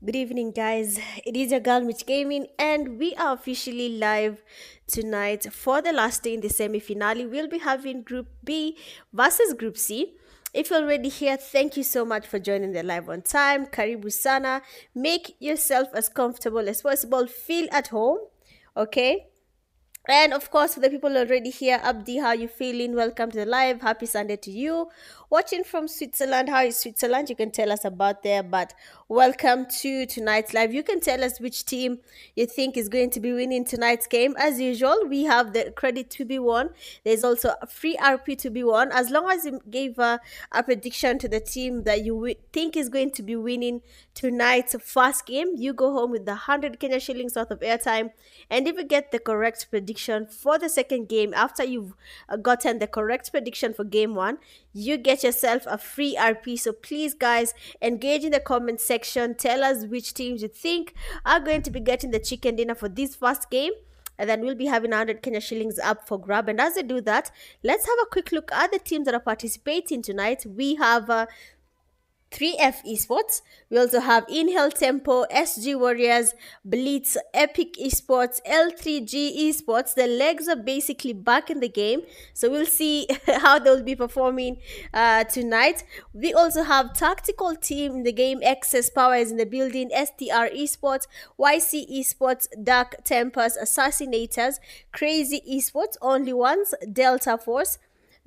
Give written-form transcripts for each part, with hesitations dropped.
Good evening, guys. It is your girl Mitch Gaming, and we are officially live tonight for the last day in the semi finale. We'll be having Group B versus Group C. If you're already here, thank you so much for joining the live on time. Karibu sana. Make yourself as comfortable as possible. Feel at home, okay? And of course, for the people already here, Abdi, how you feeling? Welcome to the live. Happy Sunday to you. Watching from Switzerland, how is Switzerland? You can tell us about there. But welcome to tonight's live. You can tell us which team you think is going to be winning tonight's game. As usual, we have the credit to be won. There's also a free RP to be won. As long as you gave a prediction to the team that you think is going to be winning tonight's first game, you go home with the 100 Kenya shillings worth of airtime. And if you get the correct prediction for the second game, after you've gotten the correct prediction for game one, you get yourself a free RP. So please, guys, engage in the comment section. Tell us which teams you think are going to be getting the chicken dinner for this first game. And then we'll be having 100 Kenya shillings up for grab. And as I do that, let's have a quick look at the teams that are participating tonight. We have 3F Esports. We also have Inhale Tempo, SG Warriors, Blitz, Epic Esports, L3G Esports. The legs are basically back in the game, so we'll see how they'll be performing tonight. We also have Tactical Team in the game. Excess Power is in the building. STR Esports, YCEE Esports, Dark Tempers, Assassinators, Crazy Esports, Only Ones, Delta Force,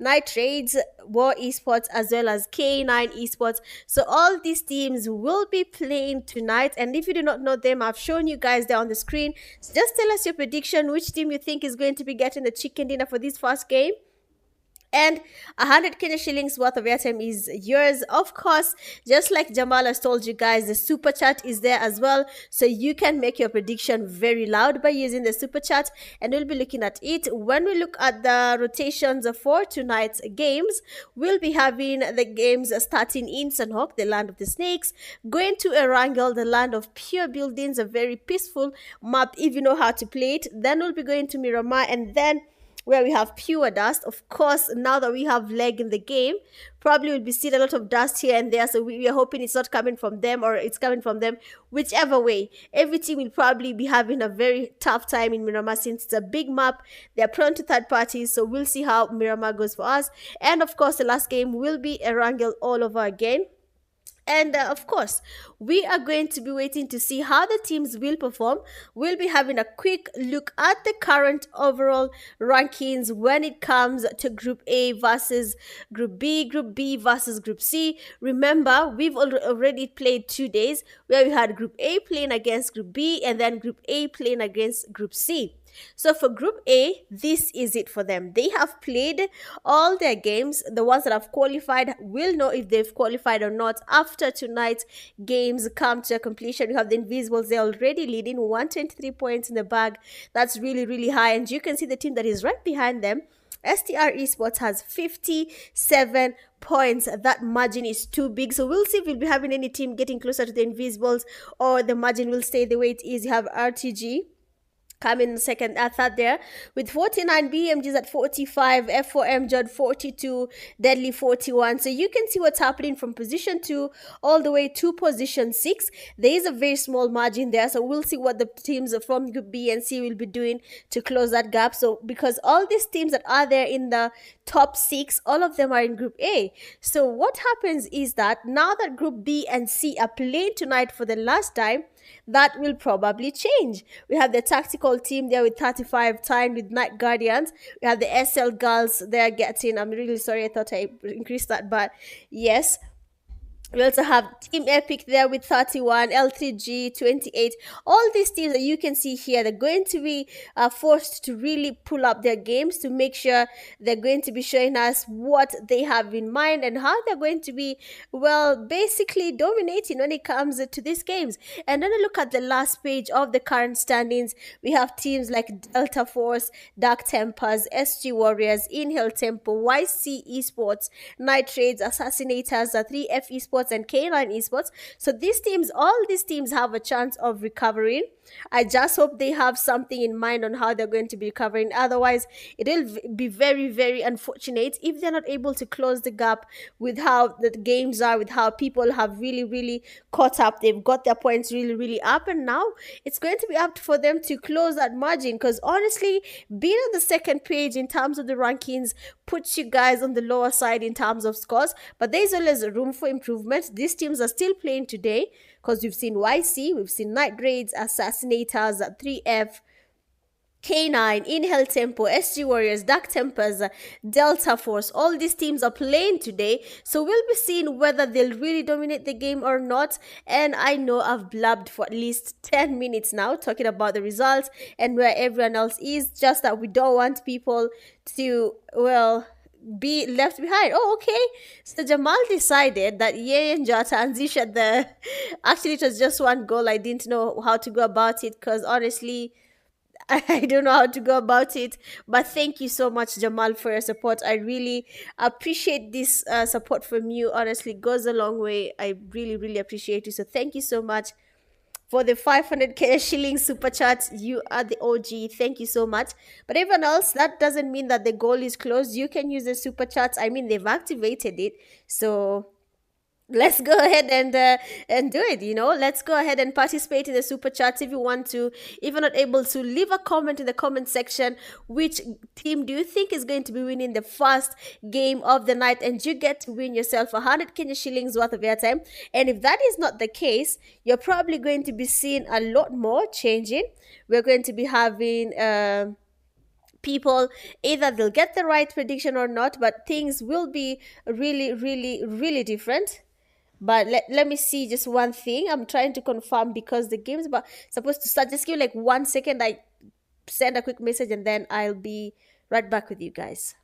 Night Raids, War Esports, as well as K9 Esports. So all these teams will be playing tonight, and if you do not know them, I've shown you guys there on the screen. So just tell us your prediction, which team you think is going to be getting the chicken dinner for this first game. And 100 Kenya shillings worth of airtime is yours. Of course, just like Jamal has told you guys, the super chat is there as well. So you can make your prediction very loud by using the super chat. And we'll be looking at it. When we look at the rotations for tonight's games, we'll be having the games starting in Sanhok, the land of the snakes, going to Erangel, the land of pure buildings, a very peaceful map if you know how to play it. Then we'll be going to Miramar, and then where we have pure dust. Of course, now that we have leg in the game, probably we'll be seeing a lot of dust here and there, so we are hoping it's not coming from them or it's coming from them. Whichever way, every team will probably be having a very tough time in Miramar since it's a big map. They're prone to third parties, so we'll see how Miramar goes for us. And of course, the last game will be Erangel all over again. And of course, we are going to be waiting to see how the teams will perform. We'll be having a quick look at the current overall rankings when it comes to Group A versus Group B versus Group C. Remember, we've already played 2 days where we had Group A playing against Group B and then Group A playing against Group C. So for Group A, this is it for them. They have played all their games. The ones that have qualified will know if they've qualified or not after tonight's games come to a completion. We have the Invisibles. They're already leading 123 points in the bag. That's really, really high. And you can see the team that is right behind them. STR Esports has 57 points. That margin is too big. So we'll see if we'll be having any team getting closer to the Invisibles or the margin will stay the way it is. You have RTG come in second, third there with 49, BMG's at 45, F4M Judd 42, Deadly 41. So you can see what's happening from position 2 all the way to position 6. There is a very small margin there, so we'll see what the teams from Group B and C will be doing to close that gap. So because all these teams that are there in the top 6, all of them are in Group A. So what happens is that now that Group B and C are playing tonight for the last time, that will probably change. We have the tactical team there with 35 time with Night Guardians. We have the SL girls there getting, I'm really sorry, I thought I increased that, but yes, we also have Team Epic there with 31, L3G 28. All these teams that you can see here, they're going to be forced to really pull up their games to make sure they're going to be showing us what they have in mind and how they're going to be, well, basically dominating when it comes to these games. And then I look at the last page of the current standings. We have teams like Delta Force, Dark Tempers, SG Warriors, Inhale Tempo, YCEE Esports, Night Trades, Assassinators, 3F Esports, and K9 Esports. So all these teams have a chance of recovering. I just hope they have something in mind on how they're going to be recovering. Otherwise, it'll be very, very unfortunate if they're not able to close the gap with how the games are, with how people have really, really caught up. They've got their points really, really up, and now it's going to be up for them to close that margin, because honestly, being on the second page in terms of the rankings puts you guys on the lower side in terms of scores, but there's always room for improvement. These teams are still playing today, because we've seen YC, we've seen Night Raids, Assassinators, 3F, K9, Inhale Tempo, SG Warriors, Dark Tempers, Delta Force. All these teams are playing today, so we'll be seeing whether they'll really dominate the game or not. And I know I've blabbed for at least 10 minutes now talking about the results and where everyone else is, just that we don't want people to, well, be left behind. Oh, okay. So Jamal decided that and Jota transitioned the. Actually, it was just one goal. I didn't know how to go about it, because honestly, I don't know how to go about it. But thank you so much, Jamal, for your support. I really appreciate this support from you. Honestly, it goes a long way. I really, really appreciate you. So thank you so much for the 500k shilling super chat. You are the OG. Thank you so much. But everyone else, that doesn't mean that the goal is closed. You can use the super chats. I mean, they've activated it. So let's go ahead and do it. Let's go ahead and participate in the super chats if you want to. If you're not able to, leave a comment in the comment section. Which team do you think is going to be winning the first game of the night, and you get to win yourself 100 Kenya shillings worth of airtime. And if that is not the case, you're probably going to be seeing a lot more changing. We're going to be having people, either they'll get the right prediction or not, but things will be really, really, really different. But let me see just one thing. I'm trying to confirm, because the game's supposed to start. Just give like 1 second. I send a quick message and then I'll be right back with you guys.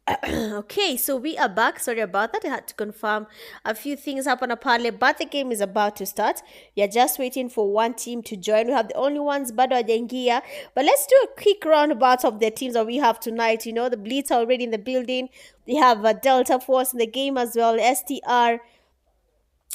Okay, so we are back. Sorry about that. I had to confirm a few things happen apparently, but the game is about to start. We are just waiting for one team to join. We have the only ones, Bado Ajengia. But let's do a quick roundabout of the teams that we have tonight. You know, the Blitz are already in the building. We have Delta Force in the game as well, STR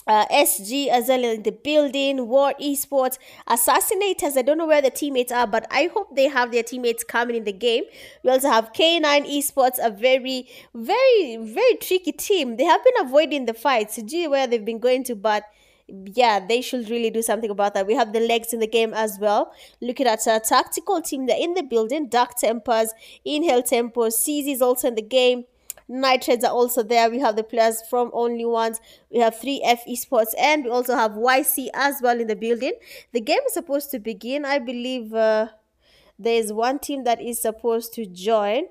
SG as well in the building, War Esports, Assassinators. I don't know where the teammates are, but I hope they have their teammates coming in the game. We also have K9 Esports, a very, very, very tricky team. They have been avoiding the fights. Gee, where they've been going to, but yeah, they should really do something about that. We have the legs in the game as well. Looking at a tactical team, they're in the building. Dark Tempers, Inhale Tempers, CZ is also in the game. Nitrates are also there. We have the players from Only Ones. We have 3F Esports, and we also have YC as well in the building. The game is supposed to begin. I believe there is one team that is supposed to join,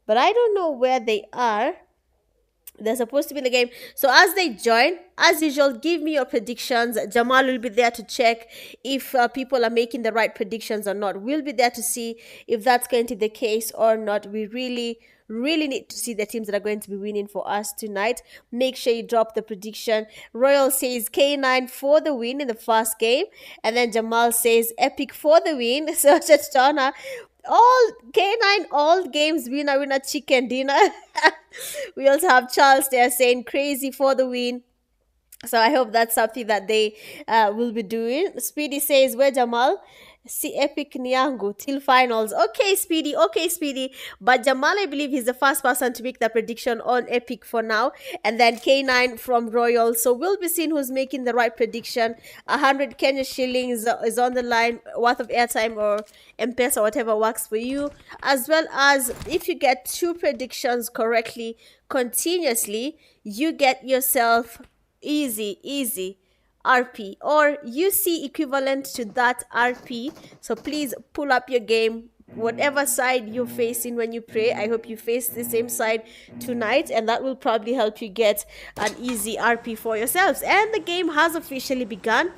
but I don't know where they are. They're supposed to be in the game. So as they join, as usual, give me your predictions. Jamal will be there to check if people are making the right predictions or not. We'll be there to see if that's going to be the case or not. We really, really need to see the teams that are going to be winning for us tonight. Make sure you drop the prediction. Royal says K9 for the win in the first game. And then Jamal says Epic for the win. So Chachana, all K9, all games winner chicken dinner. We also have Charles there saying crazy for the win. So I hope that's something that they will be doing. Speedy says, where Jamal? See Epic Niangu till finals. Okay, Speedy. Okay, Speedy. But Jamal, I believe he's the first person to make the prediction on Epic for now. And then K9 from Royal. So we'll be seeing who's making the right prediction. 100 Kenya shillings is on the line, worth of airtime or M-Pesa, whatever works for you. As well as if you get two predictions correctly continuously, you get yourself easy RP or UC equivalent to that RP. So please pull up your game, whatever side you're facing when you pray. I hope you face the same side tonight, and that will probably help you get an easy RP for yourselves. And the game has officially begun.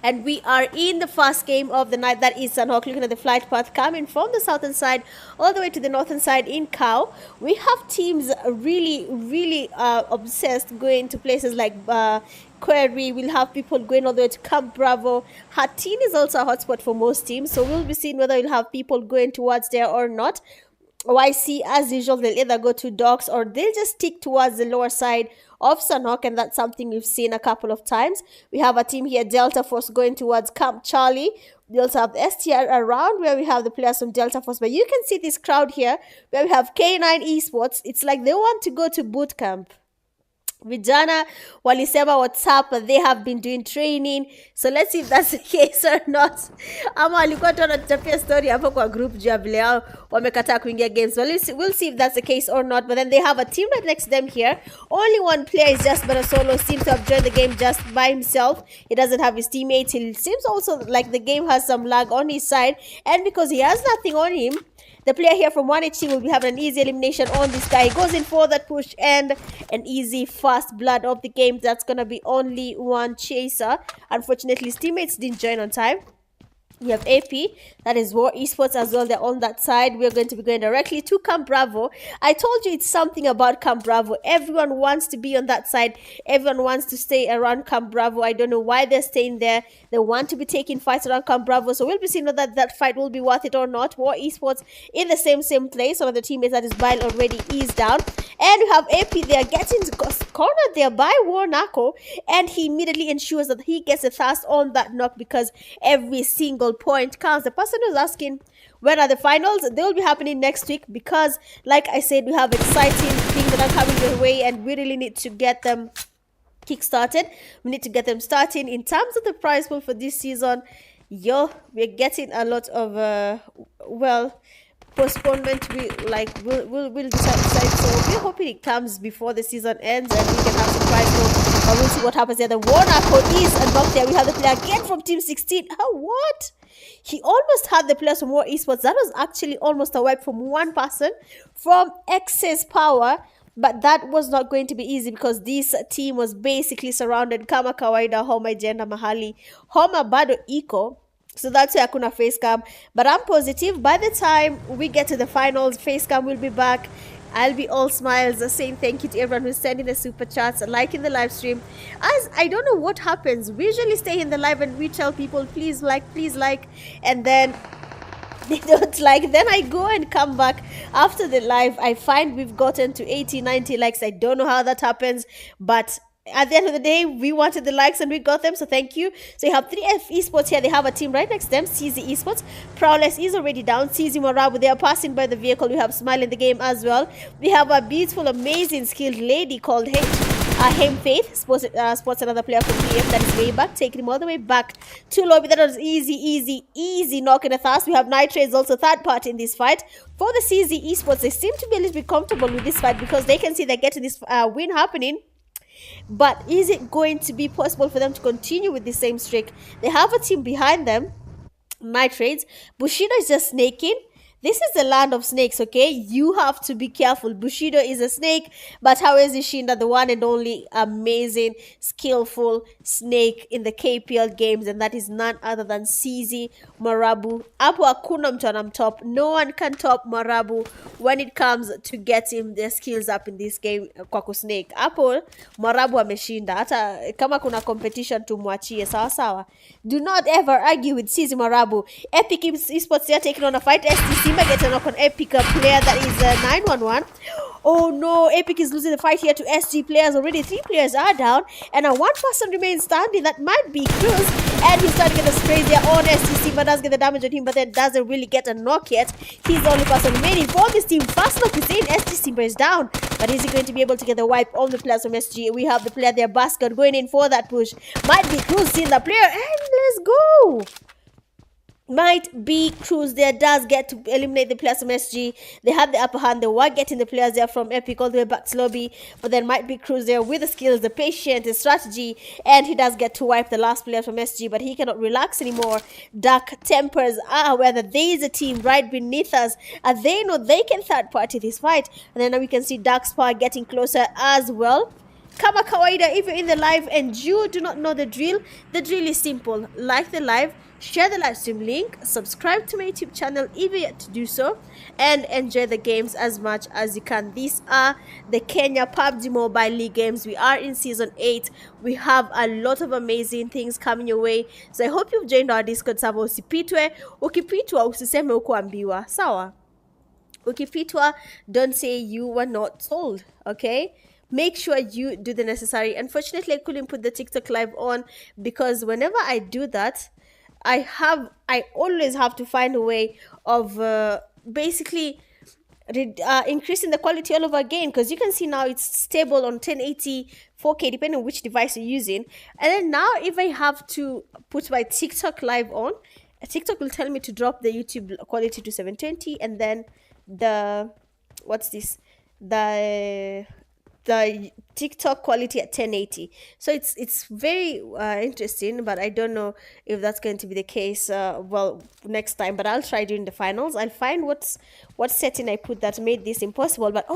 And we are in the first game of the night. That is Sanhok. Looking at the flight path coming from the southern side all the way to the northern side in Cow. We have teams really obsessed going to places like Query. We'll have people going all the way to Camp Bravo. Hatin is also a hotspot for most teams, so we'll be seeing whether we'll have people going towards there or not. YC, as usual, they'll either go to Docks or they'll just stick towards the lower side of Sanhok, and that's something we've seen a couple of times. We have a team here, Delta Force, going towards Camp Charlie. We also have STR around where we have the players from Delta Force. But you can see this crowd here where we have K9 Esports. It's like they want to go to boot camp. Vijana walisema WhatsApp they have been doing training, so let's see if that's the case or not. Ama walikuwa tu wanatupia story hapo kwa group juu ya vile hao wamekataa kuingia games. Well, we'll see if that's the case or not. But then they have a team right next to them here. Only one player is just but a solo, seems to have joined the game just by himself. He doesn't have his teammates. It seems also like the game has some lag on his side, and because he has nothing on him, the player here from 1HC will be having an easy elimination on this guy. He goes in for that push and an easy first blood of the game. That's going to be only one chaser. Unfortunately, his teammates didn't join on time. We have AP, that is War Esports as well. They're on that side. We're going to be going directly to Camp Bravo. I told you it's something about Camp Bravo. Everyone wants to be on that side. Everyone wants to stay around Camp Bravo. I don't know why they're staying there. They want to be taking fights around Camp Bravo. So we'll be seeing whether that fight will be worth it or not. War Esports in the same place. One of the teammates that is Bile already is down. And we have AP there getting cornered there by War Nako. And he immediately ensures that he gets a fast on that knock because every single point counts. The person who's asking when are the finals, they will be happening next week because like I said, we have exciting things that are coming your way and we really need to get them kick-started. We need to get them starting. In terms of the prize pool for this season, we're getting a lot of postponement. We'll decide. So we're hoping it comes before the season ends and we can have some prize pool. But we'll see what happens there. The Warner code is unlocked there. We have the player again from Team 16. Oh, what? He almost had the players from War Esports. That was actually almost a wipe from one person from excess power. But that was not going to be easy because this team was basically surrounded kama kawaida, homa ijaenda mahali, homa bado iko. So that's why hakuna face cam. But I'm positive by the time we get to the finals, face cam will be back. I'll be all smiles saying thank you to everyone who's sending the super chats, liking the live stream. As I don't know what happens, we usually stay in the live and we tell people please like, and then they don't like. Then I go and come back after the live. I find we've gotten to 80, 90 likes. I don't know how that happens, but at the end of the day, we wanted the likes and we got them, so thank you. So you have 3F Esports here. They have a team right next to them, YCEE Esports. Prowless is already down. CZ Morabu, they are passing by the vehicle. We have Smile in the game as well. We have a beautiful, amazing, skilled lady called Haim Faith. Sports another player from PM that is way back, taking him all the way back to lobby. That was easy knock in the fast. We have Nitrates also third party in this fight. For the YCEE Esports, they seem to be a little bit comfortable with this fight because they can see they're getting this win happening. But is it going to be possible for them to continue with the same streak? They have a team behind them, Nitrates. Bushido is just snaking. This is the land of snakes, okay? You have to be careful. Bushido is a snake, but how is Ishinda, the one and only amazing, skillful snake in the KPL games, and that is none other than CZ Morabu. Apo hakuna mtu anamtop. No one can top Morabu when it comes to getting their skills up in this game kwa kusnake. Apo Morabu ameshinda. Hata kama kuna competition tumwachie sawa sawa. Do not ever argue with CZ Morabu. Epic Esports, they are taking on a fight. STC get a knock on Epic, a player that is 911. Oh no, Epic is losing the fight here to SG players. Already 3 players are down, and a 1 person remains standing. That might be Cruz, and he's starting to get the sprays there on STC, but does get the damage on him, but then doesn't really get a knock yet. He's the only person remaining for this team. Fast knock is in. STC is down, but is he going to be able to get the wipe on the players from SG? We have the player there, Basket, going in for that push. Might be Cruz seeing the player, and let's go. Might be Cruz there, does get to eliminate the players from SG. They have the upper hand. They were getting the players there from Epic all the way back to lobby, but then might be Cruz there with the skills, the patience, the strategy, and he does get to wipe the last player from SG, but he cannot relax anymore. Dark tempers are aware that there is a team right beneath us, and they know they can third party this fight. And then now we can see Dark Spar getting closer as well. Kama kawaida, if you're in the live and you do not know the drill is simple. Like the live, share the live stream link, subscribe to my YouTube channel if you're yet to do so, and enjoy the games as much as you can. These are the Kenya Pubg Mobile League games. We are in season 8. We have a lot of amazing things coming your way. So I hope you've joined our Discord server. Usipitwe, ukipitwa usiseme ukuambiwa. Sawa? Ukipitwa, don't say you were not told, okay? Make sure you do the necessary. Unfortunately, I couldn't put the TikTok live on because whenever I do that, I always have to find a way of basically increasing the quality all over again, because you can see now it's stable on 1080 4K depending on which device you're using. And then now if I have to put my TikTok live on, TikTok will tell me to drop the YouTube quality to 720, and then the TikTok quality at 1080. So it's very interesting, but I don't know if that's going to be the case well next time, but I'll try during the finals. I'll find what setting I put that made this impossible. But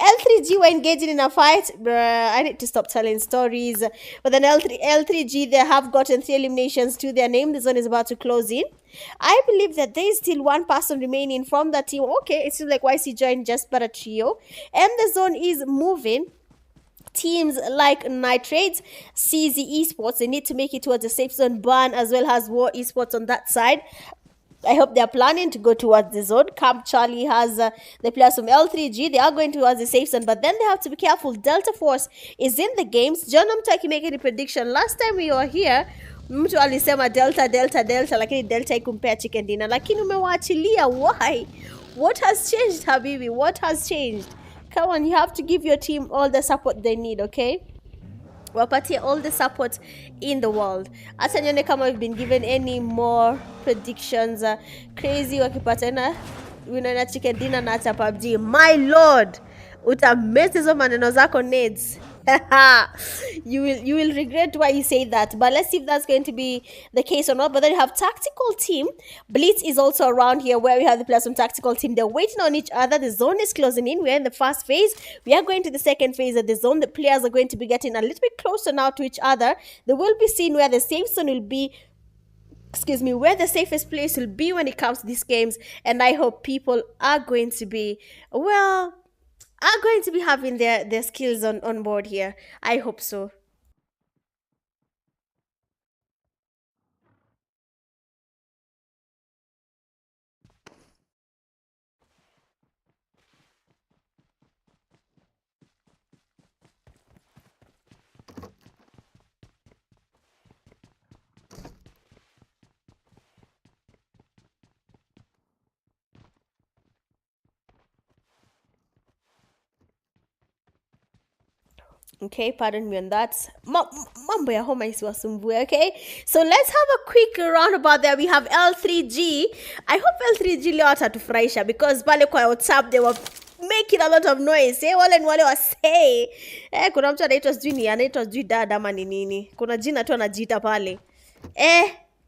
L3G were engaging in a fight. I need to stop telling stories. But then L3G, they have gotten 3 eliminations to their name. The zone is about to close in. I believe that there is still 1 person remaining from that team. Okay, it seems like YC joined just but a trio, and the zone is moving. Teams like Nitrates, YCEE Esports, they need to make it towards the safe zone. Burn as well as War Esports on that side. I hope they are planning to go towards the zone. Camp Charlie has the players from L3G. They are going towards the safe zone, but then they have to be careful. Delta Force is in the games. John Mtaki making a prediction. Last time we were here, mtu alisema delta lakini delta ikumpea chicken dinner, lakini umewaachilia. Why? What has changed, habibi? What has changed? Come on, you have to give your team all the support they need, okay? Wapatie all the support in the world. Hata nione kama we've been given any more predictions. Crazy wakipatana winaona chicken dinner na hata PUBG. My lord, utamesi hizo maneno zako neds. you will regret why you say that, but let's see if that's going to be the case or not. But then you have tactical team. Blitz is also around here, where we have the players from tactical team. They're waiting on each other. The zone is closing in. We're in the first phase. We are going to the second phase of the zone. The players are going to be getting a little bit closer now to each other. They will be seeing where the safe zone will be excuse me, where the safest place will be when it comes to these games. And I hope people are going to be, well, are going to be having their skills on board here. I hope so. Okay, pardon me on that. Mambo ya homa isiwasumbue, okay? So let's have a quick roundabout there. We have L3G. I hope L3G leo watatufurahisha because pale kwa WhatsApp they were making a lot of noise. Wale ni wale wasee. Kuna mtu anaitwa sijui dada ama ni nini. Kuna jina tu anajiita pale.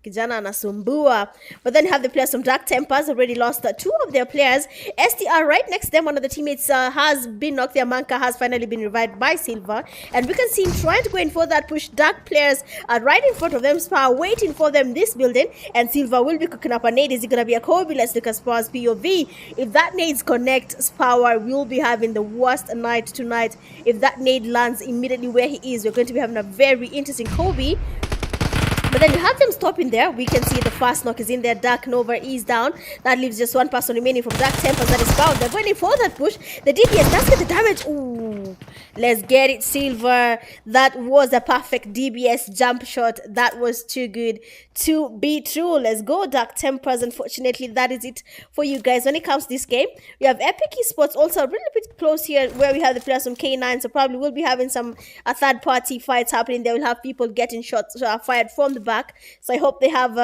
Kijana anasumbua. But then you have the players from Dark Tempers already lost two of their players. STR right next to them, one of the teammates has been knocked. Their Manka has finally been revived by Silver. And we can see him trying to go in for that push. Dark players are right in front of them. Spar waiting for them this building. And Silver will be cooking up a nade. Is it going to be a Kobe? Let's look at Spar's POV. If that nades connect, Spar will be having the worst night tonight. If that nade lands immediately where he is, we're going to be having a very interesting Kobe. But then you have them stopping there. We can see the fast knock is in there. Dark Nova is down. That leaves just one person remaining from Dark Tempers that is found. They're going in for that push. The DPS does get the damage. Ooh. Let's get it, Silver. That was a perfect DBS jump shot. That was too good to be true. Let's go, Dark Tempers. Unfortunately, that is it for you guys. When it comes to this game, we have Epic Esports also a little bit close here where we have the players from K9. So probably we'll be having some third-party fights happening. They will have people getting shots fired from the back. So I hope they have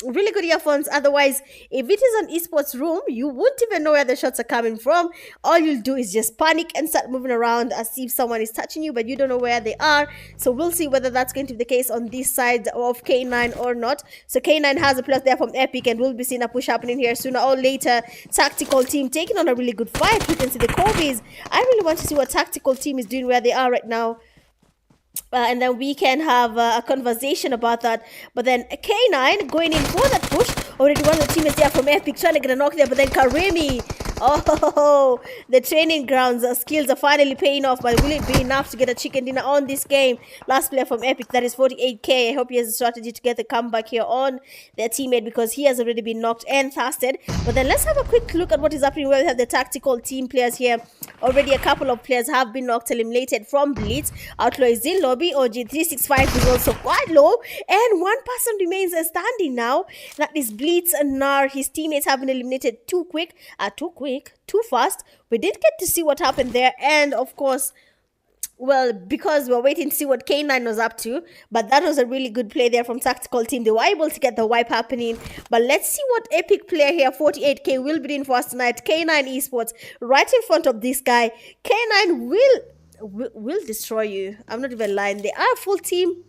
really good earphones. Otherwise, if it is an esports room, you won't even know where the shots are coming from. All you'll do is just panic and start moving around as if someone is touching you, but you don't know where they are. So we'll see whether that's going to be the case on this side of K9 or not. So K9 has a plus there from Epic, and we'll be seeing a push happening here sooner or later. Tactical team taking on a really good fight. You can see the Kobe's. I really want to see what tactical team is doing where they are right now. And then we can have a conversation about that. But then K9 going in for that push. Already one of the teammates there from Epic trying to get a knock there. But then Karimi. Oh, the training grounds skills are finally paying off. But will it be enough to get a chicken dinner on this game? Last player from Epic, that is 48k. I hope he has a strategy to get the comeback here on their teammate because he has already been knocked and fasted. But then let's have a quick look at what is happening where we have the tactical team players here. Already a couple of players have been knocked, eliminated from Blitz. Outlaw is in lobby. OG365 is also quite low. And one person remains standing now. That is Blitz and Nar. His teammates have been eliminated too fast. We did get to see what happened there. And of course, well, because we're waiting to see what K9 was up to. But that was a really good play there from tactical team. They were able to get the wipe happening. But let's see what epic player here, 48k, will be doing for us tonight. K9 Esports, right in front of this guy. K9 will destroy you. I'm not even lying. They are a full team.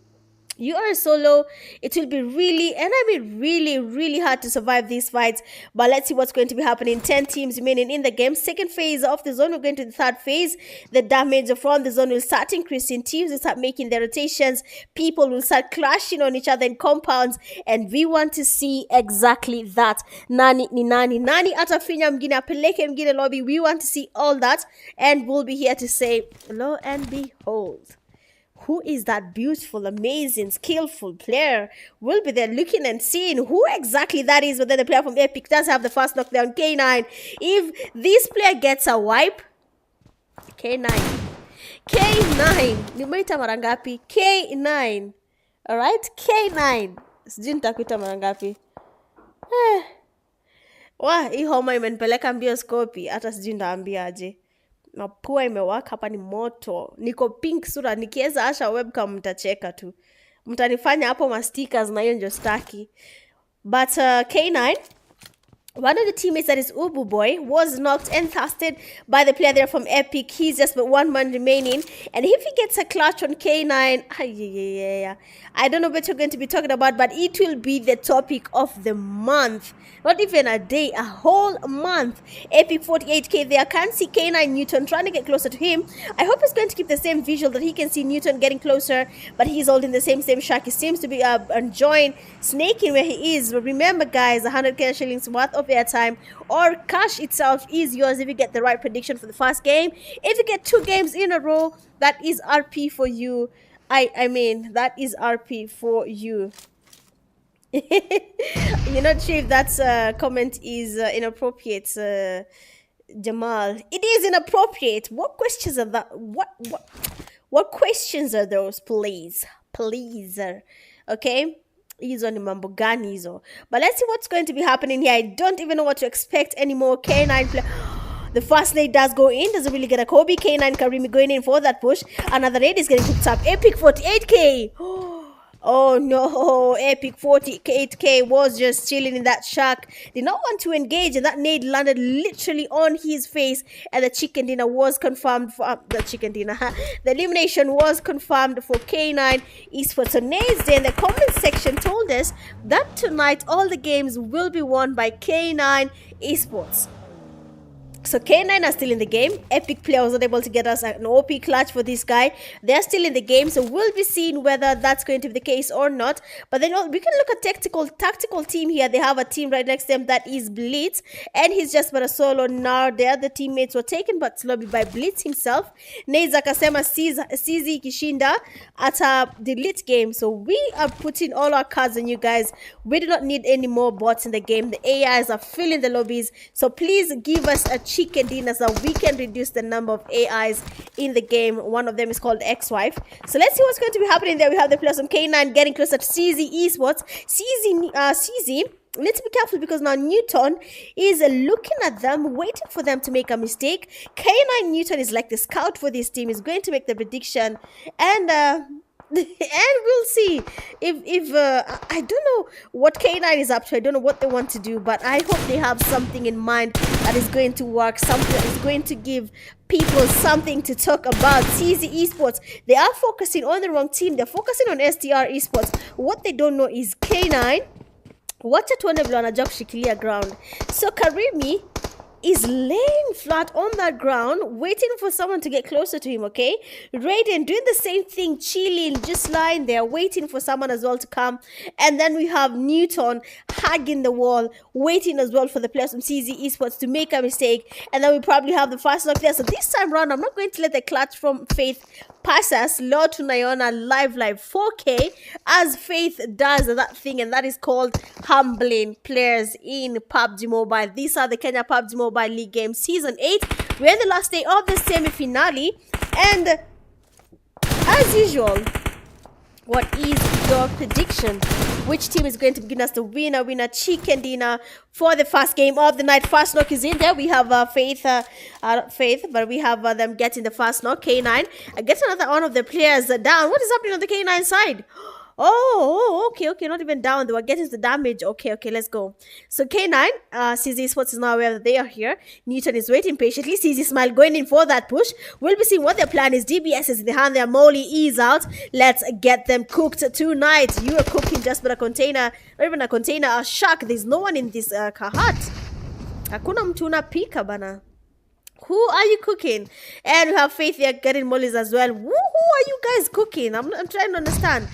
You are a solo. It will be really, and I mean really, really hard to survive these fights. But let's see what's going to be happening. 10 teams remaining in the game. Second phase of the zone. We're going to the third phase. The damage from the zone will start increasing. Teams will start making their rotations. People will start clashing on each other in compounds. And we want to see exactly that. Nani ni nani. Nani atafinya mgine apeleke mgine lobby. We want to see all that. And we'll be here to say, lo and behold, who is that beautiful, amazing, skillful player? We'll be there looking and seeing who exactly that is. But then the player from Epic does have the first knockdown, K9. If this player gets a wipe, K9. Nimeita mara ngapi? K9. Alright? K9. Sijui nitakuita mara ngapi. Hii homa imenipeleka mbio skopi. Hata sijui ndaambia aje. Mapua imewaka hapa ni moto. Niko pink sura. Nikiweza asha webcam mtacheka tu. Mtanifanya hapo ma stickers na hiyo ndio staki. But K9 One of the teammates, that is Ubu Boy, was knocked and casted by the player there from Epic. He's just but one man remaining. And if he gets a clutch on K9, I don't know what you're going to be talking about, but it will be the topic of the month. Not even a day, a whole month. Epic 48k there. Can't see K9 Newton trying to get closer to him. I hope he's going to keep the same visual that he can see Newton getting closer, but he's holding the same shack. He seems to be enjoying snaking where he is. But remember, guys, 100k shillings worth of airtime or cash itself is yours if you get the right prediction for the first game. If you get 2 games in a row, that is RP for you. I mean, that is RP for you. You're not sure if that comment is inappropriate, Jamal. It is inappropriate. What questions are that? What questions are those? Please. Okay. Hizo ni mambo gani hizo? But let's see what's going to be happening here. I don't even know what to expect anymore. K9 play. The first nade does go in. Doesn't really get a Kobe. K9 Karimi going in for that push. Another nade is getting cooked up. Epic 48k. Oh no, Epic 48k was just chilling in that shack. Did not want to engage, and that nade landed literally on his face. And the chicken dinner was confirmed for the elimination was confirmed for K9 Esports. So nades there in the comment section told us that tonight all the games will be won by K9 Esports. So K9 are still in the game. Epic player was not able to get us an OP clutch for this guy. They're still in the game, so we'll be seeing whether that's going to be the case or not. But then we can look at tactical team here. They have a team right next to them that is Blitz, and he's just but a solo now. There, the teammates were taken but slowly by Blitz himself. Neza Kasema Sizi Kishinda at the lit game. So we are putting all our cards on you guys. We do not need any more bots in the game. The AIs are filling the lobbies. So please give us a chicken dinner so we can reduce the number of AIs in the game. One of them is called Ex-Wife. So let's see what's going to be happening there. We have the players from K9 getting closer to YCEE Esports. YCEE, let's be careful because now Newton is looking at them, waiting for them to make a mistake. K9 Newton is like the scout for this team. Is going to make the prediction, and we'll see if I don't know what K9 is up to. I don't know what they want to do, but I hope they have something in mind that is going to work, something that is going to give people something to talk about. YCEE Esports, they are focusing on the wrong team. They're focusing on STR Esports. What they don't know is K9 wacha tuone vile wanajua kushikilia ground. So Karimi is laying flat on that ground, waiting for someone to get closer to him, okay? Raiden doing the same thing, chilling, just lying there, waiting for someone as well to come. And then we have Newton hugging the wall, waiting as well for the players from YCEE Esports to make a mistake. And then we probably have the first knock there. So this time round, I'm not going to let the clutch from Faith pass us. Lord Tunayona live 4K as Faith does that thing, and that is called humbling players in PUBG Mobile. These are the Kenya PUBG Mobile League games season 8. We're in the last day of the semi-finale, and as usual, what is your prediction? Which team is going to give us the winner chicken dinner for the first game of the night? First knock is in there. We have Faith, but we have them getting the first knock. K9. I get another one of the players down. What is happening on the K9 side? Oh, okay, not even down. They were getting the damage. Okay, let's go. So K9, YCEE Esports is now aware that they are here. Newton is waiting patiently. YCEE Smile going in for that push. We'll be seeing what their plan is. DBS is in the hand there. Molly is out. Let's get them cooked tonight. You are cooking just with a container, not even a container, a shark. There's no one in this kahat. Hakuna mtu unapika bana. Who are you cooking? And we have Faith here getting mollies as well. Who are you guys cooking? I'm trying to understand.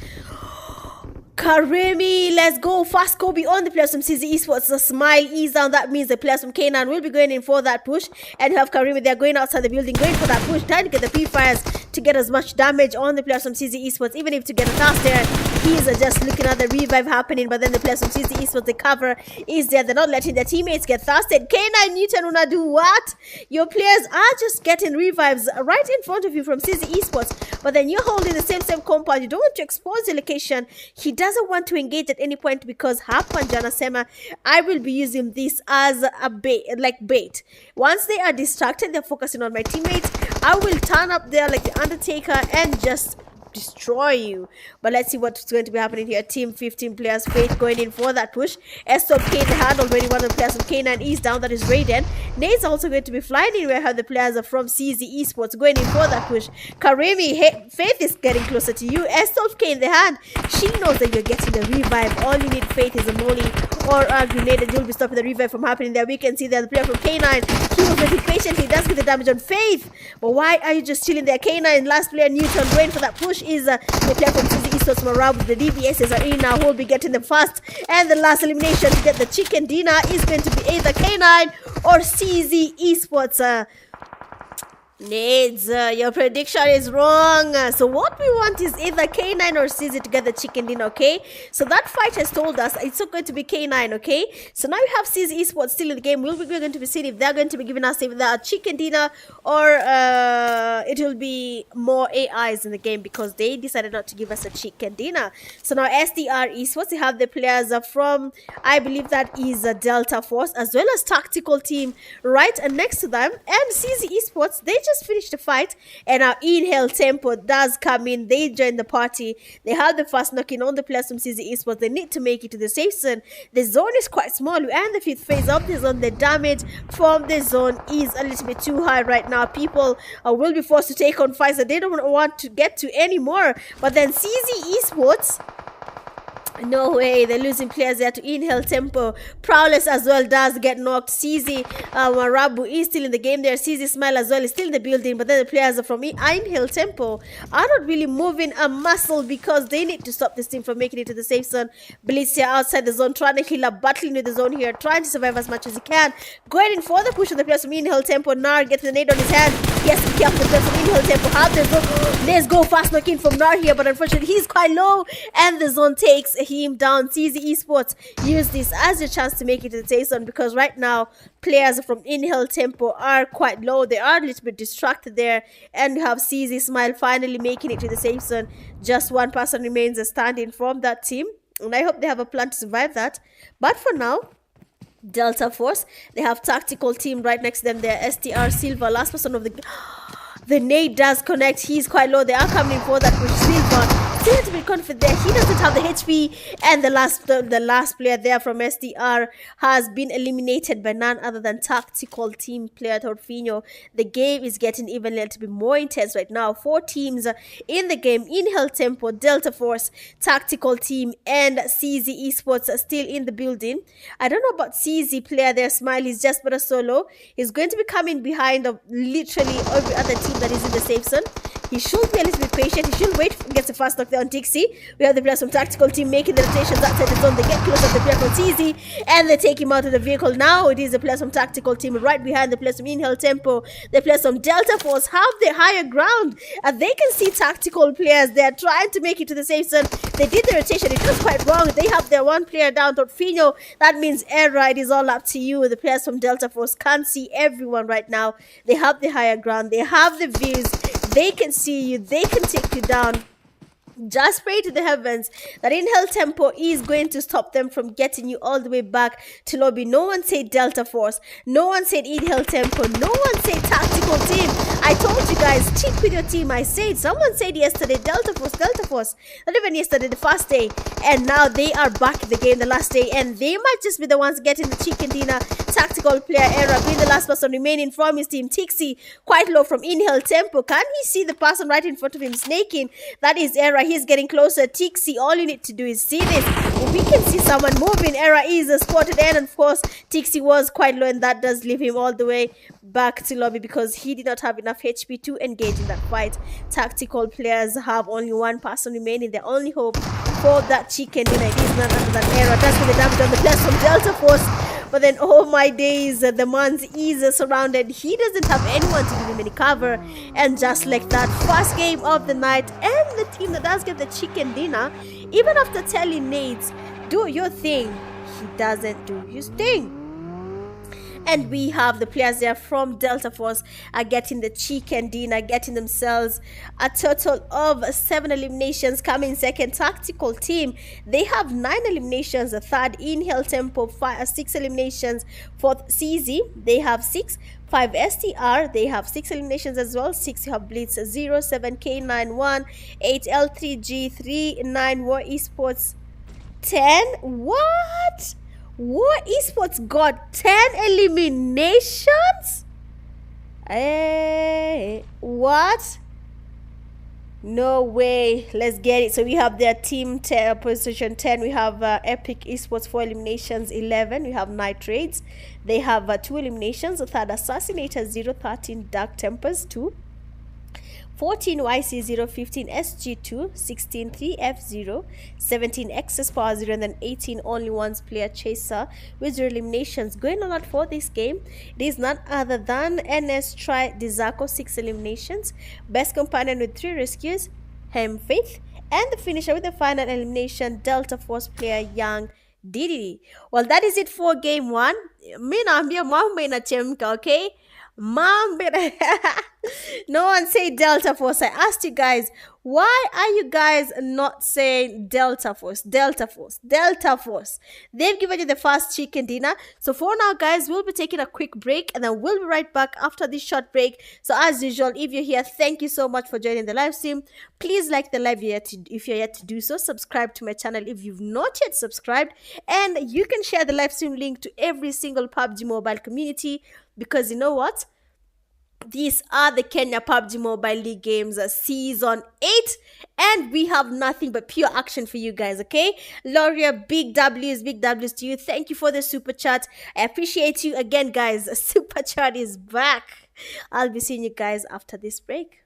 Karimi, let's go. Fast Kobe on the players from YCEE Esports. The smile is down. That means the players from K9 will be going in for that push. And you have Karimi, they're going outside the building, going for that push, trying to get the P-Fires to get as much damage on the players from YCEE Esports. Even if to get a cast there, he's just looking at the revive happening. But then the players from YCEE Esports, the cover is there. They're not letting their teammates get thirsted. K9 Newton, una do what? Your players are just getting revives right in front of you from YCEE Esports. But then you're holding the same compound. You don't want to expose the location. He doesn't want to engage at any point because Hapanjana Sema, I will be using this as a bait. Once they are distracted, they're focusing on my teammates. I will turn up there like the Undertaker and just destroy you. But let's see what's going to be happening here. Team 15 players, Faith going in for that push. STR K, they had already one of the players from K9 East down, that is Raiden. Nate's also going to be flying in. We have the players from YCEE Esports going in for that push. Karemi, Faith is getting closer to you. STR K in the hand. She knows that you're getting the revive. All you need, Faith, is a molly or a grenade, and you'll be stopping the revive from happening there. We can see there the player from K9. He was waiting patiently. Does get the damage on Faith. But why are you just chilling there? K9, last player neutral, going for that push is the player from YCEE Esports, Marab. The DBSs are in now. Who'll be getting them fast. And the last elimination to get the chicken dinner is going to be either K9 or YCEE Esports. Nades, your prediction is wrong. So what we want is either K9 or YCEE to get the chicken dinner, okay? So that fight has told us it's not going to be K9, okay? So now we have YCEE Esports still in the game. We're going to be seeing if they're going to be giving us either a chicken dinner or it will be more AIs in the game, because they decided not to give us a chicken dinner. So now STR Esports, they have the players from, I believe that is a Delta Force, as well as Tactical Team right next to them. And YCEE Esports, they just finished the fight, and now Inhale Tempo does come in. They join the party. They have the first knocking on the players from YCEE Esports. They need to make it to the safe zone. The zone is quite small. We are in the 5th phase of the zone. The damage from the zone is a little bit too high right now. People will be forced to take on fights that they don't want to get to anymore. But then YCEE Esports, no way, they're losing players there to Inhale Tempo. Prowless as well does get knocked. YCEE Marabu is still in the game there. YCEE Smile as well is still in the building, but then the players from Inhale Tempo are not really moving a muscle, because they need to stop this team from making it to the safe zone. Blitz here outside the zone, trying to heal up, battling with the zone here, trying to survive as much as he can. Going in for the push of the players from Inhale Tempo. Nar gets the nade on his hand. Yes, be careful, the players from Inhale Tempo have the zone. Let's go fast knock in from Nar here, but unfortunately he's quite low, and the zone takes him down. YCEE Esports use this as a chance to make it to the safe zone, because right now players from Inhale Tempo are quite low. They are a little bit distracted there, and we have YCEE Smile finally making it to the safe zone. Just one person remains standing from that team, and I hope they have a plan to survive that. But for now, Delta Force, they have Tactical Team right next to them. They're STR Silver, last person of the nade does connect. He's quite low. They are coming for that with Silver. Still to be confident there. He doesn't have the HP, and the last player there from STR has been eliminated by none other than Tactical Team player Torfinho. The game is getting even a little bit more intense right now. 4 teams in the game: Inhale Tempo, Delta Force, Tactical Team, and YCEE Esports are still in the building. I don't know about YCEE player there. Smile is just but a solo. He's going to be coming behind of literally every other team that is in the safe zone. He should be a little bit patient. He should wait. Gets a fast knock there on Dixie. We have the players from Tactical Team making the rotations outside the zone. They get close to the player from YCEE, and they take him out of the vehicle. Now it is the players from Tactical Team right behind the players from Inhale Tempo. The players from Delta Force have the higher ground. They can see Tactical players. They are trying to make it to the safe zone. They did the rotation. It was quite wrong. They have their one player down, Torfinho. That means error. It is all up to you. The players from Delta Force can't see everyone right now. They have the higher ground. They have the views. They can see you. They can take you down. Just pray to the heavens that Inhale Tempo is going to stop them from getting you all the way back to lobby. No one said Delta Force. No one said Inhale Tempo. No one said Tactical Team. I told you guys, check with your team. I said, someone said yesterday, Delta Force, Delta Force. Not even yesterday, the first day. And now they are back in the game the last day. And they might just be the ones getting the chicken dinner. Tactical player error, being the last person remaining from his team. Tixie, quite low from Inhale Tempo. Can he see the person right in front of him snaking? That is error. He's getting closer. Tixie, all you need to do is see this. We can see someone moving. Error is spotted, and of course Tixie was quite low, and that does leave him all the way back to lobby because he did not have enough HP to engage in that fight. Tactical players have only one person remaining. Their only hope for that chicken dinner is none other than error. That's for the damage on the players from Delta Force. But then, oh my days, the man's is surrounded. He doesn't have anyone to give him any cover. And just like that, first game of the night, and the team that does get the chicken dinner, even after telling Nades, do your thing, he doesn't do his thing. And we have the players there from Delta Force are getting the chicken dinner, getting themselves a total of 7 eliminations. Coming second, Tactical Team, they have 9 eliminations. The third, Inhale Tempo, 6 eliminations. Fourth, CZ, they have 6. 5 STR, they have 6 eliminations as well. 6 you have Blitz 0, 7 K9 1, 8 L3G 3, 9 YCEE Esports 10. What? YCEE Esports got 10 eliminations? Hey, what? No way. Let's get it. So we have their team position 10. We have Epic Esports 4 eliminations. 11. We have Nitrates. They have 2 eliminations. The third, Assassinators 0, 13 Dark Tempers 2. 14 YC 0, 15 SG2, 16 3F0, 17 Excess Power 0, and then 18 Only Ones Player Chaser with 0 eliminations. Going on out for this game, it is none other than NS Try Dizako, 6 eliminations, Best Companion with 3 rescues, Hem Faith, and the finisher with the final elimination, Delta Force player Young Didi. Well, that is it for game 1. Mi naambia mambo inachemka, okay? Mambo. No one say Delta Force. I asked you guys, why are you guys not saying Delta Force? Delta Force, Delta Force. They've given you the first chicken dinner. So for now, guys, we'll be taking a quick break and then we'll be right back after this short break. So as usual, if you're here, thank you so much for joining the live stream. Please like the live if you're yet to do so. Subscribe to my channel if you've not yet subscribed. And you can share the live stream link to every single PUBG Mobile community, because you know what? These are the Kenya PUBG Mobile League games season 8, and we have nothing but pure action for you guys, okay? Loria, big W's to you. Thank you for the super chat. I appreciate you again, guys. Super chat is back. I'll be seeing you guys after this break.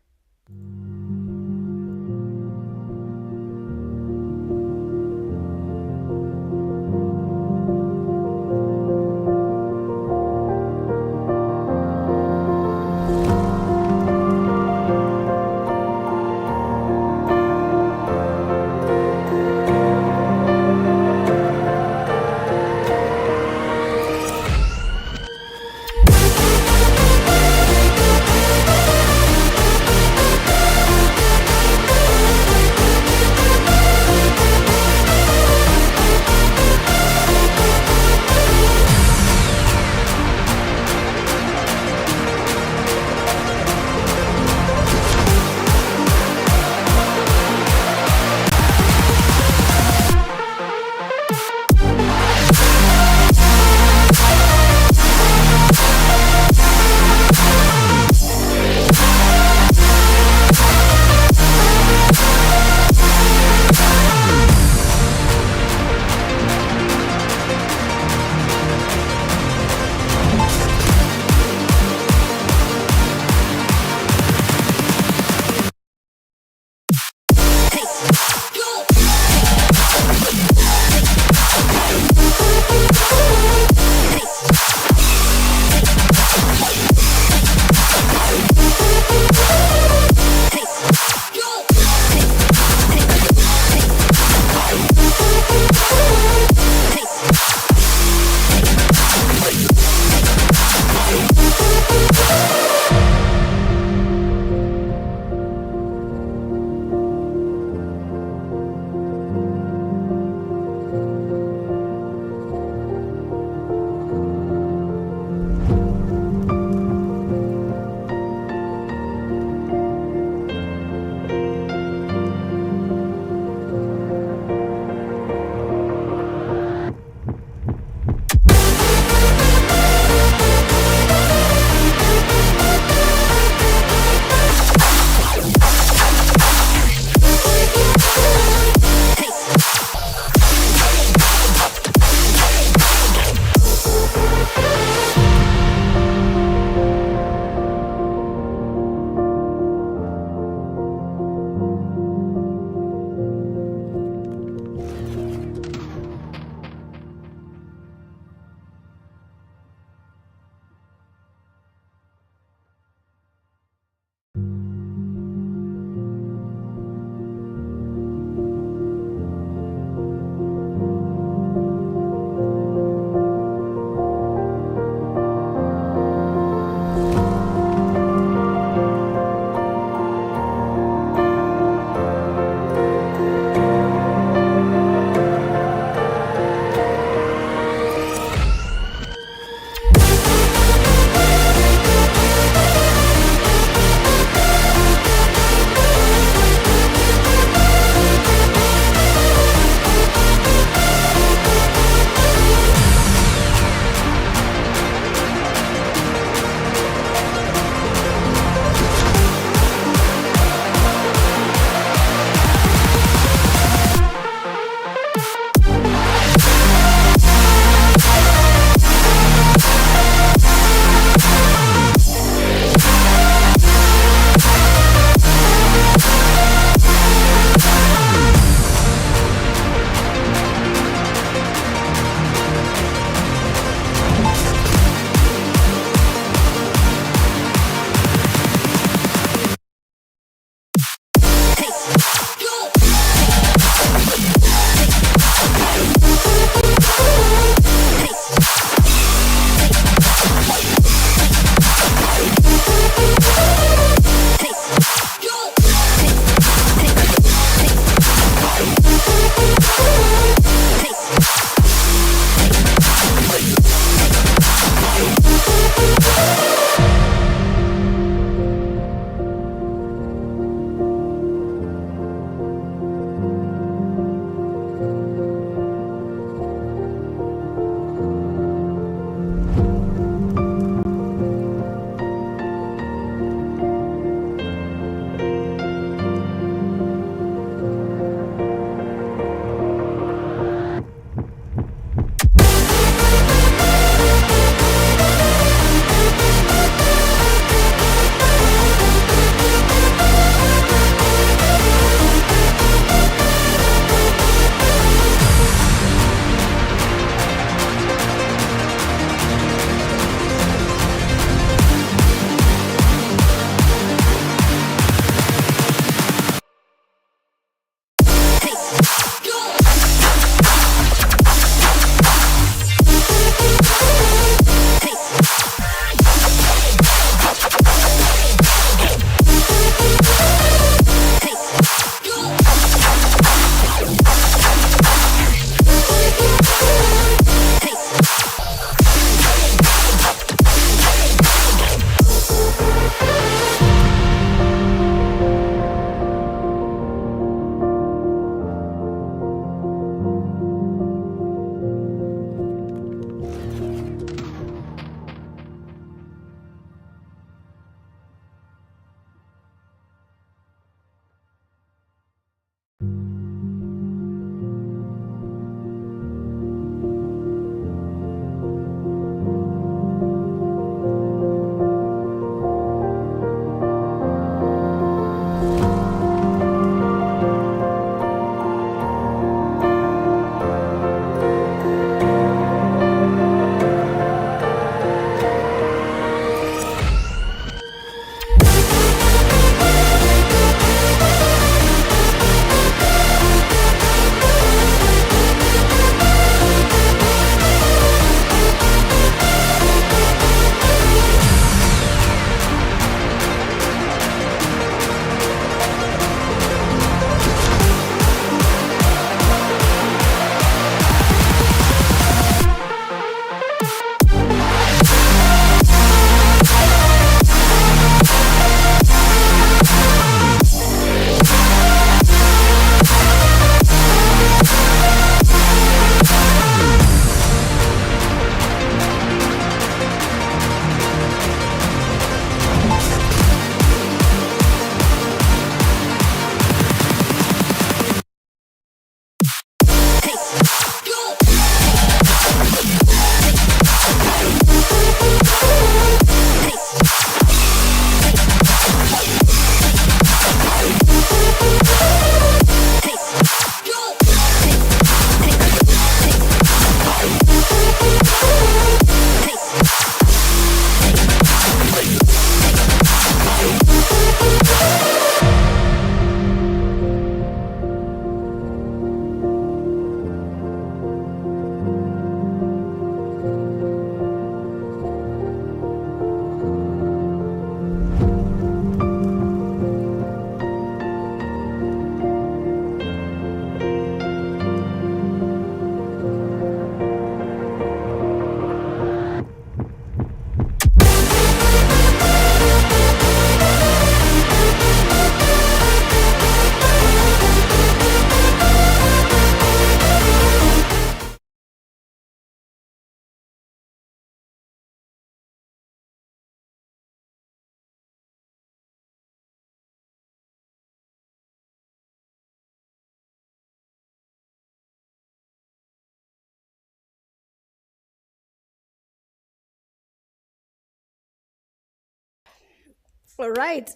All right.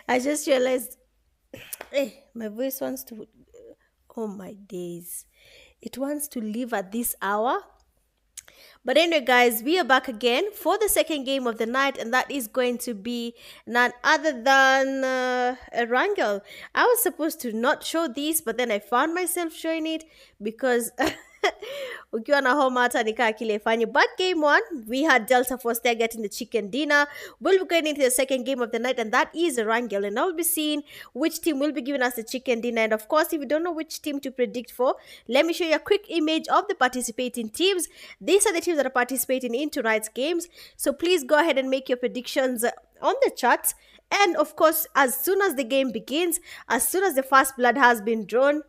I just realized, hey, my voice wants to. Oh my days. It wants to leave at this hour. But anyway, guys, we are back again for the second game of the night, and that is going to be none other than a wrangle. I was supposed to not show this, but then I found myself showing it because ukiwa na homa hata nikaa kile ifanye. But game one, we had Delta Force there getting the chicken dinner. We'll be going into the second game of the night, and that is a wrangle. And I'll be seeing which team will be giving us the chicken dinner. And of course, if you don't know which team to predict for, let me show you a quick image of the participating teams. These are the teams that are participating in tonight's games. So please go ahead and make your predictions on the chat. And of course, as soon as the game begins, as soon as the first blood has been drawn,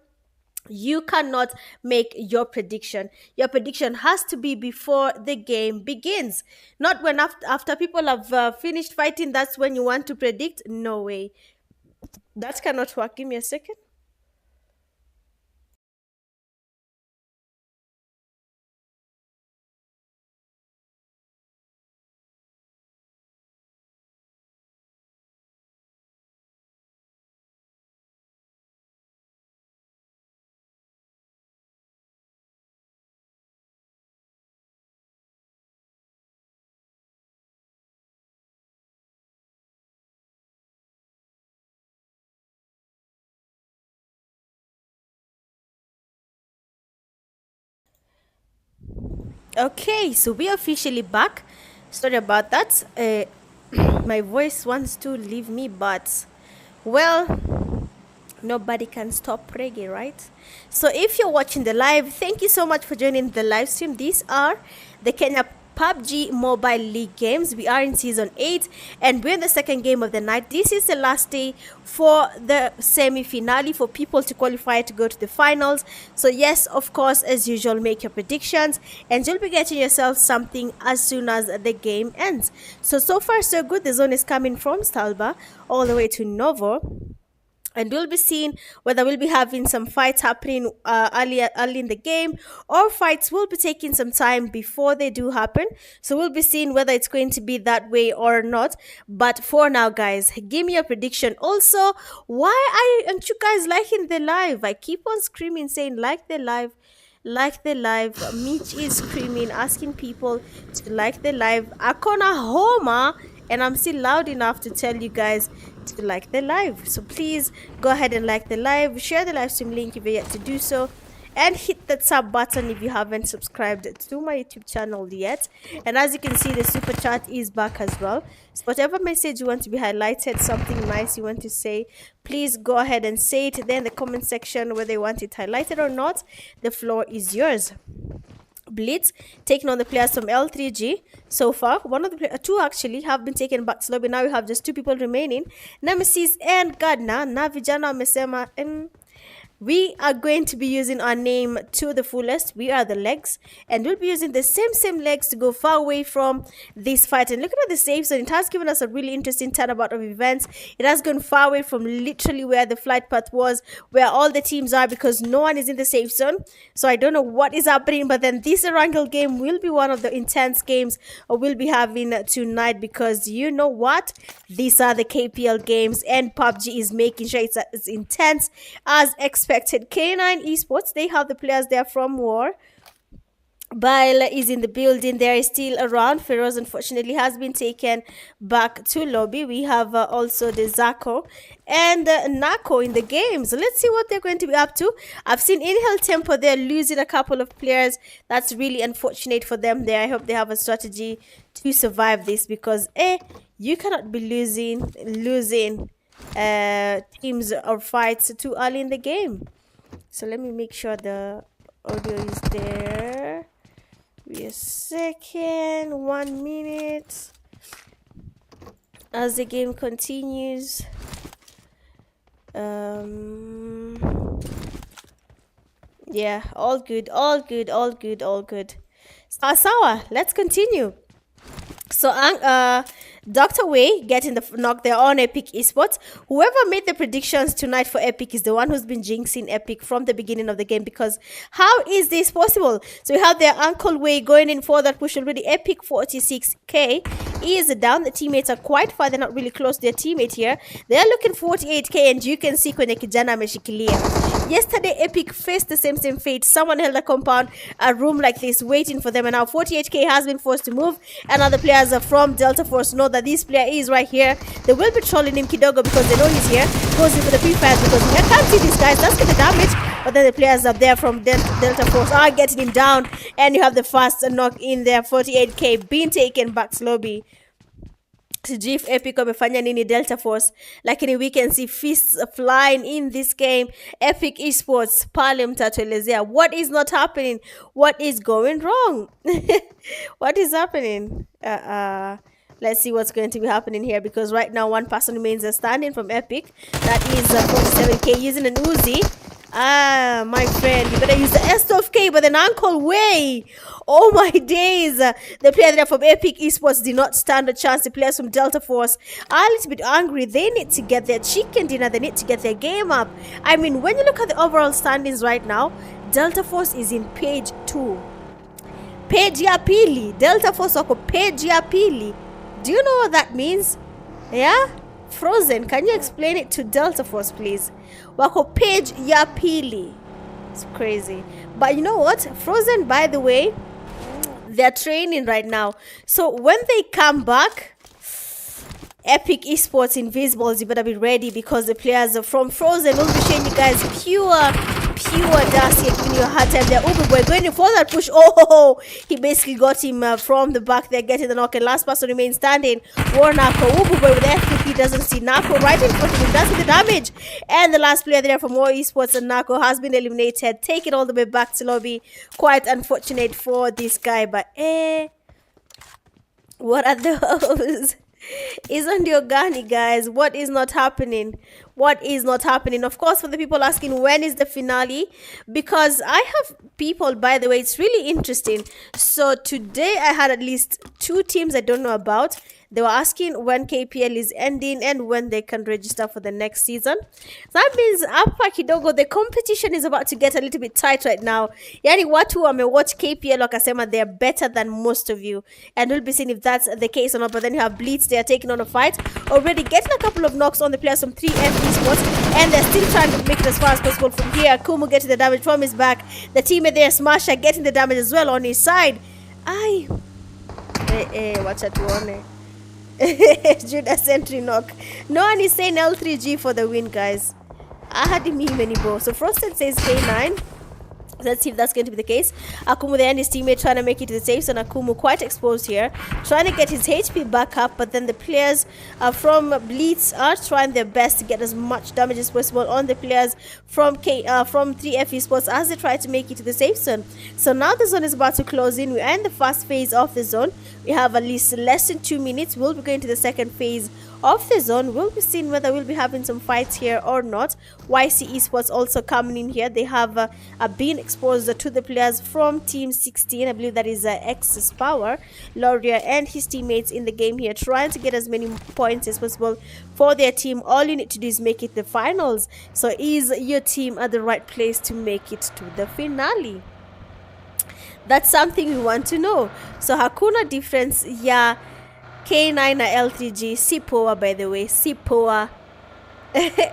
you cannot make your prediction. Your prediction has to be before the game begins, not when after people have finished fighting. That's when you want to predict. No way, that cannot work. Give me a second. Okay, so we are officially back. Sorry about that. My voice wants to leave me, but well, nobody can stop reggae, right? So if you're watching the live, thank you so much for joining the live stream. These are the Kenya PUBG Mobile League games. We are in season 8 and we're in the second game of the night. This is the last day for the semi-finale for people to qualify to go to the finals. So yes, of course, as usual, make your predictions and you'll be getting yourself something as soon as the game ends. So far so good. The zone is coming from Stalba all the way to Novo, and we'll be seeing whether we'll be having some fights happening early in the game, or fights will be taking some time before they do happen. So we'll be seeing whether it's going to be that way or not. But for now, guys, give me a prediction. Also, why aren't you guys liking the live? I keep on screaming saying like the live, like the live. Mitch is screaming, asking people to like the live. Akona Homa, and I'm still loud enough to tell you guys to like the live. So please go ahead and like the live, share the live stream link if you're yet to do so, and hit that sub button if you haven't subscribed to my YouTube channel yet. And as you can see, the super chat is back as well. So whatever message you want to be highlighted, something nice you want to say, please go ahead and say it there in the comment section, whether you want it highlighted or not. The floor is yours. Blitz taking on the players from L3G. So far, one of the two actually have been taken back to lobby. Now we have just two people remaining, Nemesis and Gardner. Na vijana wamesema we are going to be using our name to the fullest. We are the legs, and we'll be using the same legs to go far away from this fight. And looking at the safe zone, it has given us a really interesting turnabout of events. It has gone far away from literally where the flight path was, where all the teams are, because no one is in the safe zone. So I don't know what is happening, but then this wrangle game will be one of the intense games we'll be having tonight, because you know what? These are the KPL games, and PUBG is making sure it's as intense as expected. K9 Esports, they have the players there from War. Bile is in the building. They are still around. Feroz unfortunately has been taken back to lobby. We have also the Zako and Nako in the game. So let's see what they're going to be up to. I've seen Inhale Tempo. They're losing a couple of players. That's really unfortunate for them there. I hope they have a strategy to survive this, because you cannot be losing teams or fights too early in the game. So let me make sure the audio is there. Wait a second, 1 minute as the game continues. Yeah, all good. Sawa, let's continue. So Dr. Way getting the knock there on Epic Esports. Whoever made the predictions tonight for Epic is the one who's been jinxing Epic from the beginning of the game, because how is this possible? So we have their Uncle Way going in for that push already. Epic 46k is down. The teammates are quite far. They're not really close to their teammate here. They're looking 48k, and you can see kwenye kijana ameshikilia. Yesterday, Epic faced the same fate. Someone held a compound, a room like this, waiting for them, and now 48k has been forced to move, and other players from Delta Force know that this player is right here. They will be trolling him Kidogo because they know he's here. Goes in for the pre-fires because I can't see these guys. Let's get the damage. But then the players up there from Delta Force are getting him down, and you have the first knock in there. 48k being taken back to lobby. sijui if Epic wamefanya nini Delta Force, lakini we can see fists flying in this game. Epic Esports pale mtatuelezea what is not happening, what is going wrong. What is happening? Let's see what's going to be happening here, because right now one person remains standing from Epic. That is 47k using an Uzi. My friend, you better use the S12K, but then Uncle Way. Oh my days. The player there from Epic Esports did not stand a chance. The players from Delta Force are a little bit angry. They need to get their chicken dinner. They need to get their game up. I mean, when you look at the overall standings right now, Delta Force is in page 2. Page ya pili. Delta Force wako page ya pili. Do you know what that means? Yeah? Frozen, can you explain it to Delta Force, please? Wako page ya pili. It's crazy. But you know what? Frozen, by the way, they're training right now. So when they come back, Epic Esports Invisibles, you better be ready, because the players from Frozen will be showing you guys pure Darcy giving you a hard time there. Ubu boy going for that push. Oh, he basically got him from the back there, getting the knock, and last person remains standing. War Nako. Ubu boy with that, he doesn't see Nako right in front of him. That's the damage. And the last player there from YCEE Esports and Nako has been eliminated. Take it all the way back to lobby. Quite unfortunate for this guy, but what are those? Isn't your Ghani, guys? What is not happening? What is not happening? Of course, for the people asking when is the finale, because I have people, by the way, it's really interesting. So today I had at least 2 teams I don't know about. They were asking when KPL is ending and when they can register for the next season. That means hapa kidogo the competition is about to get a little bit tight right now. Yani watu wamewatch KPL wakasema they're better than most of you, and we'll be seeing if that's the case or not. But then you have Blitz, they are taking on a fight, already getting a couple of knocks on the players from 3G Esports, and they're still trying to make it as far as possible from here. Kumu getting the damage from his back. The teammate there, Smasher, getting the damage as well on his side. Watch out, tuone. Judas entry knock. No one is saying L3G for the win, guys. I had him many balls. So Frosted says K9. Let's see if that's going to be the case. Akumu there and his teammate trying to make it to the safe zone. Akumu quite exposed here, trying to get his HP back up, but then the players from Blitz are trying their best to get as much damage as possible on the players from 3F Esports as they try to make it to the safe zone. So now the zone is about to close in. We are in the first phase of the zone. We have at least less than 2 minutes. We'll be going to the second phase of the zone. We'll be seeing whether we'll be having some fights here or not. YCEE Esports also coming in here. They have been exposed to the players from Team 16. I believe that is X's Power, Laurier, and his teammates in the game here, trying to get as many points as possible for their team. All you need to do is make it the finals. So is your team at the right place to make it to the finale? That's something we want to know. So hakuna difference ya K9 na L3G. Si poa, by the way. Si poa.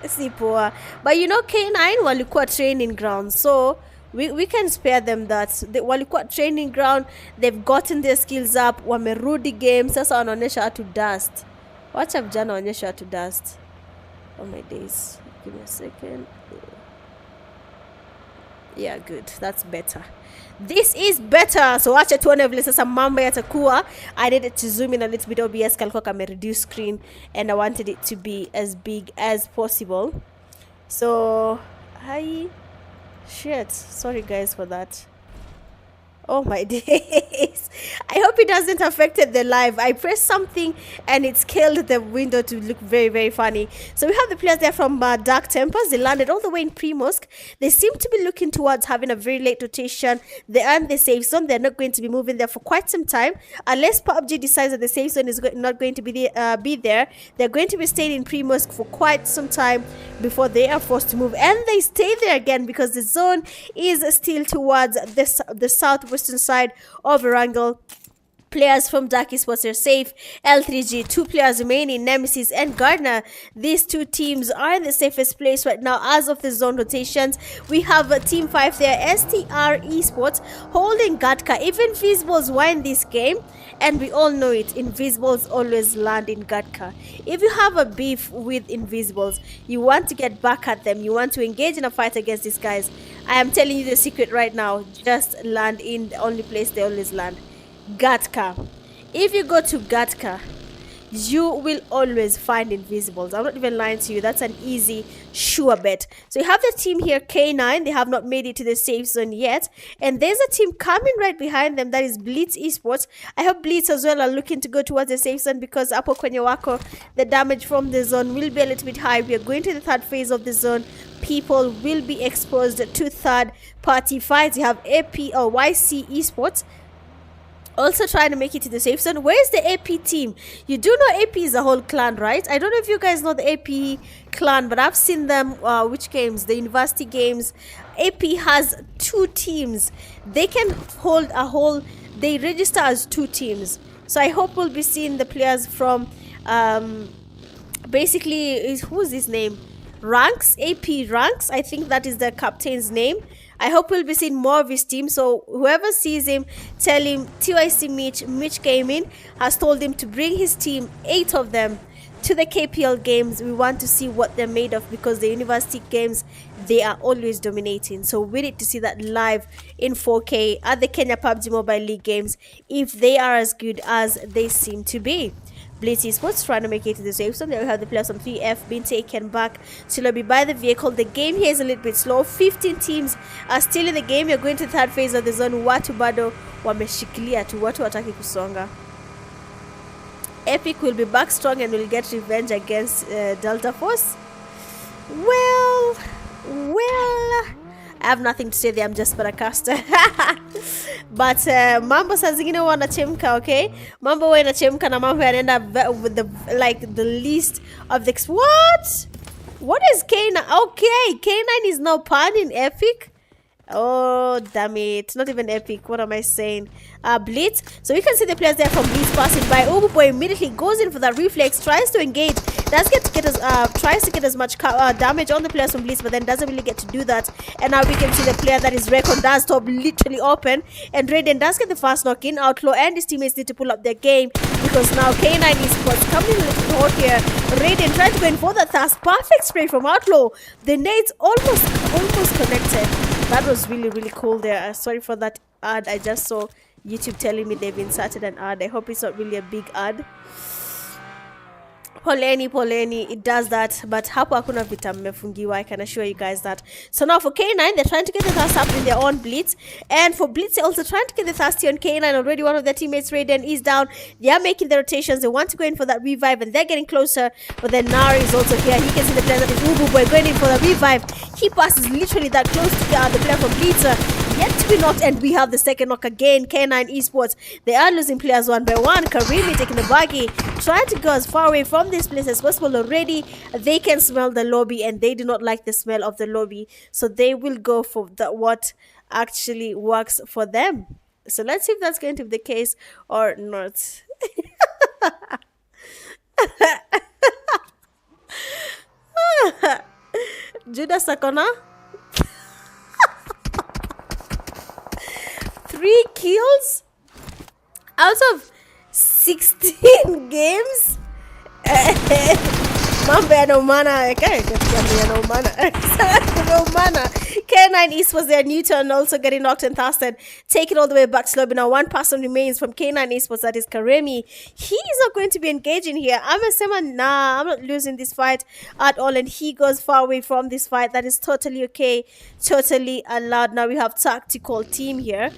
Si poa. But you know, K9 walikuwa training ground, so we can spare them that. Walikuwa training ground, they've gotten their skills up, wamerudi game, sasa wanaonyesha how to dust. Wacha vijana waonyesha how to dust. Oh my days. Give me a second. Yeah, good. That's better. This is better. So wacha tuone vile sasa mambo yatakuwa. I needed to zoom in a little bit. OBS kalikuwa kame reduce screen, and I wanted it to be as big as possible. So shit, sorry guys for that. Oh my days. I hope it doesn't affect the live. I pressed something and it scaled the window to look very, very funny. So we have the players there from Dark Tempers. They landed all the way in Primorsk. They seem to be looking towards having a very late rotation. They are in the safe zone. They're not going to be moving there for quite some time. Unless Pubg decides that the safe zone is not going to be there. They're going to be staying in Primorsk for quite some time before they are forced to move. And they stay there again because the zone is still towards the southwestern side of Erangel. Players from Dark Esports are safe. L3G, 2 players remaining, Nemesis and Gardner. These 2 teams are in the safest place right now as of the zone rotations. We have a Team 5 there, STR Esports, holding Gatka. Even Invisibles win this game, and we all know it. Invisibles always land in Gatka. If you have a beef with Invisibles, you want to get back at them, you want to engage in a fight against these guys, I am telling you the secret right now. Just land in the only place they always land. Gatka. If you go to Gatka, you will always find Invisibles. I'm not even lying to you. That's an easy, sure bet. So you have the team here, K9. They have not made it to the safe zone yet. And there's a team coming right behind them. That is Blitz Esports. I hope Blitz as well are looking to go towards the safe zone, because Apo kwenye wako, the damage from the zone will be a little bit high. We are going to the 3rd phase of the zone. People will be exposed to 3rd-party fights. You have AP or YCEE Esports also trying to make it to the safe zone. Where's the AP team? You do know AP is a whole clan, right? I don't know if you guys know the AP clan, but I've seen them. Which games? The university games. AP has 2 teams. They can hold a whole. They register as 2 teams. So I hope we'll be seeing the players from. Basically, who's his name? Ranks, AP Ranks. I think that is the captain's name. I hope we'll be seeing more of his team. So whoever sees him, tell him TYC Mitch Gaming has told him to bring his team, 8 of them, to the KPL games. We want to see what they're made of, because the university games, they are always dominating. So we need to see that live in 4K at the Kenya Pubg Mobile League games, if they are as good as they seem to be. Blitz Esports trying to make it to the safe zone. They will have the players from 3F being taken back to lobby by the vehicle. The game here is a little bit slow. 15 teams are still in the game. You're going to the 3rd phase of the zone. Watu bado wameshikilia tu, watu wataki kusonga. Epic will be back strong and will get revenge against Delta Force. Well, I have nothing to say there. I'm just broadcaster. But mambo saa zingine wanachemka, okay? Mambo wanachemka na mambo yanaenda with the least of the what is K9? Okay, K9 is now panning Epic. Oh, damn it. Not even Epic. What am I saying? Blitz. So you can see the players there from Blitz passing by. Ubu Boy immediately goes in for that reflex, tries to engage, tries to get as much damage on the players from Blitz, but then doesn't really get to do that. And now we can see the player that is Recon does top literally open, and Raiden does get the fast knock in. Outlaw and his teammates need to pull up their game, because now K9 Esports coming in a little hot here. Raiden trying to go in for the thrust. Perfect spray from Outlaw. The nades almost connected. That was really, really cool there. Sorry for that ad. I just saw YouTube telling me they've inserted an ad. I hope it's not really a big ad. Poleni, it does that, but hapo hakuna vita mmefungiwa, I can assure you guys that. So now for K9, they're trying to get the thrust up in their own Blitz, and for Blitz, they're also trying to get the thrust on K9. Already one of their teammates, Raiden, is down. They are making the rotations. They want to go in for that revive, and they're getting closer, but then Nari is also here. He can see the player that is Ubu Boy going in for the revive. He passes literally that close to the player from Blitz. Yet to be knocked, and we have the second knock again. K9 Esports, they are losing players 1 by 1. Karimi taking the buggy, trying to go as far away from this place as possible. Already they can smell the lobby, and they do not like the smell of the lobby, so they will go for what actually works for them. So let's see if that's going to be the case or not. Judas Sakona, 3 kills out of 16 games. Mambo yana umana. K9 Esports, their new turn, also getting knocked and thrusted. Take it all the way back to lobby. Now 1 person remains from K9 Esports, that is Karemi. He is not going to be engaging here. I'm a Sema, nah, I'm not losing this fight at all. And he goes far away from this fight. That is totally okay, totally allowed. Now we have tactical team here.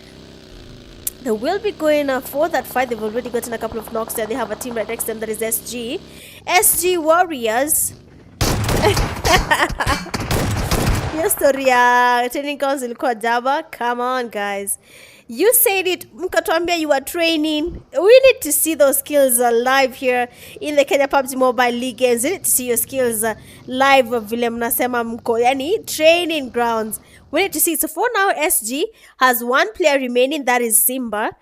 They will be going for that fight. They've already gotten a couple of knocks there. They have a team right next to them, that is SG. SG Warriors. Your story, training grounds ilikuwa Java. Come on, guys. You said it. Mkatuambia you are training. We need to see those skills live here in the Kenya Pubg Mobile League games. We need to see your skills live. Vile mnasema mko. Yani, training grounds. We need to see. So for now, SG has 1 player remaining. That is Simba.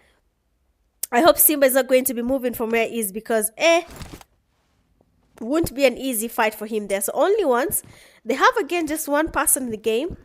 I hope Simba is not going to be moving from where he is, because won't be an easy fight for him there. So only once. They have again just one person in the game.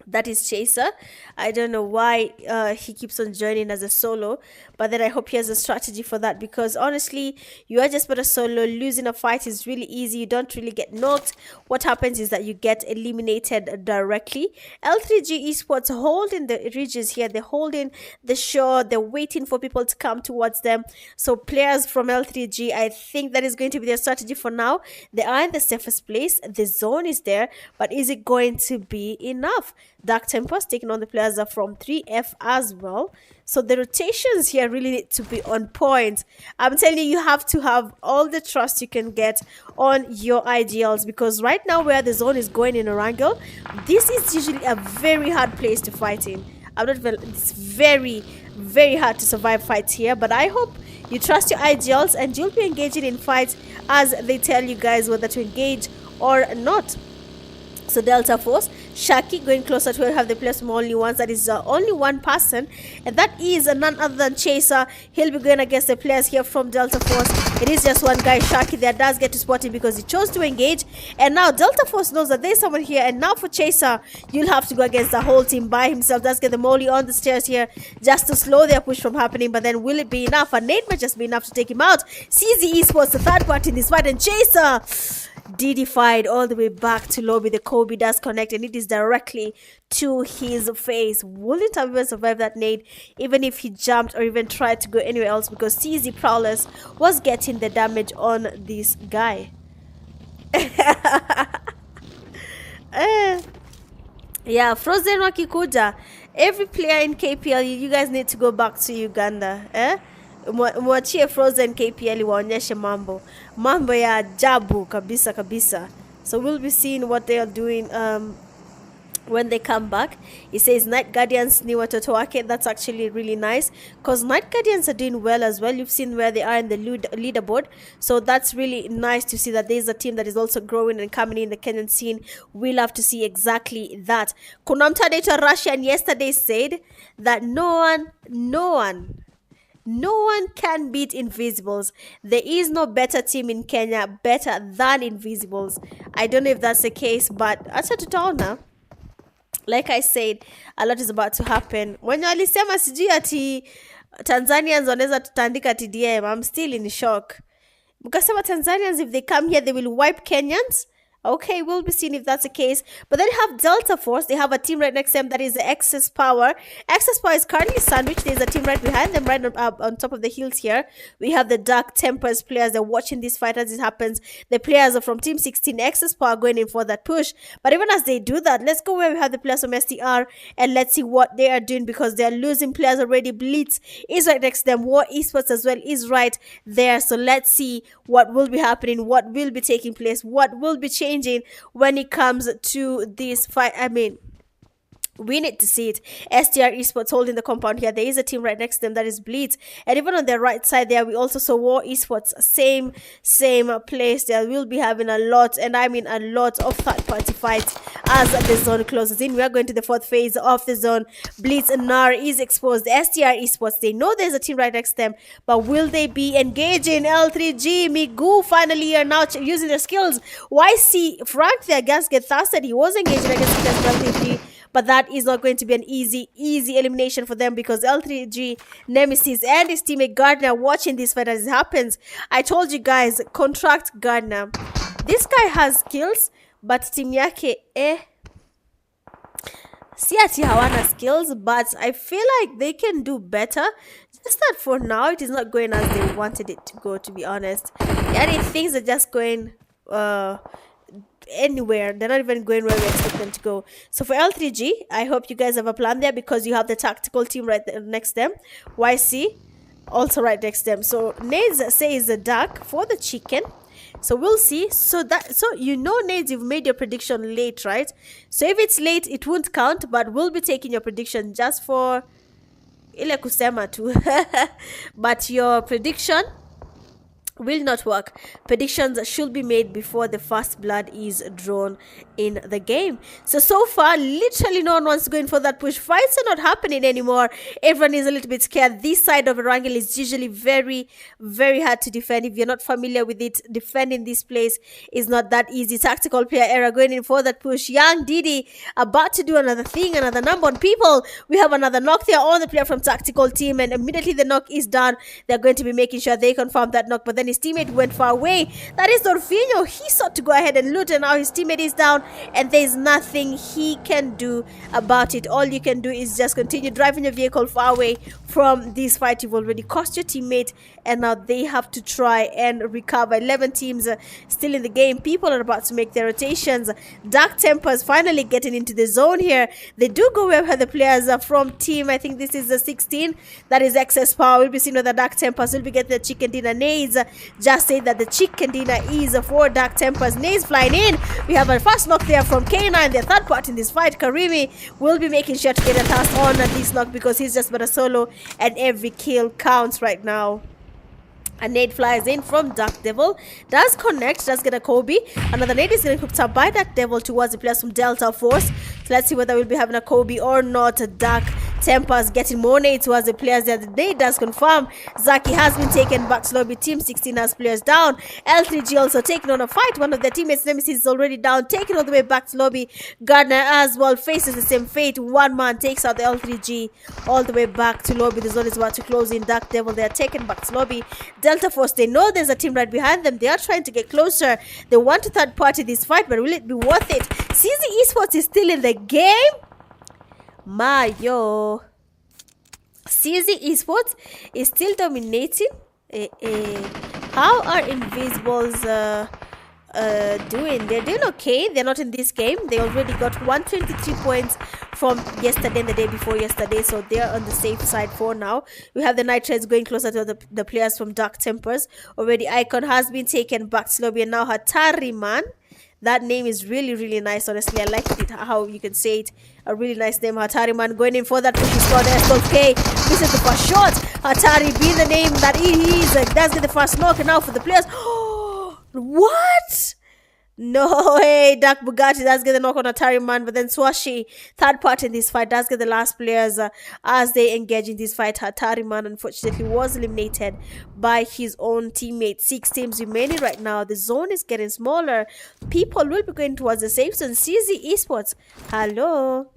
That is Chaser. I don't know why he keeps on joining as a solo, but then I hope he has a strategy for that, because honestly, you are just but a solo. Losing a fight is really easy. You don't really get knocked. What happens is that you get eliminated directly. L3G Esports holding the ridges here. They're holding the shore. They're waiting for people to come towards them. So players from L3G, I think that is going to be their strategy for now. They are in the safest place. The zone is there, but is it going to be enough? Dark Tempest taking on the players are from 3F as well. So the rotations here really need to be on point. I'm telling you, you have to have all the trust you can get on your IGLs, because right now where the zone is going in Orango, this is usually a very hard place to fight in. It's very, very hard to survive fights here, but I hope you trust your IGLs and you'll be engaging in fights as they tell you guys whether to engage or not. So Delta Force, Shaki going closer to where we have the players from only ones. That is only one person, and that is none other than Chaser. He'll be going against the players here from Delta Force. It is just one guy, Shaki, that does get to spot him because he chose to engage. And now Delta Force knows that there's someone here. And now for Chaser, you'll have to go against the whole team by himself. Does get the molly on the stairs here just to slow their push from happening. But then will it be enough? A nade might just be enough to take him out. YCEE Esports, the third party in this fight, and Chaser DD-fied all the way back to lobby. The Kobe does connect, and it is directly to his face. Wouldn't have even survived that nade even if he jumped or even tried to go anywhere else, because CZ Prowlers was getting the damage on this guy. Yeah, Frozen wakikuja. Every player in KPL, you guys need to go back to Uganda. Mwachie Frozen KPL waonyeshe mambo ya ajabu kabisa kabisa. So we'll be seeing what they are doing when they come back. He says Night Guardians ni watoto wake. That's actually really nice, because Night Guardians are doing well as well. You've seen where they are in the leaderboard, so that's really nice to see that there's a team that is also growing and coming in the Kenyan scene. We'll have to see exactly that. Kuna mtu anaitwa Russian yesterday said that no one can beat Invisibles. There is no better team in Kenya better than Invisibles. I don't know if that's the case, but acha tutaona. Like I said, a lot is about to happen. When walisema sijui ati Tanzanians wanaweza tutandika TDM, I'm still in shock. Mkasema Tanzanians, if they come here, they will wipe Kenyans. Okay, we'll be seeing if that's the case. But then you have Delta Force. They have a team right next to them that is the Access Power. Access Power is currently sandwiched. There's a team right behind them, right on top of the hills here. We have the Dark Tempers players. They're watching this fight as it happens. The players are from Team 16 Access Power going in for that push. But even as they do that, let's go where we have the players from STR and let's see what they are doing, because they're losing players already. Blitz is right next to them. YCEE Esports as well is right there. So let's see what will be happening, what will be taking place, what will be changing when it comes to this fight. I mean, we need to see it. STR Esports holding the compound here. There is a team right next to them that is Blitz, and even on their right side there, we also saw YCEE Esports, same place. There will be having a lot, and I mean a lot of third-party fights as the zone closes in. We are going to the fourth phase of the zone. Blitz and NAR is exposed. The STR Esports, they know there's a team right next to them, but will they be engaging? L3G Migu finally are now using their skills. YC Frank there against Get Thirsted, he was engaging against L3G, but that is not going to be an easy elimination for them, because L3G Nemesis and his teammate Gardner watching this fight as it happens. I told you guys, contract Gardner. This guy has skills, but team yake si ati hawana skills, but I feel like they can do better. Just that for now, it is not going as they wanted it to go, to be honest. Yani things are just going anywhere. They're not even going where we expect them to go. So for L3G, I hope you guys have a plan there, because you have the tactical team right there next to them. YC also right next to them. So Nades says the duck for the chicken. So we'll see. So you know, Nades, you've made your prediction late, right? So if it's late, it won't count, but we'll be taking your prediction just for ile kusema tu. But your prediction will not work. Predictions should be made before the first blood is drawn in the game. So far, literally no one wants to go in for that push. Fights are not happening anymore. Everyone is a little bit scared. This side of a wrangle is usually very, very hard to defend. If you're not familiar with it, defending this place is not that easy. Tactical player error going in for that push. Young Didi about to do another thing, another number on people. We have another knock there on the player from tactical team, and immediately the knock is done. They're going to be making sure they confirm that knock, but then his teammate went far away. That is Dorfinho. He sought to go ahead and loot, and now his teammate is down, and there's nothing he can do about it. All you can do is just continue driving your vehicle far away from this fight. You've already cost your teammate, and now they have to try and recover. 11 teams still in the game. People are about to make their rotations. Dark Tempers finally getting into the zone here. They do go where the players are from team. I think this is the 16. That is excess power. We'll be seeing whether Dark Tempers will be getting the chicken dinner. Nades just say that the chicken dinner is for Dark Tempers. Nades flying in. We have a first knock there from K9, the third part in this fight. Karimi will be making sure to get a task on this knock because he's just but a solo, and every kill counts right now. A nade flies in from Dark Devil, does connect, does get a Kobe. Another nade is getting hooked up by Dark Devil towards the players from Delta Force. So let's see whether we'll be having a Kobe or not. Dark Tempers getting more nades towards the players there. The nade does confirm. Zaki has been taken back to lobby. Team 16 has players down. L3G also taking on a fight. One of their teammates, Nemesis, is already down, taken all the way back to lobby. Gardner as well faces the same fate. One man takes out the L3G all the way back to lobby. The zone is about to close in. Dark Devil, they are taken back to lobby. Delta Force, they know there's a team right behind them. They are trying to get closer. They want to third party this fight, but will it be worth it? YCEE Esports is still in the game. Mayo. YCEE Esports is still dominating. How are Invisibles doing? They're doing okay. They're not in this game. They already got 123 points from yesterday and the day before yesterday, so they're on the safe side for now. We have the Nitrates going closer to the players from Dark Tempers. Already Icon has been taken back to lobby, and now Hatari Man. That name is really, really nice. Honestly, I like it how you can say it. A really nice name, Hatari Man, going in for that push. He scored S12K. This is the first shot. Hatari being the name that he is. Does get the first knock, and now for the players. What? No way. Dark Bugatti does get the knock on Atari Man, but then Swashi, third part in this fight, does get the last players as they engage in this fight. Atari Man unfortunately was eliminated by his own teammate. 6 teams remaining right now. The zone is getting smaller. People will be going towards the safe zone. YCEE Esports, hello.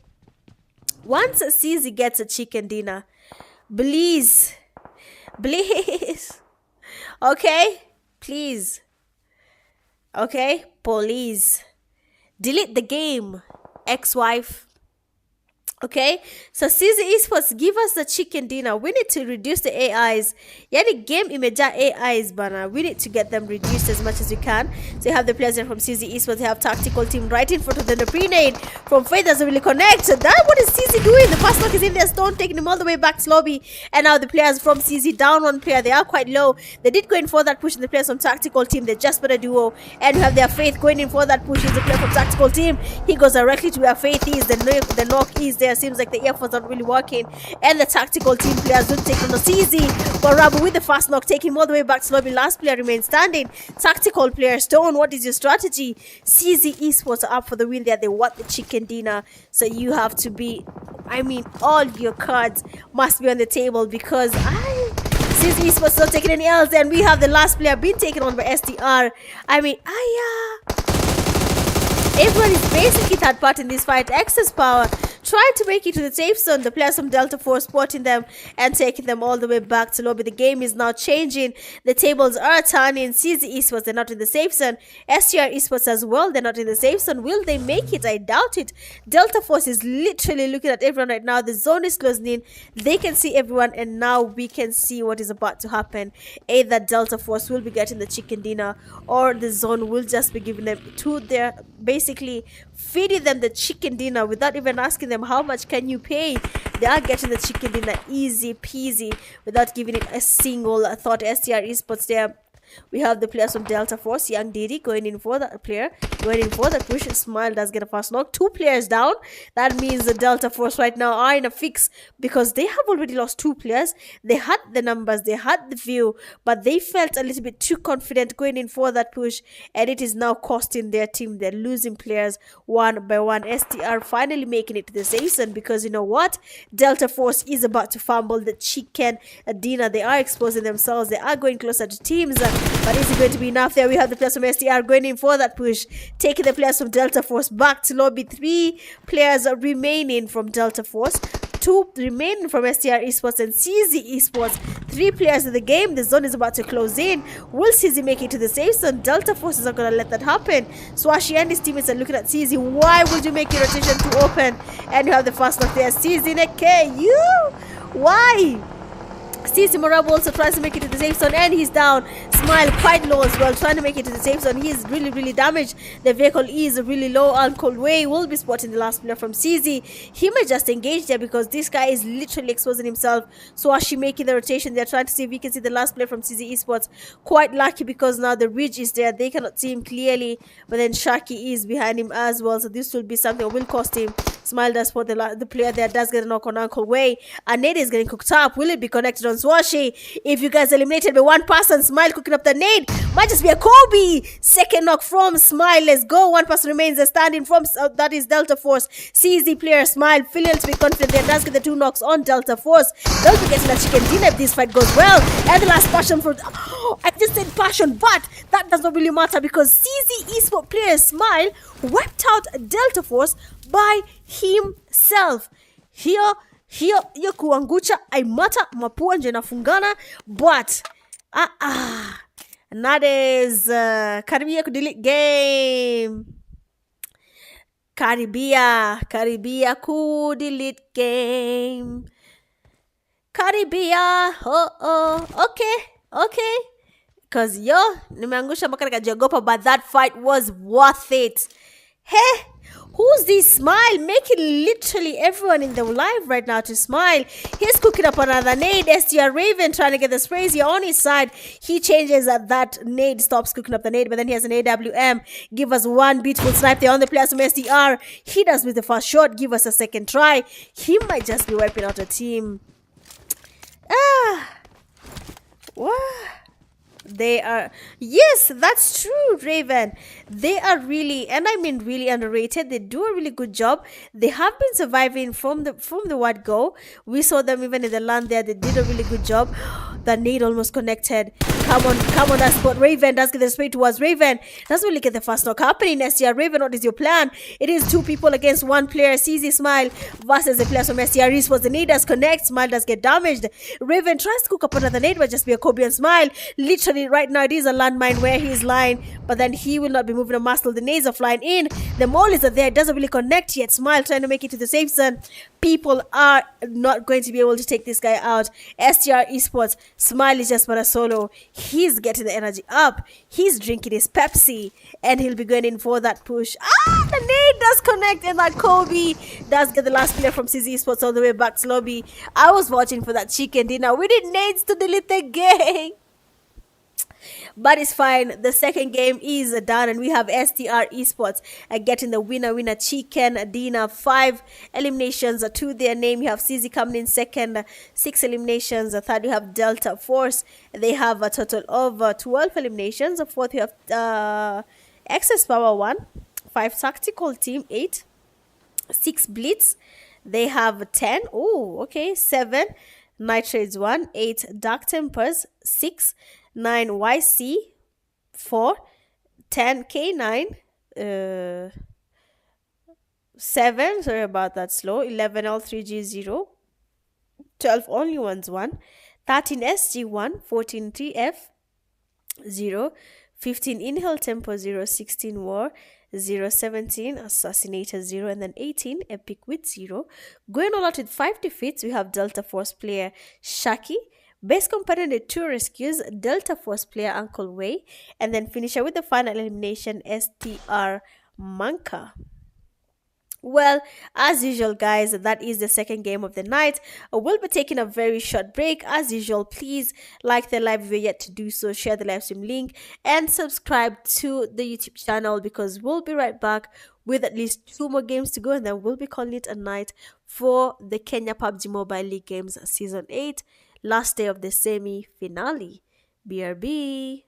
Once YCEE gets a chicken dinner, please, okay, please. Okay, please delete the game, ex-wife. Okay, so YCEE Esports, give us the chicken dinner. We need to reduce the AIs. Yeah, the game imeja AIs bana. We need to get them reduced as much as we can. So you have the players from YCEE Esports. They have tactical team right in front of them. The pre-nade from Faith doesn't really connect. So that what is YCEE doing? The first knock is in their stone, taking them all the way back to lobby. And now the players from YCEE down one player. They are quite low. They did go in for that push in the players from tactical team. They just put a duo. And you have their Faith going in for that push. Is the player from tactical team. He goes directly to where Faith is. The knock is there. Seems like the earphones aren't really working, and the tactical team players will take on the YCEE. But Rabu with the fast knock, taking him all the way back to lobby. Last player remains standing. Tactical player Stone, what is your strategy? YCEE Esports are up for the win there. They want the chicken dinner, so you have to be, I mean, all your cards must be on the table because YCEE Esports not taking any L's, and we have the last player being taken on by STR. I mean, everyone is basically third part in this fight. Excess power trying to make it to the safe zone. The players from Delta Force spotting them and taking them all the way back to lobby. The game is now changing. The tables are turning. YCEE Esports, they're not in the safe zone. STR Esports as well, they're not in the safe zone. Will they make it? I doubt it. Delta Force is literally looking at everyone right now. The zone is closing in. They can see everyone, and now we can see what is about to happen. Either Delta Force will be getting the chicken dinner, or the zone will just be giving them to their, basically feeding them the chicken dinner without even asking them how much can you pay. They are getting the chicken dinner easy peasy without giving it a single thought. STR Esports, they are We have the players from Delta Force, Young Diddy going in for that player, going in for the push. Smile does get a fast knock. 2 players down. That means the Delta Force right now are in a fix because they have already lost 2 players. They had the numbers, they had the view, but they felt a little bit too confident going in for that push, and it is now costing their team. They're losing players one by one. STR finally making it to the safe zone because you know what? Delta Force is about to fumble the chicken dinner. They are exposing themselves. They are going closer to teams, but is it going to be enough? There we have the players from STR going in for that push, taking the players from Delta Force back to lobby. 3 players remaining from Delta Force, 2 remaining from STR Esports and YCEE Esports. 3 players in the game. The zone is about to close in. Will YCEE make it to the safe zone? Delta Force is not going to let that happen. Swashy and his teammates are looking at YCEE. Why would you make your rotation too open? And you have the fast knock there. YCEE in a KU. Why? YCEE Morab also tries to make it to the safe zone and he's down. Smile quite low as well, trying to make it to the safe zone. He's really damaged. The vehicle is really low. Uncle Way will be spotting the last player from YCEE. He might just engage there because this guy is literally exposing himself. So as she making the rotation, they're trying to see if we can see the last player from YCEE Esports. Quite lucky because now the ridge is there. They cannot see him clearly, but then Shaki is behind him as well. So this will be something that will cost him. Smile does spot the player there, does get a knock on Uncle Way. A nade is getting cooked up. Will it be connected on Swashi? If you guys eliminated by one person, Smile cooking up the nade. Might just be a Kobe. Second knock from Smile. Let's go. One person remains standing from that is Delta Force. YCEE player Smile feeling to be confident there. Does get the 2 knocks on Delta Force. They'll be getting a chicken dinner if this fight goes well. And the last passion for I just said passion, but that does not really matter because YCEE Esports player Smile wiped out Delta Force by himself. Here kuangucha aimata mapua nje nafungana, but that is karibia kudelete game. Karibia kudelete game. Karibia. Okay. Cause nimeangusha mpaka nikajogopa, but that fight was worth it. Hey, who's this Smile? Making literally everyone in the live right now to smile. He's cooking up another nade. STR Raven trying to get the sprays here on his side. He changes at that nade, stops cooking up the nade, but then he has an AWM. Give us one beautiful snipe there on the players from STR. He does with the first shot. Give us a second try. He might just be wiping out a team. What? They are, yes, that's true, Raven. They are really, and I mean really underrated. They do a really good job. They have been surviving from the word go. We saw them even in the land there. They did a really good job. The nade almost connected. Come on, that spot. Raven does get the spray towards Raven. Doesn't really get the fast knock happening. STR Raven, what is your plan? It is 2 people against 1 player. YCEE Smile versus the players from STR Esports. The nade does connect. Smile does get damaged. Raven tries to cook up another nade, but just be a Kobe and Smile. Literally right now it is a landmine where he is lying, but then he will not be moving a muscle. The nades are flying in. The mollies are there. It doesn't really connect yet. Smile trying to make it to the safe zone. People are not going to be able to take this guy out. STR Esports, Smile is just but a solo. He's getting the energy up. He's drinking his Pepsi, and he'll be going in for that push. The nade does connect, and that Kobe does get the last player from YCEE Esports all the way back to lobby. I was watching for that chicken dinner. We need nades to delete the game. But it's fine. The second game is done, and we have STR Esports getting the winner chicken dinner. 5 eliminations to their name. You have YCEE coming in second, 6 eliminations. Third, you have Delta Force. They have a total of 12 eliminations. Fourth, you have Excess Power 1, 5 Tactical Team 8, 6 Blitz. They have 10. Oh, okay, 7 Nitrates 1, 8 Dark Tempers, 6 9 YC, 4 10 K9, 7, sorry about that, slow, 11 L3G 0, 12 Only Ones 1, 13 SG 1, 14 TF 0, 15 Inhale Tempo 0, 16 War 0, 17 Assassinators 0, and then 18 Epic with 0. Going all out with 5 defeats, we have Delta Force player Shaki, best competitor 2 rescues, Delta Force player Uncle Way, and then finisher with the final elimination STR Manka. Well, as usual, guys, that is the second game of the night. We'll be taking a very short break. As usual, please like the live if you're yet to do so, share the live stream link, and subscribe to the YouTube channel because we'll be right back with at least two more games to go, and then we'll be calling it a night for the Kenya Pubg Mobile League Games Season 8, last day of the semi finale. BRB.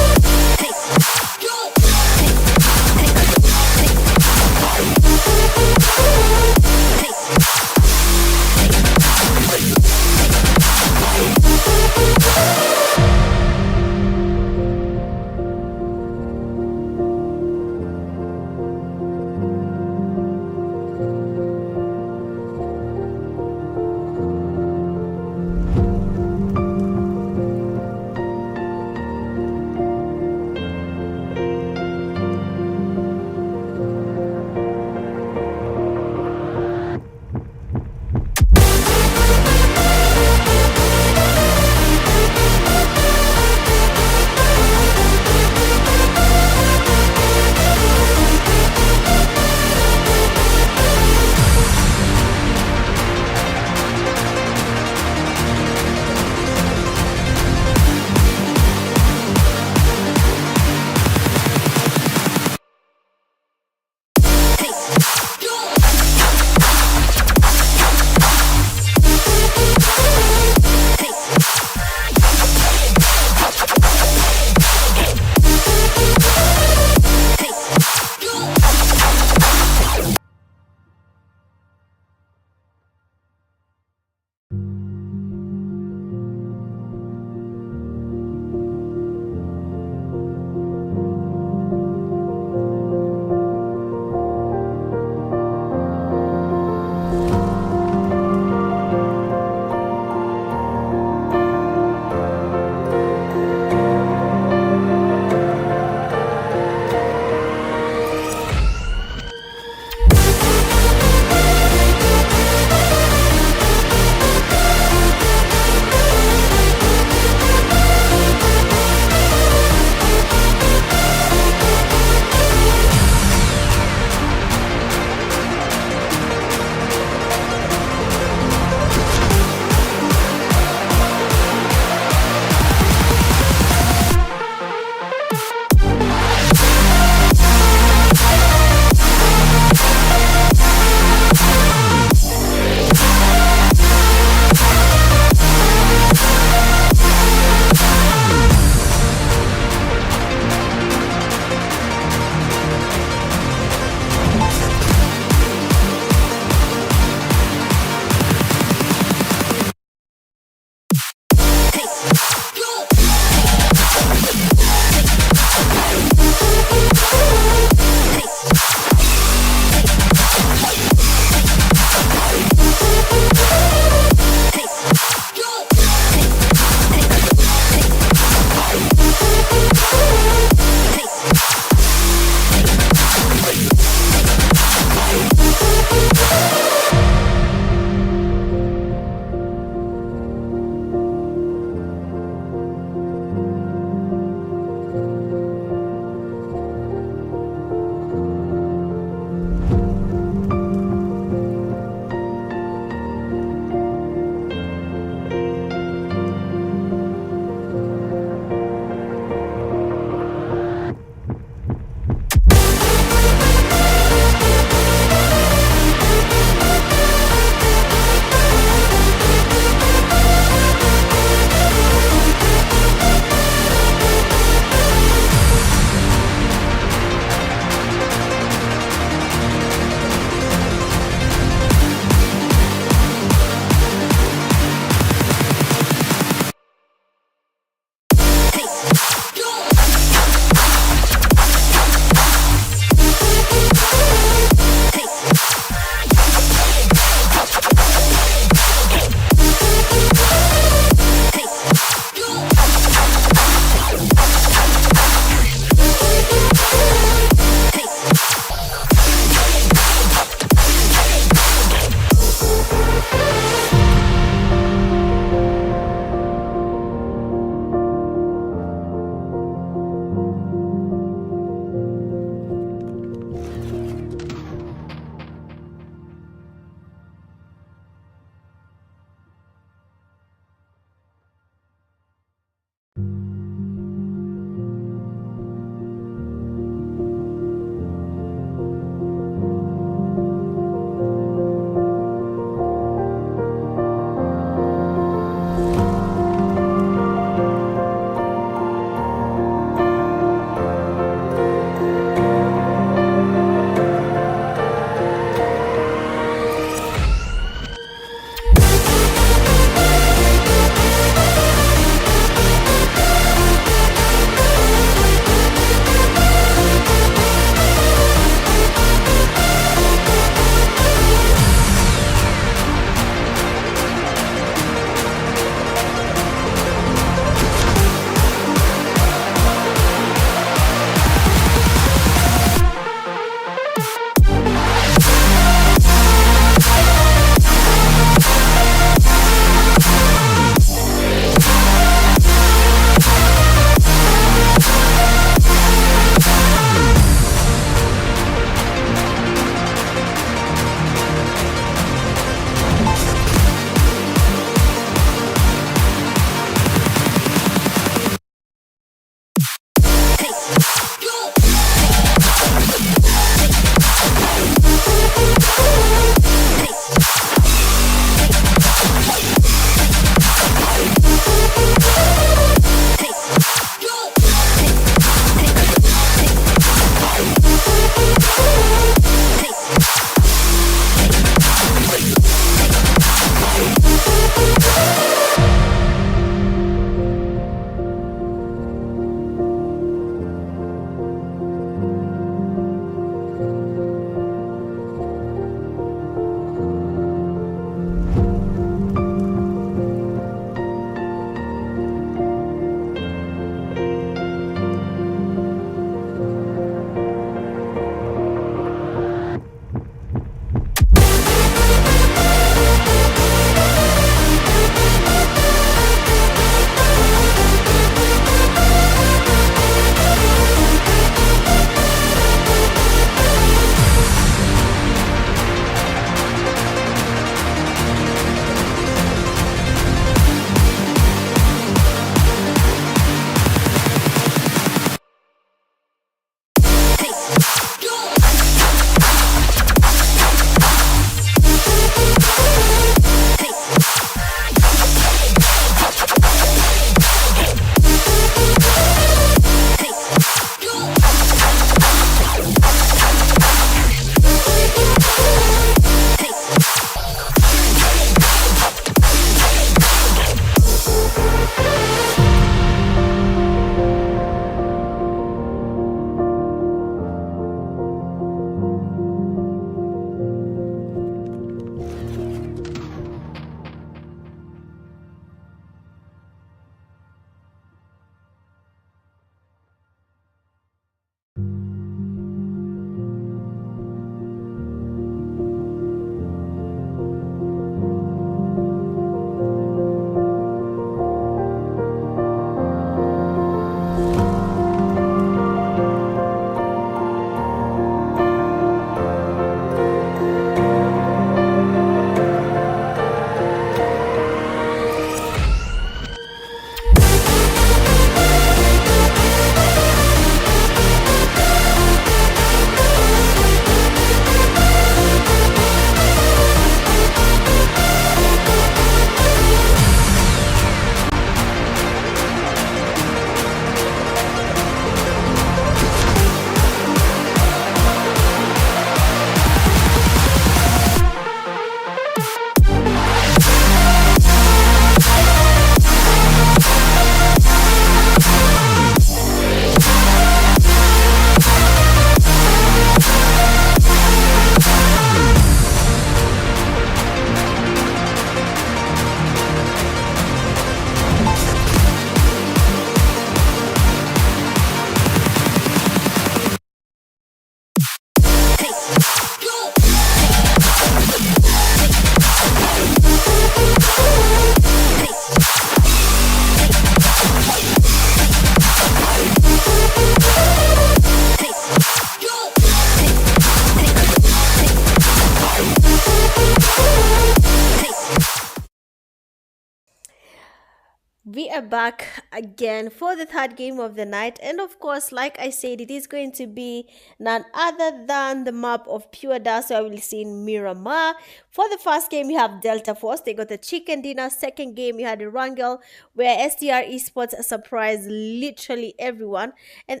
are back again for the third game of the night, and of course, like I said, it is going to be none other than the map of Pure Dust. So I will see in Miramar. For the first game, you have Delta Force. They got the chicken dinner. Second game, you had the Wrangle, where STR Esports surprised literally everyone. And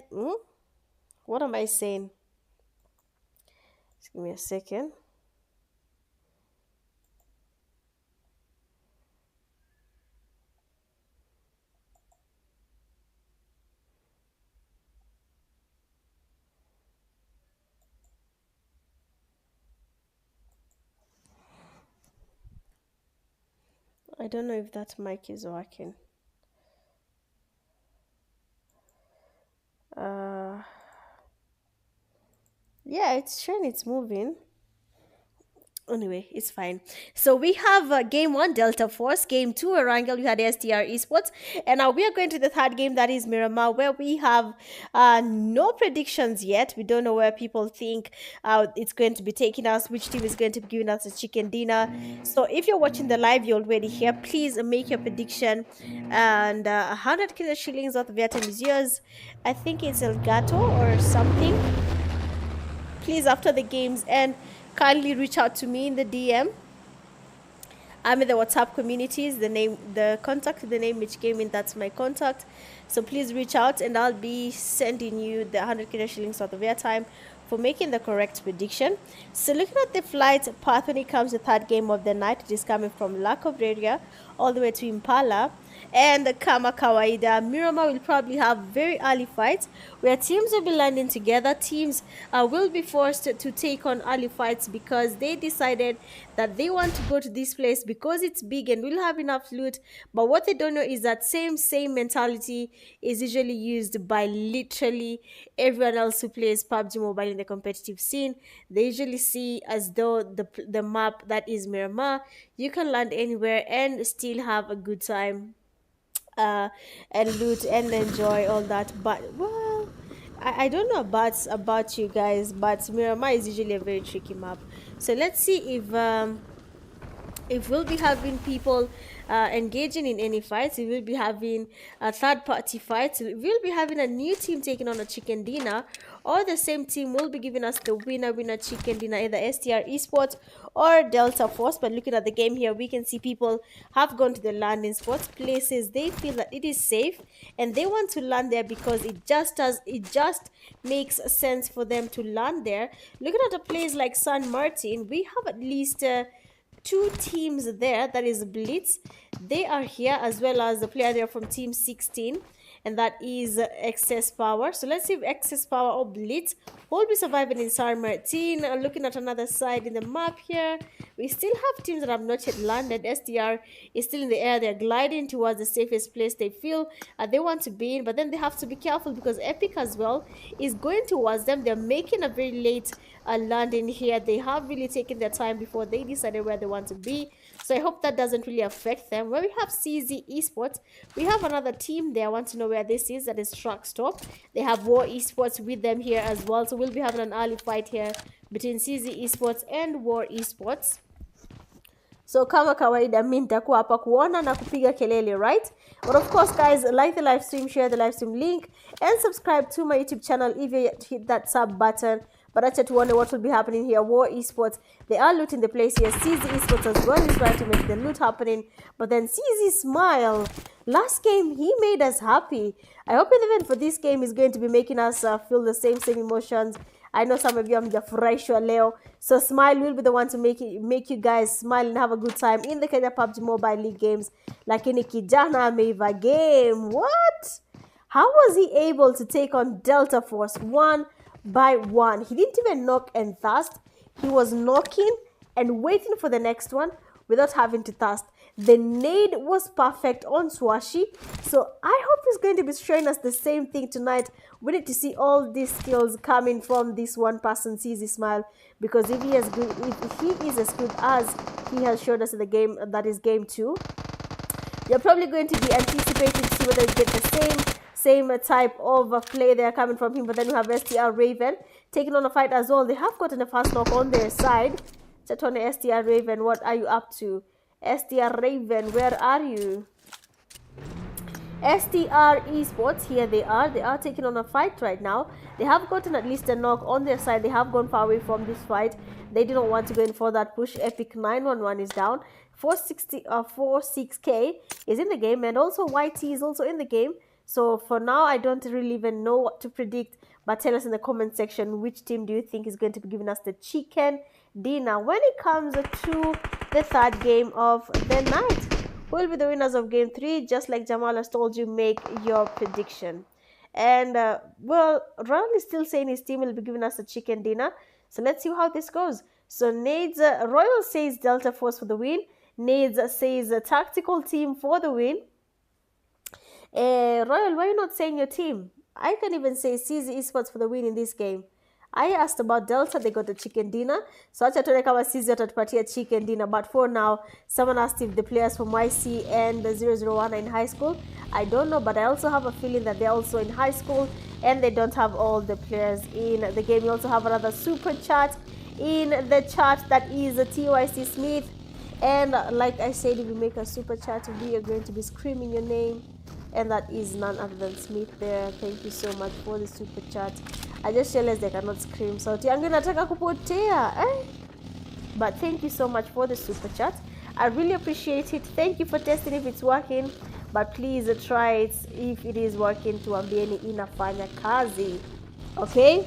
what am I saying? Just give me a second. I don't know if that mic is working. Uh, yeah, it's showing it's moving. Anyway, it's fine. So we have game one, Delta Force. Game two, Erangel, we had STR Esports. And now we are going to the third game, that is Miramar, where we have no predictions yet. We don't know where people think it's going to be taking us, which team is going to be giving us a chicken dinner. So if you're watching the live, you're already here. Please make your prediction. And 100 Kenya shillings worth of airtime is yours. I think it's Elgato or something. Please, after the games, and kindly reach out to me in the DM. I'm in the WhatsApp communities. The name, the contact, the name which came in, that's my contact. So please reach out and I'll be sending you the 100 Kenya shillings worth of airtime for making the correct prediction. So looking at the flight path when it comes to third game of the night, it is coming from Lack of Area all the way to Impala. And kama kawaida, Miramar will probably have very early fights where teams will be landing together. Teams will be forced to take on early fights because they decided that they want to go to this place because it's big and will have enough loot. But what they don't know is that same mentality is usually used by literally everyone else who plays PUBG Mobile in the competitive scene. They usually see as though the map that is Miramar, you can land anywhere and still have a good time and loot and enjoy all that. But well, I don't know about you guys, but Miramar is usually a very tricky map. So let's see if we'll be having people engaging in any fights. We will be having third party fights. We'll be having a new team taking on a chicken dinner, or the same team will be giving us the winner chicken dinner, either STR Esports or Delta Force. But looking at the game here, we can see people have gone to the landing spots, places they feel that it is safe and they want to land there because it just makes sense for them to land there. Looking at a place like San Martin, we have at least two teams there. That is Blitz, they are here, as well as the player there from team 16, and that is Excess Power. So let's see if Excess Power or Blitz will be surviving in San Martin. Looking at another side in the map here, we still have teams that have not yet landed. STR is still in the air. They're gliding towards the safest place they feel they want to be in, but then they have to be careful because Epic as well is going towards them. They're making a very late landing here. They have really taken their time before they decided where they want to be. So I hope that doesn't really affect them. Where we have YCEE Esports, we have another team there. I want to know where this is. That is Truck Stop. They have YCEE Esports with them here as well. So we'll be having an early fight here between YCEE Esports and YCEE Esports. So kama kawaida, mimi nitakuwa hapa kuona na kupiga kelele, right? But of course guys, like the live stream, share the live stream link, and subscribe to my YouTube channel if you hit that sub button. But acha tuone what will be happening here. YCEE Esports, they are looting the place here. YCEE Esports as well is trying to make the loot happening. But then YCEE Smile, last game he made us happy. I hope even for this game he's going to be making us feel the same emotions. I know some of you hamjafurahishwa leo, so Smile will be the one to make you guys smile and have a good time in the Kenya PUBG Mobile League games. Lakini kijana ameiva game. What? How was he able to take on Delta Force one by one? He didn't even knock and thirst. He was knocking and waiting for the next one without having to thirst. The nade was perfect on Swashi. So I hope he's going to be showing us the same thing tonight. We need to see all these skills coming from this one person, YCEE Smile, because if he is as good as he has showed us in the game, that is game 2, you're probably going to be anticipating to see whether you get the same type of play there coming from him. But then we have STR Raven taking on a fight as well. They have gotten a fast knock on their side. Chatone STR Raven, what are you up to? STR Raven, where are you? STR Esports, here they are taking on a fight right now. They have gotten at least a knock on their side. They have gone far away from this fight. They do not want to go in for that push. Epic 911 is down. 46K is in the game, and also YT is also in the game. So for now, I don't really even know what to predict, but tell us in the comment section which team do you think is going to be giving us the chicken dinner when it comes to the third game of the night. Who will be the winners of game 3? Just like Jamal has told you, make your prediction. And well, Ron is still saying his team will be giving us a chicken dinner. So let's see how this goes. So Nades Royal says Delta Force for the win. Nades says tactical team for the win. Royal, why are you not saying your team? I can even say YCEE Esports for the win in this game. I asked about Delta, they got the chicken dinner. So acha tuone kama YCEE watatupatia chicken dinner. But for now, someone asked if the players from YC and the 001 are in high school. I don't know, but I also have a feeling that they're also in high school and they don't have all the players in the game. We also have another super chat in the chat that is TYC Smith. And like I said, if you make a super chat, we are going to be screaming your name. And that is none other than Smith there. Thank you so much for the super chat. I just realized I cannot scream. So yangu nataka kupotea. But thank you so much for the super chat. I really appreciate it. Thank you for testing if it's working. But please try it if it is working. Tuambieni inafanya kazi. Okay?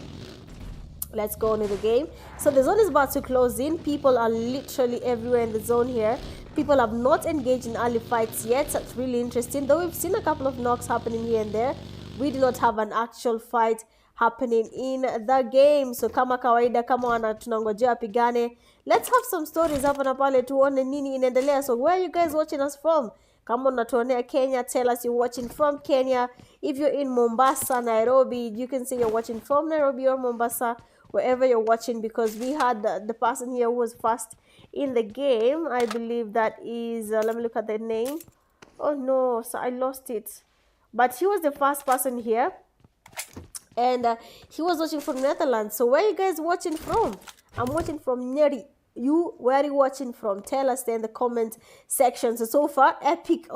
Let's go into the game. So the zone is about to close in. People are literally everywhere in the zone here. People have not engaged in early fights yet. That's really interesting. Though we've seen a couple of knocks happening here and there, we do not have an actual fight happening in the game. So kama kawaida, kama wana tunangojea pigane. Let's have some stories hapa na pale tuone nini inaendelea. So where are you guys watching us from? Kama unatuonea Kenya, tell us you're watching from Kenya. If you're in Mombasa, Nairobi, you can say you're watching from Nairobi or Mombasa, wherever you're watching, because we had the person here who was fast in the game. I believe that is, let me look at the name. Oh no, so I lost it. But he was the first person here. And he was watching from Netherlands. So where are you guys watching from? I'm watching from Neri. You, where are you watching from? Tell us there in the comment section. So far, Epic,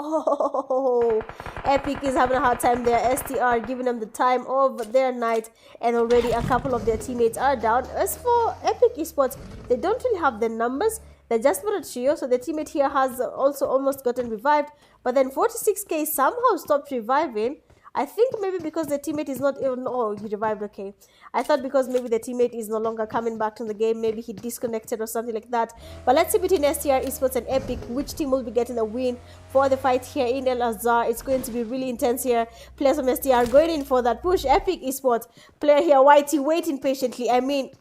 Epic is having a hard time there. STR giving them the time of their night, and already a couple of their teammates are down. As for Epic Esports, they don't really have the numbers. They're just for a trio, so the teammate here has also almost gotten revived. But then 46K somehow stopped reviving. I think maybe because the teammate is not even... Oh, he revived, okay. I thought because maybe the teammate is no longer coming back to the game. Maybe he disconnected or something like that. But let's see between STR Esports and Epic, which team will be getting the win for the fight here in El Azhar. It's going to be really intense here. Players from STR going in for that push. Epic Esports player here, YT, waiting patiently. I mean...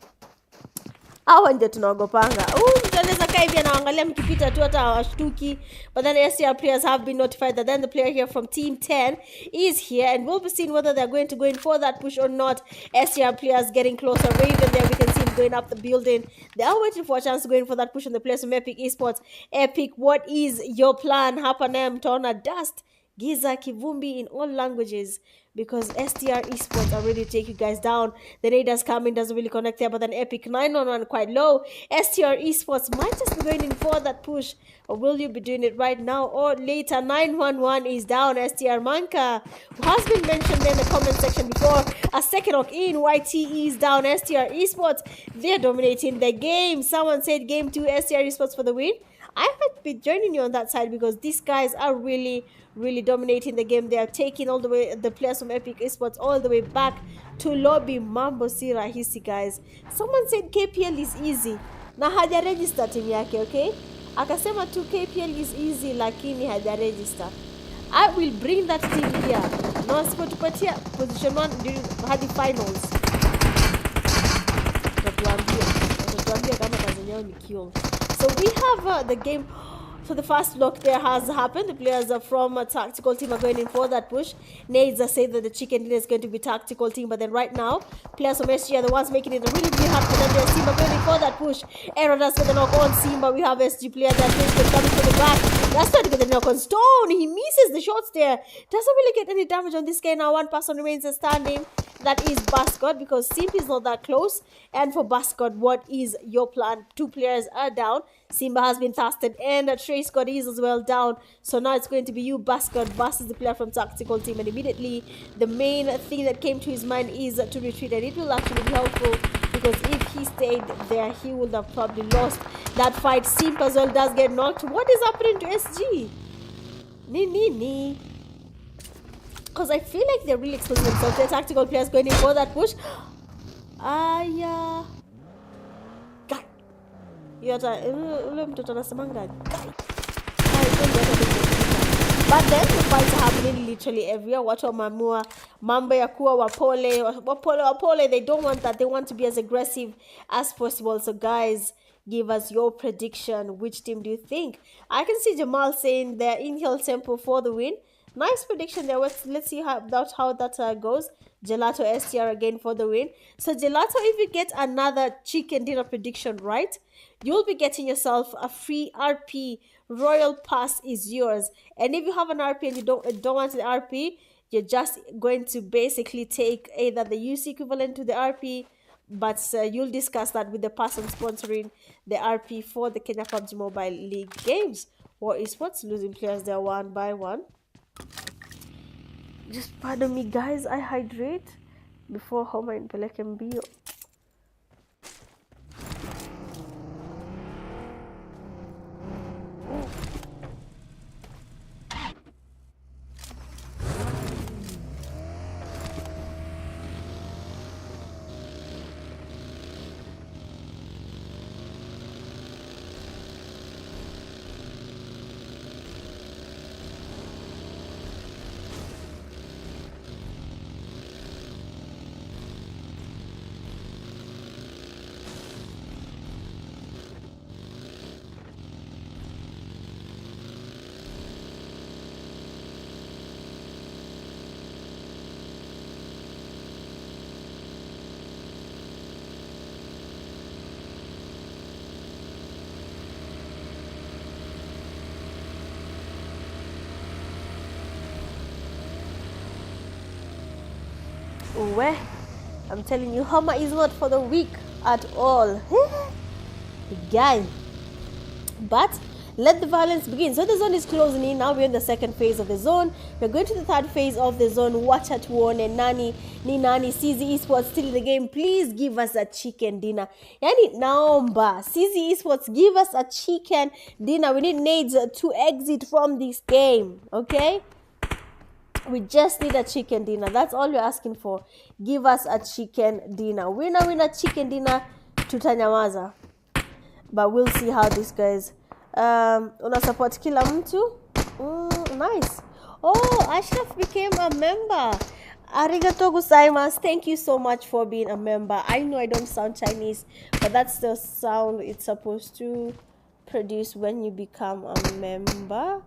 Hawa ndio tunaogopanga. Mtaneza kaa hivi anaangalia mkipita tu hata hawashtuki. But then STR players have been notified that then the player here from Team 10 is here. And we'll be seeing whether they're going to go in for that push or not. STR players getting closer. Raven there, we can see him going up the building. They are waiting for a chance to go in for that push on the players from Epic Esports. Epic, what is your plan? Hapa naye mtaona dust, giza, kivumbi in all languages, because STR Esports are ready to take you guys down. The raiders coming, doesn't really connect there, but then Epic 911 quite low. STR Esports might just be going in for that push, or will you be doing it right now or later? 911 is down. STR Manka, who has been mentioned in the comment section before, a second knock in. YTE is down. STR Esports, they're dominating the game. Someone said game 2, STR Esports for the win. I might be joining you on that side, because these guys are really dominating the game. They are taking all the way the players from Epic Esports all the way back to lobby. Mambo si rahisi, guys. Someone said KPL is easy na haja register team yake, okay? Akasema tu KPL is easy lakini haja register. I will bring that team here. No, sipotupatia position 1 during hadi finals. Tatuambia kama kazi yao ni kill. So we have the game. So the first lock there has happened. The players are from a tactical team are going in for that push. Nades say that the chicken dinner is going to be tactical team, but then right now, players from SG are the ones making it really hard for them. Their Simba going in for that push. Error does with the knock on Simba. We have SG player that is coming to the back. Just trying to get the knock on Stone. He misses the shots there. Doesn't really get any damage on this guy. Now one person remains standing. That is Bascott, because Simp is not that close. And for Bascott, what is your plan? 2 players are down. Simba has been fasted, and Trey Scott is as well down. So now it's going to be you, Bascott. Bas is the player from Tactical Team, and immediately the main thing that came to his mind is to retreat, and it will actually be helpful, because if he stayed there, he would have probably lost that fight. Simp as well does get knocked. What is happening to SG? Nee. Because I feel like they're really exposing themselves. Their tactical players going in for that push. Yeah. Guy. But then the fights are happening literally everywhere. Watu wa mamua, mambo ya kuwa wapole. They don't want that. They want to be as aggressive as possible. So guys, give us your prediction. Which team do you think? I can see Jamal saying they're inhale tempo for the win. Nice prediction there. Let's see how that goes. Gelato STR again for the win. So Gelato, if you get another chicken dinner prediction right, you'll be getting yourself a free RP. Royal Pass is yours. And if you have an RP and you don't want the RP, you're just going to basically take either the UC equivalent to the RP, but you'll discuss that with the person sponsoring the RP for the Kenya Pubg Mobile League games. YCEE Esports losing players there one by one. Just pardon me, guys. I hydrate before homa nipeleke mbio. Where I'm telling you, Homa is not for the weak at all. Guy. But let the violence begin. So the zone is closing in. Now we're in the second phase of the zone. We're going to the third phase of the zone. Watch at one and Nani YCEE Esports still in the game. Please give us a chicken dinner. Yani naomba YCEE Esports, give us a chicken dinner. We need nades to exit from this game. Okay? We just need a chicken dinner. That's all we're asking for. Give us a chicken dinner. Winner, chicken dinner. Tutanyamaza. But we'll see how this goes. Una support kila mtu. Nice. Oh, Ashraf became a member. Arigato gozaimasu. Thank you so much for being a member. I know I don't sound Chinese, but that's the sound it's supposed to produce when you become a member.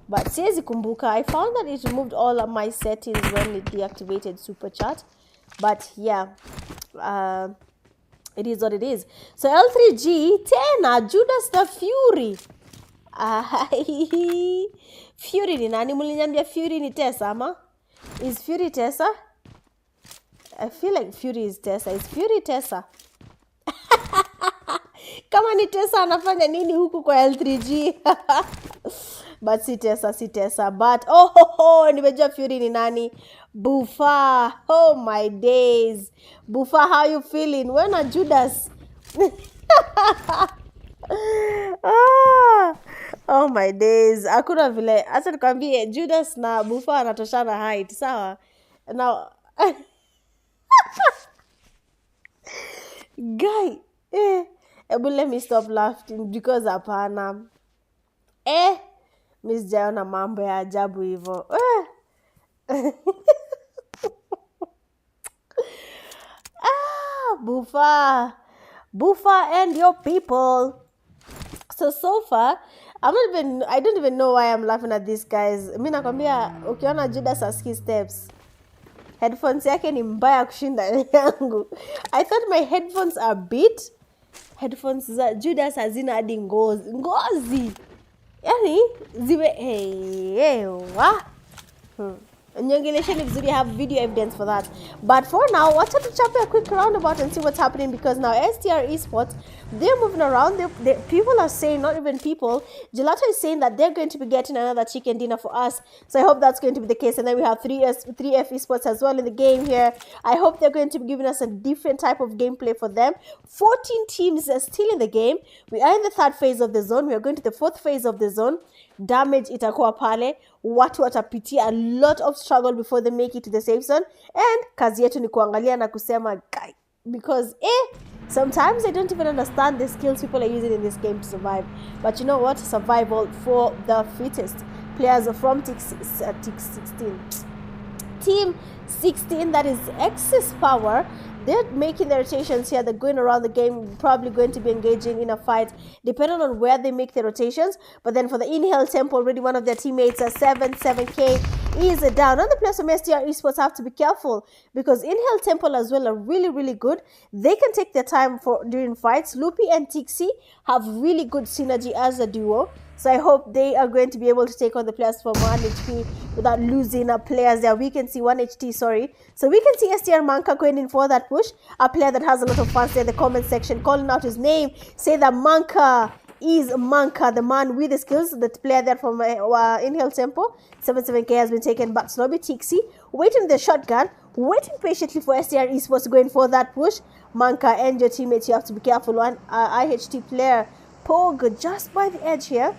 But siwezi kumbuka. I found that it removed all of my settings when it deactivated Super Chat. But yeah, it is what it is. So L3G, tena, Judas the Fury. Fury ni nani? Muliniambia Fury ni Tessa, ama? Is Fury Tessa? I feel like Fury is Tessa. Is Fury Tessa? Kama ni Tessa anafanya nini huku kwa L3G? But si Tessa. But nimejua Fury ni nani? Bufa. Oh my days. Bufa, how you feeling? When are Judas? Oh my days. Hakuna vile. Acha nikwambie Judas na Bufa anatoshana height, sawa? Now guy, let me stop laughing because hapana. Miss Jayona mambo ya ajabu hivyo. Bufa and your people. So far, I don't even know why I'm laughing at these guys. Mimi nakwambia ukiona Judas aski steps, headphones yake ni mbaya kushinda yangu. I thought my headphones are beat. Headphones za Judas hazina hadi ngozi. Yani ziwe wa. Nyongilesheni vizuri, have video evidence for that. But for now, watch out to jump a quick roundabout and see what's happening, because now STR Esports, they're moving around. People are saying, not even people, Gelato is saying that they're going to be getting another chicken dinner for us. So I hope that's going to be the case. And then we have 3F Esports as well in the game here. I hope they're going to be giving us a different type of gameplay for them. 14 teams are still in the game. We are in the third phase of the zone. We are going to the fourth phase of the zone. Damage itakuwa pale, watu watapitia a lot of struggle before they make it to the safe zone, and kazi yetu ni kuangalia na kusema guy, because sometimes I don't even understand the skills people are using in this game to survive. But you know what? Survival for the fittest. Players from Team 16, that is excess power. They're making their rotations here. They're going around the game, probably going to be engaging in a fight, depending on where they make their rotations. But then for the Inhale Temple, already one of their teammates, 7K, is down. And the players from STR Esports have to be careful, because Inhale Temple as well are really, really good. They can take their time during fights. Loopy and Tixi have really good synergy as a duo. So I hope they are going to be able to take on the players from 1 HP without losing players there. We can see 1 HT, sorry. So we can see STR Manka going in for that push. A player that has a lot of fans there in the comment section, calling out his name, say that Manka is Manka, the man with the skills. The player there from Inhale Tempo. 77K has been taken back. Snobby Tixi, waiting the shotgun, waiting patiently for STR Esports to go in for that push. Manka and your teammates, you have to be careful. One IHT player, Pubg, just by the edge here,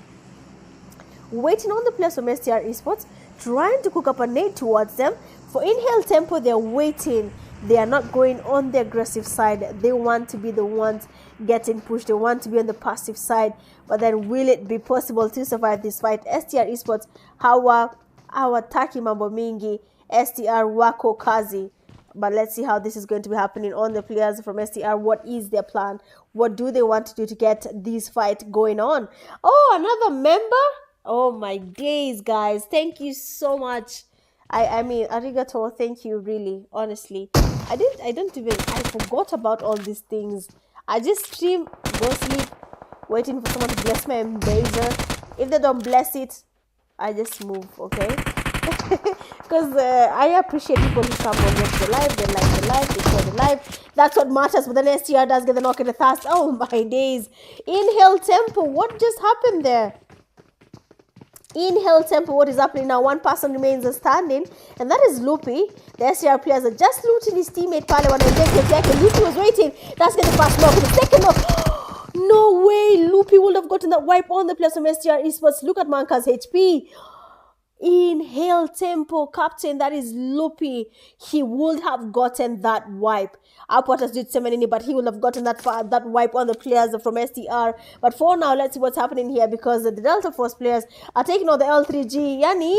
waiting on the players from STR Esports, trying to cook up a nade towards them. For Inhale Tempo, they're waiting. They are not going on the aggressive side. They want to be the ones getting pushed. They want to be on the passive side. But then will it be possible to survive this fight? STR Esports, hawataki mambo mingi. STR wako kazi. But let's see how this is going to be happening on the players from STR. What is their plan? What do they want to do to get this fight going on? Oh, another member? Oh my days, guys. Thank you so much. I mean, arigato, thank you, really, honestly. I forgot about all these things. I just stream, go sleep, waiting for someone to bless my embracer. If they don't bless it, I just move, okay? Because I appreciate people who come and watch the live, they like the live, they share the live. That's what matters. But then STR does get the knock in the thirst. Oh my days. Inhale Tempo, what just happened there? Inhale Tempo, what is happening now? One person remains standing, and that is Loopy. The STR players are just looting his teammate Pale when Loopy was waiting. That's getting the first knock. The second knock. No way. Loopy would have gotten that wipe on the players from STR Esports. Look at Manka's HP. Inhale Tempo, captain, that is Loopy. He would have gotten that wipe. Upwaters did Semenini, but he would have gotten that wipe on the players from STR. But for now, let's see what's happening here, because the Delta Force players are taking on the L3G. Yani,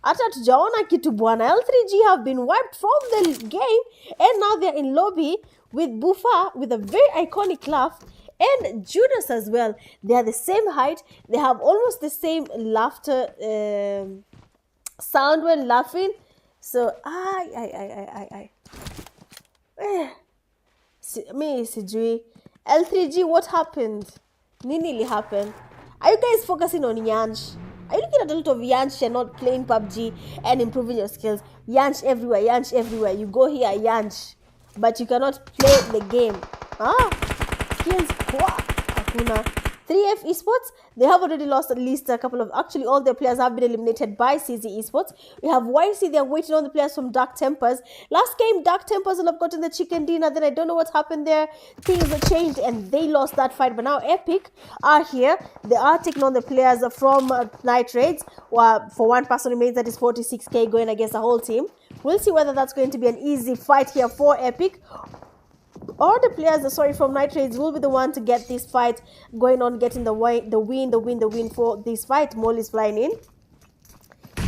hata tujaona kitu bwana. L3G have been wiped from the game, and now they're in lobby with Bufa with a very iconic laugh. And Judas as well. They are the same height. They have almost the same laughter sound when laughing. So me sijui. L3G, what happened? Nini happened? Are you guys focusing on Yansh? Are you looking at a lot of Yansh and not playing PUBG and improving your skills? Yansh everywhere, Yansh everywhere. You go here, Yansh, but you cannot play the game. Skills, hakuna. 3F Esports, they have already lost at least a couple of, actually all their players have been eliminated by YCEE Esports. We have YC, they're waiting on the players from Dark Tempers. Last game, Dark Tempers will have gotten the chicken dinner, then I don't know what happened there. Things have changed and they lost that fight, but now Epic are here. They are taking on the players from Night Raids. For one person remains, that is 46k going against the whole team. We'll see whether that's going to be an easy fight here for Epic, or the players, from Night Raids will be the one to get this fight going on, getting the win for this fight. Molly's flying in.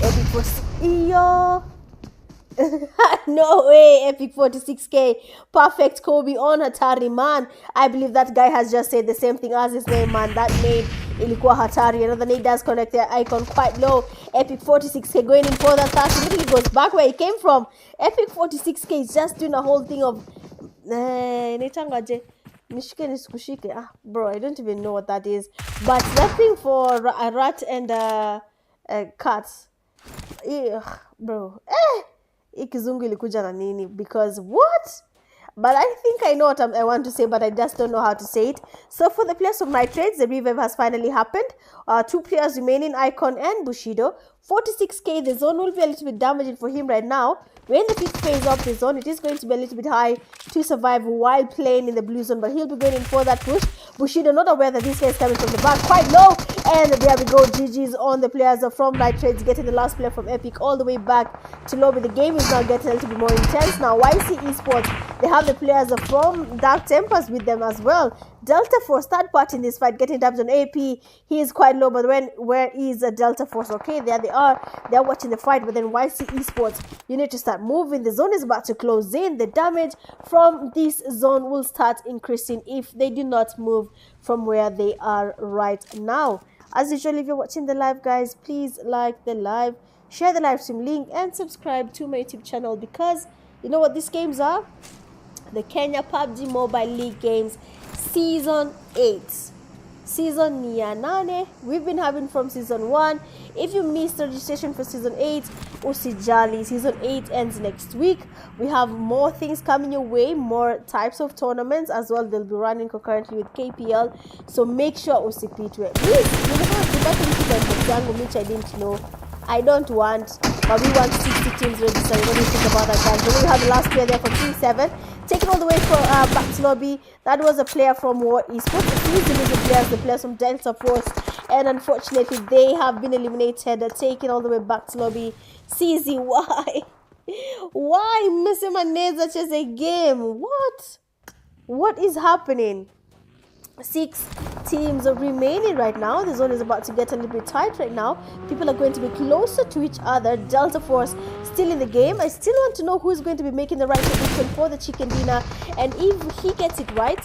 Epic for no way, Epic 46k. Perfect Kobe on Hatari, man. I believe that guy has just said the same thing as his name, man. That nade ilikuwa Hatari. Another nade does connect their icon quite low. Epic 46k going in for that task. Literally goes back where he came from. Epic 46k is just doing a whole thing of Nishike nisikushike. Ah, bro, I don't even know what that is. But nothing for a rat and a cat. Ugh, bro. Ikizungu ilikuja na nini? Because what? But I think I know what I want to say, but I just don't know how to say it. So for the players of Nitrates, the revive has finally happened. 2 players remaining, Icon and Bushido. 46k, the zone will be a little bit damaging for him right now. We're in the 5th phase of the zone. It is going to be a little bit high to survive while playing in the blue zone, but he'll be going in for that push. Bushido not aware that this guy is coming from the back, quite low. And there we go, GG's on the players from Nitrates, getting the last player from Epic all the way back to lobby. The game is now getting a little bit more intense now. YCEE Esports, they have the players from Dark Tempers with them as well. Delta Force, third part in this fight, getting dabs on AP. He is quite low, but where is Delta Force? Okay, there they are. They're watching the fight, but then YCEE Esports, you need to start moving. The zone is about to close in. The damage from this zone will start increasing if they do not move from where they are right now. As usual, if you're watching the live, guys, please like the live, share the live stream link, and subscribe to my YouTube channel, because you know what these games are? The Kenya Pubg Mobile League games Season 8. Season Nianane. We've been having from Season 1. If you missed registration for Season 8, usijali. Season 8 ends next week. We have more things coming your way, more types of tournaments as well. They'll be running concurrently with KPL. So make sure usipitwe. Please, which I didn't know. I don't want, but we want 60 teams registered. What do you think about that, guys? We have the last player there for Team 7. Taken all the way from back to lobby. That was a player from YCEE Esports. These are the players from Delta Force. And unfortunately, they have been eliminated. Taken all the way back to lobby. CZ, why? Why Mr. Maneza chase a game? What? What is happening? 6 teams are remaining right now. The zone is about to get a little bit tight right now. People are going to be closer to each other. Delta Force still in the game. I still want to know who is going to be making the right prediction for the chicken dinner. And if he gets it right,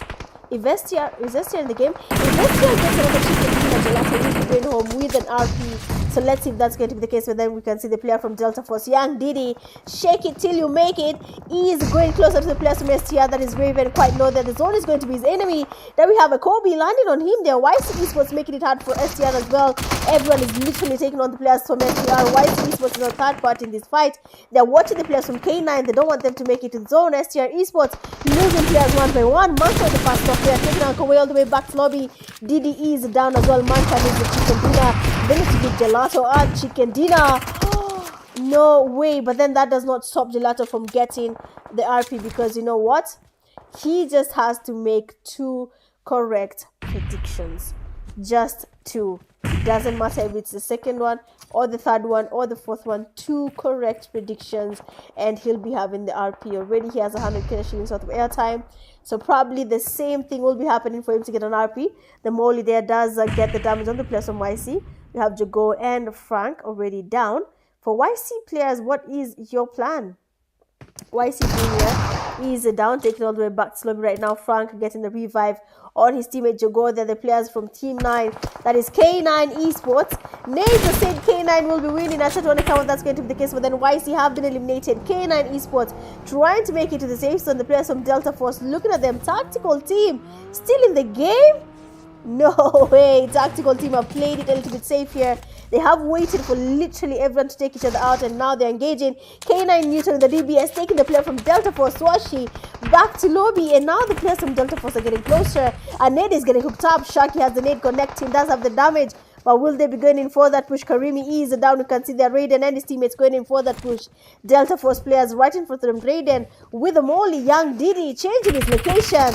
is STR in the game? If STR gets another chicken dinner, gelato, he'll be going home with an RP. So let's see if that's going to be the case. But then we can see the player from Delta Force, Young Diddy, shake it till you make it. He is going closer to the players from STR. That is Raven, quite low there. The zone is going to be his enemy. Then we have a Kobe landing on him there. YCEE Esports making it hard for STR as well. Everyone is literally taking on the players from STR. YCEE Esports is on third part in this fight. They're watching the players from K9. They don't want them to make it to the zone. STR Esports losing players one by one. Mancha the fast off there, taking our way all the way back to lobby. DD is down as well. Mancha needs the chicken dinner. Then it's with Gelato and chicken dinner. No way. But then that does not stop Gelato from getting the RP, because you know what? He just has to make 2 correct predictions. Just 2. Doesn't matter if it's the second one or the third one or the fourth one. 2 correct predictions and he'll be having the RP. Already he has 100k shillings worth of airtime. So probably the same thing will be happening for him to get an RP. The Molly there does get the damage on the players from YC. We have Jago and Frank already down. For YC players, what is your plan? YC Junior is down, taking all the way back to lobby right now. Frank getting the revive on his teammate Jago. They're the players from Team 9. That is K9 Esports. Nazer said K9 will be winning. I don't want to count that's going to be the case, but then YC have been eliminated. K9 Esports trying to make it to the safe zone. The players from Delta Force looking at them. Tactical team still in the game? No way. Tactical team have played it a little bit safe here. They have waited for literally everyone to take each other out, and now they're engaging. K9 Newton, the DBS, taking the player from Delta Force, Swashi, back to lobby, and now the players from Delta Force are getting closer. And Ned is getting hooked up. Shaki has the nade connecting, does have the damage. But will they be going in for that push? Karimi is down. You can see their Raiden and his teammates going in for that push. Delta Force players right in front of them. Raiden with the Molly. Young Diddy changing his location.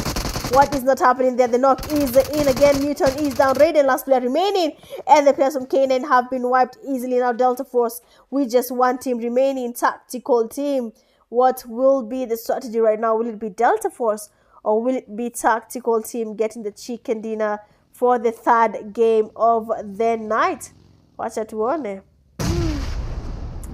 What is not happening there? The knock is in again. Newton is down. Raiden last player remaining. And the players from K9 have been wiped easily. Now Delta Force with just 1 team remaining. Tactical team. What will be the strategy right now? Will it be Delta Force or will it be Tactical team getting the chicken dinner for the 3rd game of the night? Watch that one.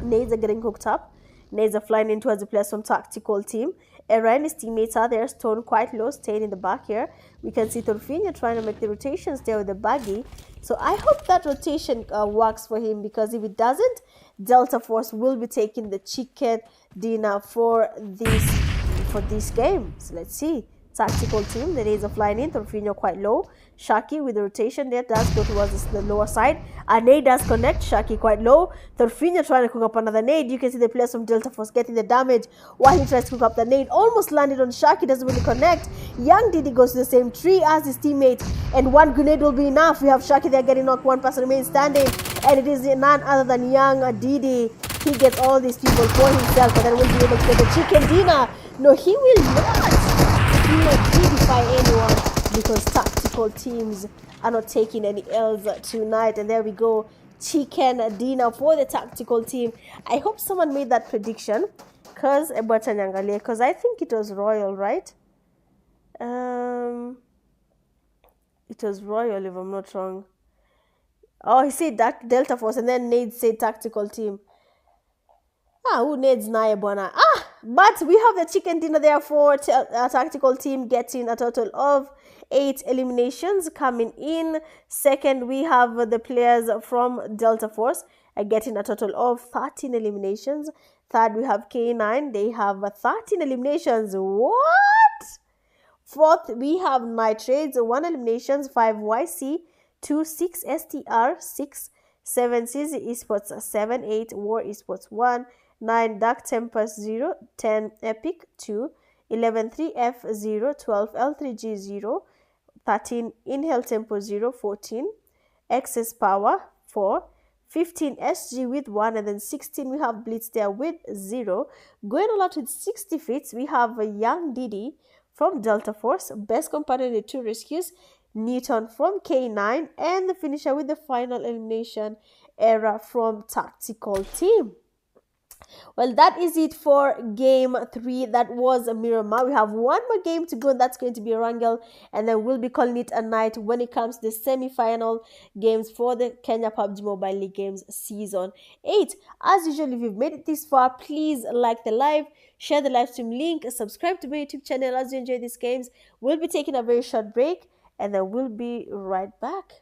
Nades are getting hooked up. Nades are flying in towards the players from Tactical team. Era and his teammates are there. Stone quite low, staying in the back here. We can see Torfinho trying to make the rotations there with the baggy. So I hope that rotation works for him, because if it doesn't, Delta Force will be taking the chicken dinner for this game. So let's see. tactical team. The days of line in, Torfinho quite low. Shaki with the rotation there does go towards the lower side. A nade does connect. Shaki quite low. Torfinho trying to cook up another nade. You can see the players from Delta Force getting the damage while he tries to cook up the nade. Almost landed on Shaki, doesn't really connect. Young Didi goes to the same tree as his teammate, and one grenade will be enough. We have Shaki there getting knocked. One person remains standing, and it is none other than Young Didi. He gets all these people for himself, but then will be able to get the chicken dinner. No, he will not. He will not edify anyone, because tactical teams are not taking any L's tonight. And there we go, chicken dinner for the tactical team. I hope someone made that prediction, because I think it was Royal, right? It was Royal, if I'm not wrong. Oh, he said that Delta Force, and then Nate said tactical team. Who needs Naya Bona? But we have the chicken dinner there for tactical team, getting a total of 8 eliminations. Coming in second, we have the players from Delta Force getting a total of 13 eliminations. Third, we have K9. They have 13 eliminations. What? Fourth, we have Nitrates, 1 eliminations, 5 YC, 2, 6 STR, 6, 7 YCEE Esports, 7, 8 War Esports, 1, 9 Dark Tempest, 0, 10 Epic, 2, 11 3F, 0, 12 L3G, 0, 13 Inhale Tempo, 0, 14 Excess Power, 4, 15 SG with 1, and then 16 we have Blitz there with 0. Going all out with 60 fits, we have Young Didi from Delta Force, best companion in the 2 rescues, Newton from K9, and the finisher with the final elimination, Era from Tactical Team. Well, that is it for game 3. That was a Miramar. We have one more game to go, and that's going to be a Wrangle, and then we'll be calling it a night when it comes to the semi-final games for the Kenya PUBG Mobile League Games Season 8. As usual, if you've made it this far, please like the live, share the live stream link, subscribe to my YouTube channel as you enjoy these games. We'll be taking a very short break, and then we'll be right back.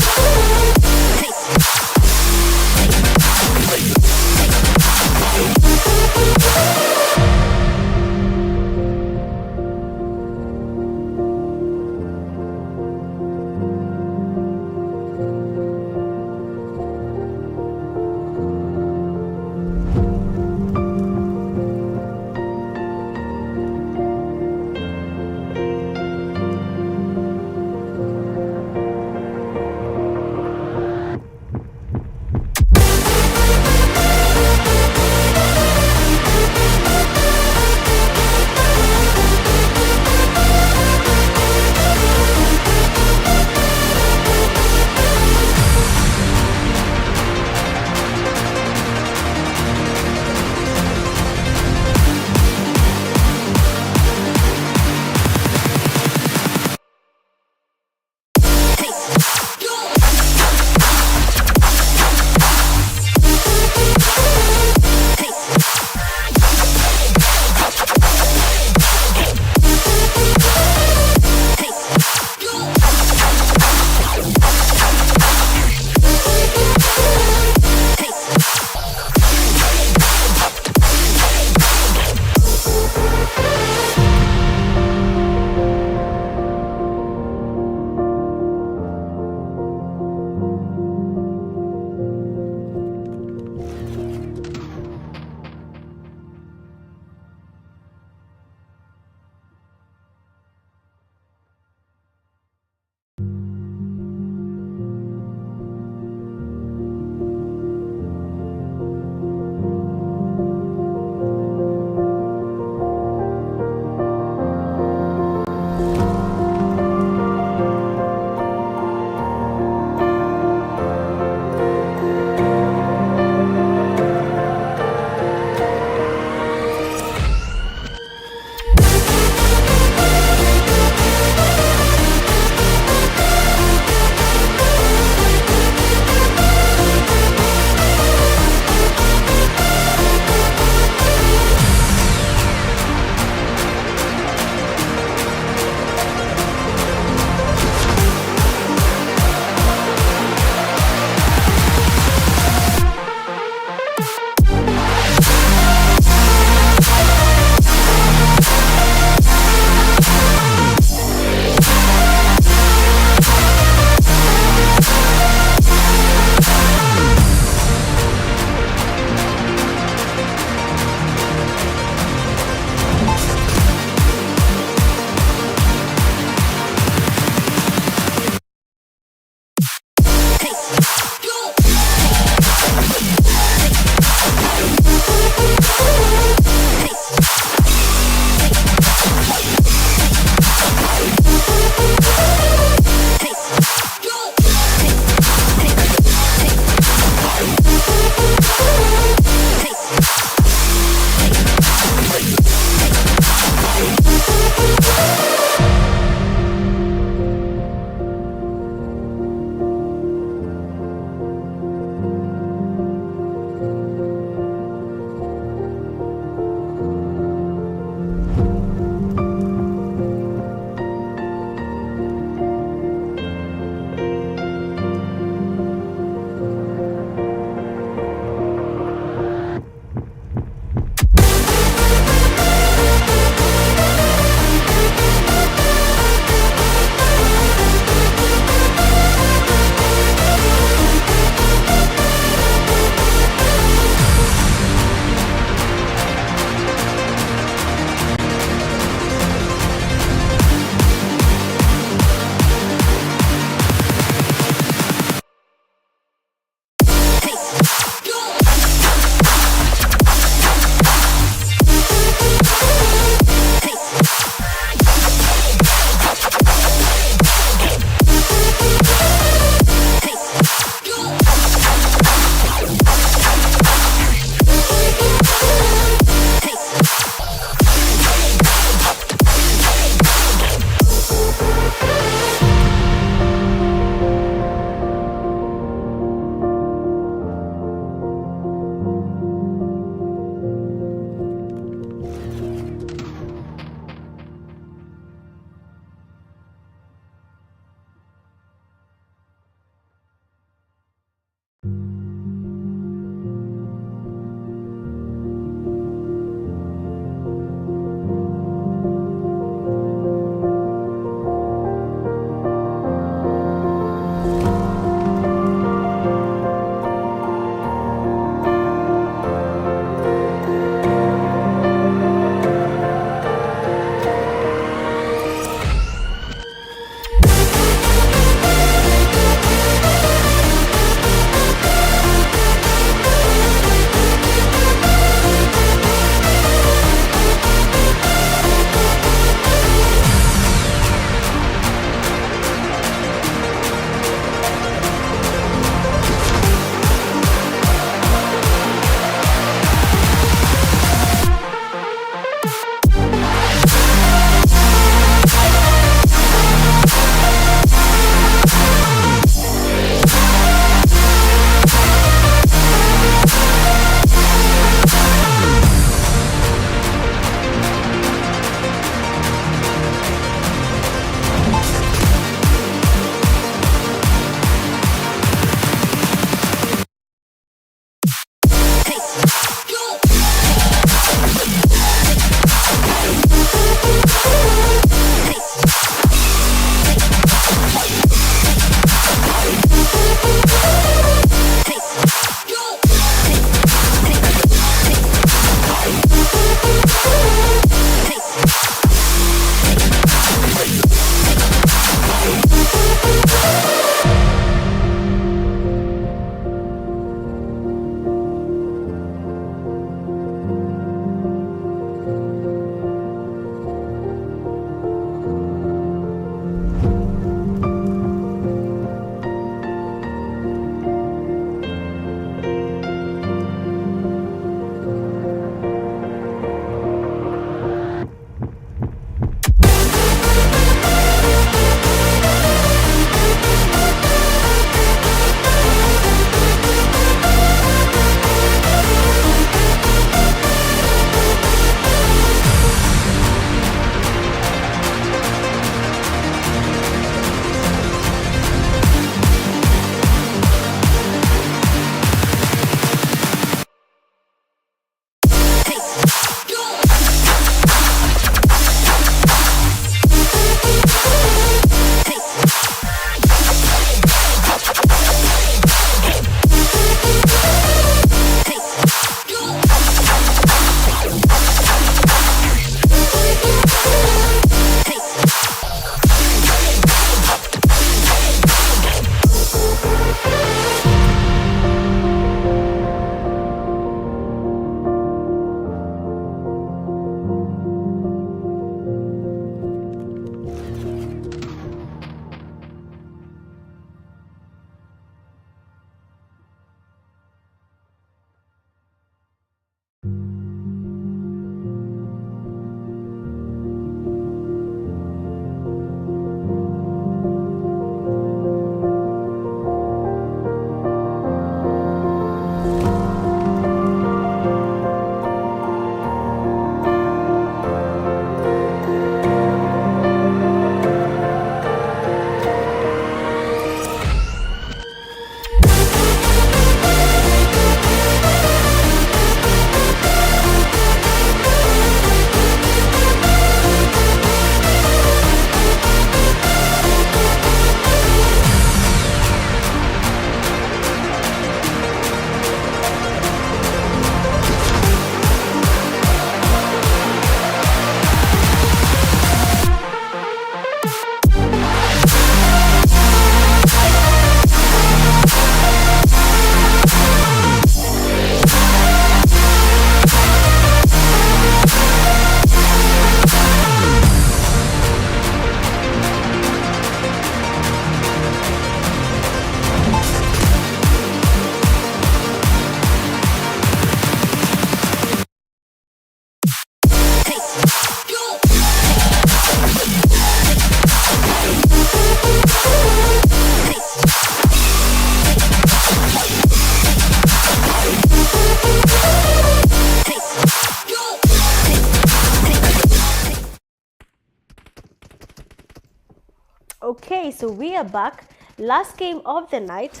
Okay, so we are back. Last game of the night.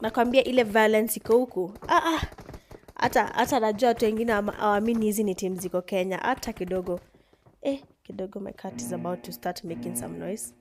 Nakwambia ile violence iko huku. Hata najua watu wengine hawaamini hizi ni team ziko Kenya. Hata kidogo. Kidogo my cat is about to start making some noise.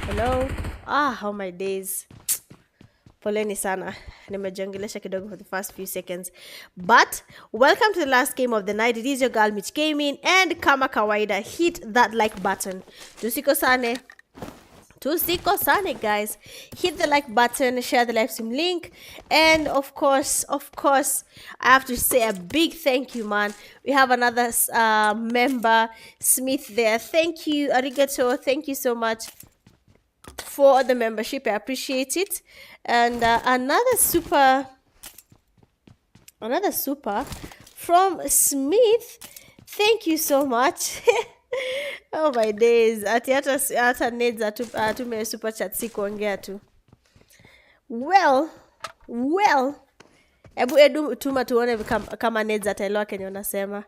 Hello. How my days. Poleni sana. Nimejongelesha kidogo for the first few seconds. But welcome to the last game of the night. It is your girl Mitch Gaming, and kama kawaida, hit that like button. Tusikosane, guys. Hit the like button, share the live stream link, and of course, I have to say a big thank you, man. We have another member, Smith, there. Thank you, arigato. Thank you so much for the membership. I appreciate it. And another super from Smith. Thank you so much. Oh my days. Hata Neds atume super chat sikuongea tu. Well. Edu tuma tuone kama Neds ataelewa kenye unasema.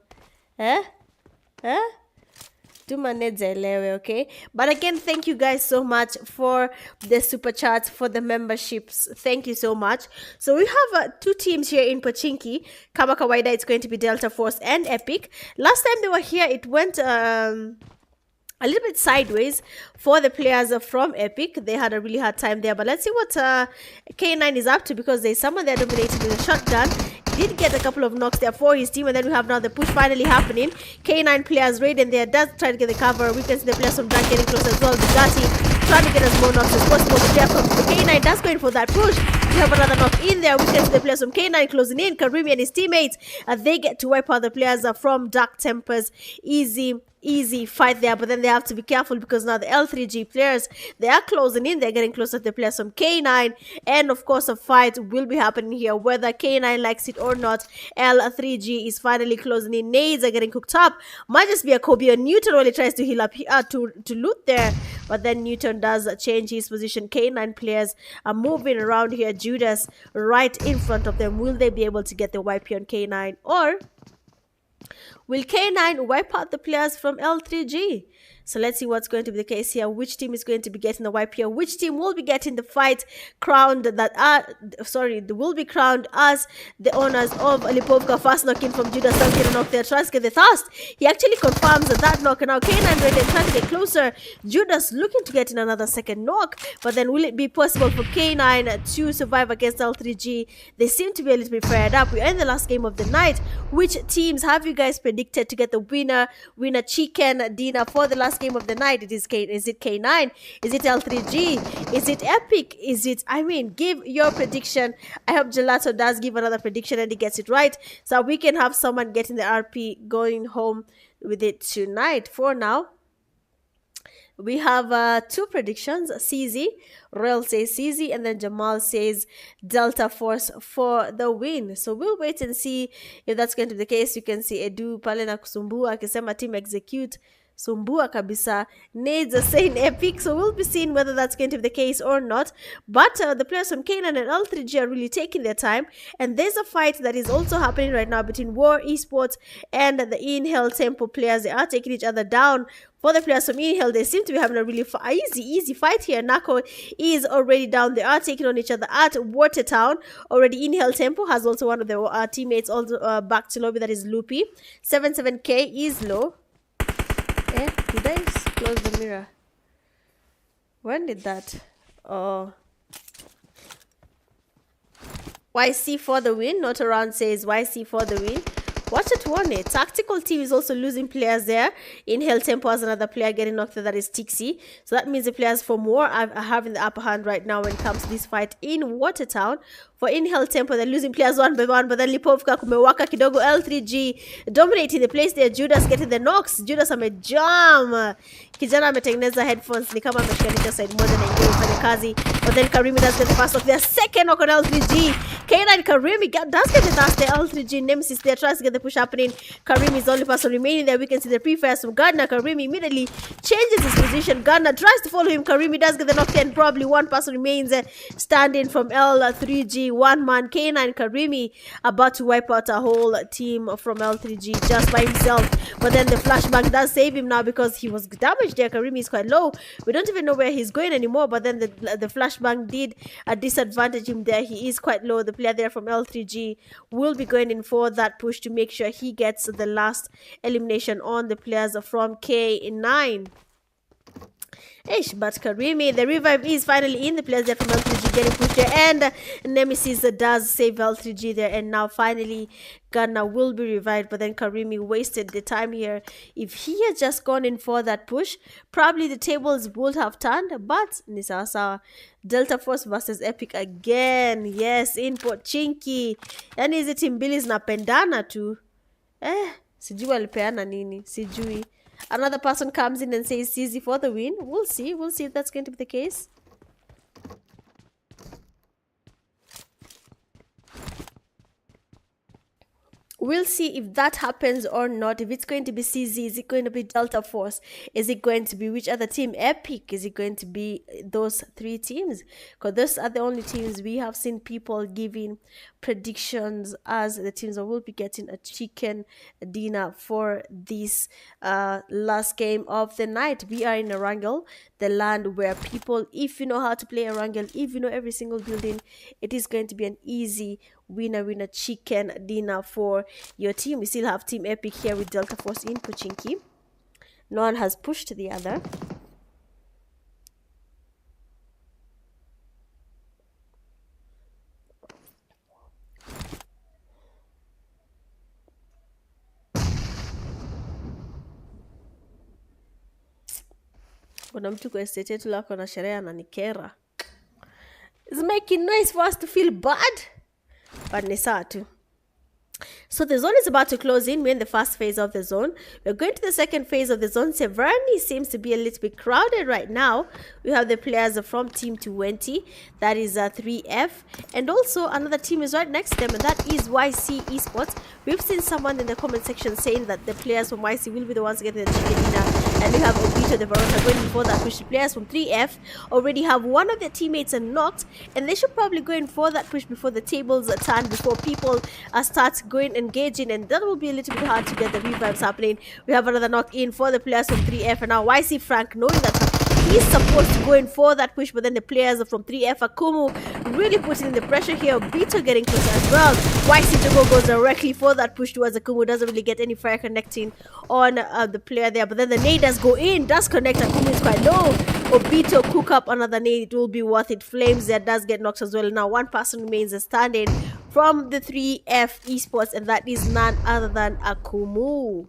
Tuma Neds elewe, okay? But again, thank you guys so much for the super chats, for the memberships. Thank you so much. So we have two teams here in Pochinki. Kama kawaida, it's going to be Delta Force and Epic. Last time they were here, it went a little bit sideways for the players from Epic. They had a really hard time there. But let's see what K9 is up to, because there's someone there dominating with a shotgun. He did get a couple of knocks there for his team, and then we have now the push finally happening. K9 players raiding there, does try to get the cover. We can see the players from Drunk getting close as well. Bugatti trying to get as more knocks as possible. The player from K9 does go in for that push. We have another knock in there. We can see the players from K9 closing in. Karimi and his teammates, they get to wipe out the players from Dark Tempers. Easy fight there, but then they have to be careful because now the L3G players, they are closing in. They're getting closer to the players from K9, and of course a fight will be happening here whether K9 likes it or not. L3G is finally closing in. Nades are getting cooked up. Might just be a Kobe. Newton really tries to heal up to loot there, but then Newton does change his position. K9 players are moving around here. Judas right in front of them. Will they be able to get the YP on K9, or will K9 wipe out the players from L3G? So let's see what's going to be the case here. Which team is going to be getting the wipe here? Which team will be getting the fight crowned will be crowned as the owners of Lipovka? Fast knock in from Judas. Don't get a knock there. Tries to get the thirst. He actually confirms that knock. Now K9 ready and trying to get closer. Judas looking to get in another second knock. But then will it be possible for K9 to survive against L3G? They seem to be a little bit fired up. We are in the last game of the night. Which teams have you guys predicted to get the winner chicken dinner for the last game of the night? Is it K9? Is it L3G? Is it Epic? Give your prediction. I hope Gelato does give another prediction and he gets it right, so we can have someone getting the RP going home with it tonight. For now, We have two predictions. CZ, Royal says CZ, and then Jamal says Delta Force for the win. So we'll wait and see if that's going to be the case. You can see Edu pale na kusumbua akisema team execute sumbua kabisa, needs a saying epic. So we'll be seeing whether that's going to be the case or not. But the players from Canaan and L3G are really taking their time, and there's a fight that is also happening right now between YCEE Esports and the Inhale Temple players. They are taking each other down. For the players from Inhale, they seem to be having a really easy fight here. Nako is already down. They are taking on each other at Watertown. Already Inhale Temple has also one of their teammates also back to lobby. That is Loopy. 77k is low. Did I close the mirror? When did that? Oh. YC for the win. Not around says YC for the win. Watch it, one. Tactical team is also losing players there. Inhale Tempo has another player getting knocked out, that is Tixi. So that means the players from War are having the upper hand right now when it comes to this fight in Watertown. For Inhale Tempo, they're losing players one by one, but then Lipovka, Kumewaka, Kidogo, L3G dominating the place there. Judas getting the knocks. Judas amejam. Kijana ametengeneza headphones ni kama ameshikanisha side moja na ingine ufanye kazi. But then Karimi does get the first knock. Their second knock on L3G. K9 Karimi does get the last there. L3G Nemesis there tries to get the push happening. Karimi is the only person remaining there. We can see the pre-fires from Gardner. Karimi immediately changes his position. Gardner tries to follow him. Karimi does get the knock there, and probably one person remains standing from L3G. One man, K9 Karimi, about to wipe out a whole team from L3G just by himself. But then the flashbang does save him now because he was damaged there. Karimi is quite low. We don't even know where he's going anymore, but then the flashbang did disadvantage him there. He is quite low. The player there from L3G will be going in for that push to make sure he gets the last elimination on the players from K9. But Karimi, the revive is finally in. The players there from L3G getting pushed there, and Nemesis does save L3G there, and now finally Ghana will be revived. But then Karimi wasted the time here. If he had just gone in for that push, probably the tables would have turned. But ni sawa. Delta Force versus Epic again. Yes, in Pochinki. Yani hizi team mbili zinapendana tu. Sijui walipeana nini. Sijui. Another person comes in and says CZ for the win. We'll see. We'll see if that's going to be the case. We'll see if that happens or not. If it's going to be CZ, is it going to be Delta Force? Is it going to be which other team? Epic? Is it going to be those three teams? Because those are the only teams we have seen people giving predictions as the teams that will be getting a chicken dinner for this last game of the night. We are in Erangel, the land where people, if you know how to play Erangel, if you know every single building, it is going to be an easy winner chicken dinner for your team. We still have Team Epic here with Delta Force in Pochinki. No one has pushed the other. Kuna mtu kwa estate yetu lako na sherehe ananikera. It's making noise for us to feel bad. But ni sawa tu. So the zone is about to close in. We're in the first phase of the zone. We're going to the second phase of the zone. Severny seems to be a little bit crowded right now. We have the players from Team 20. That is 3F. And also another team is right next to them, and that is YCEE Esports. We've seen someone in the comment section saying that the players from YCEE will be the ones getting the chicken dinner. And we have Obito the Varota going for that push. The players from 3F already have one of their teammates knocked, and they should probably go in for that push before the tables turn, before people start going engaging, and that will be a little bit hard to get the revives happening. We have another knock in for the players from 3F, and now YC Frank, knowing that he's supposed to go in for that push, but then the players from 3F, Akumu, really putting in the pressure here. Obito getting closer as well. YC Togo goes directly for that push towards Akumu, doesn't really get any fire connecting on the player there, but then the nade does go in, does connect. Akumu is quite low. Obito cook up another nade, it will be worth it. Flames there does get knocked as well. Now one person remains standing from the 3F Esports, and that is none other than Akumu.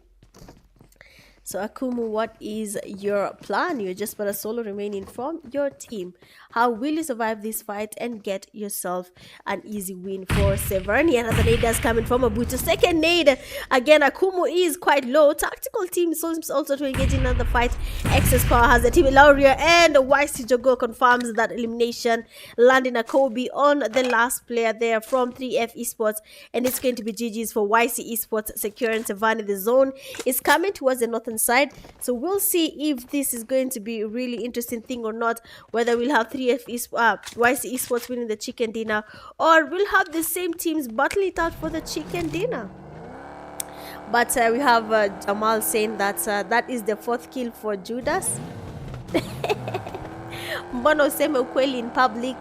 So Akumu, what is your plan? You're just but a solo remaining from your team. How will you survive this fight and get yourself an easy win for Severny? Another nade that's coming from Abuto. Second nade. Again, Akumu is quite low. Tactical team seems also to engage in another fight. Excess Power has the team Lauria, and YC Jogo confirms that elimination, landing a Kobe on the last player there from 3F Esports, and it's going to be GG's for YCEE Esports, securing Severny. The zone is coming towards the northern side, so we'll see if this is going to be a really interesting thing or not, whether we'll have 3F YCEE Esports winning the chicken dinner, or we'll have the same teams battle it out for the chicken dinner. But we have Jamal saying that that is the fourth kill for Judas. Mbona useme ukweli in public?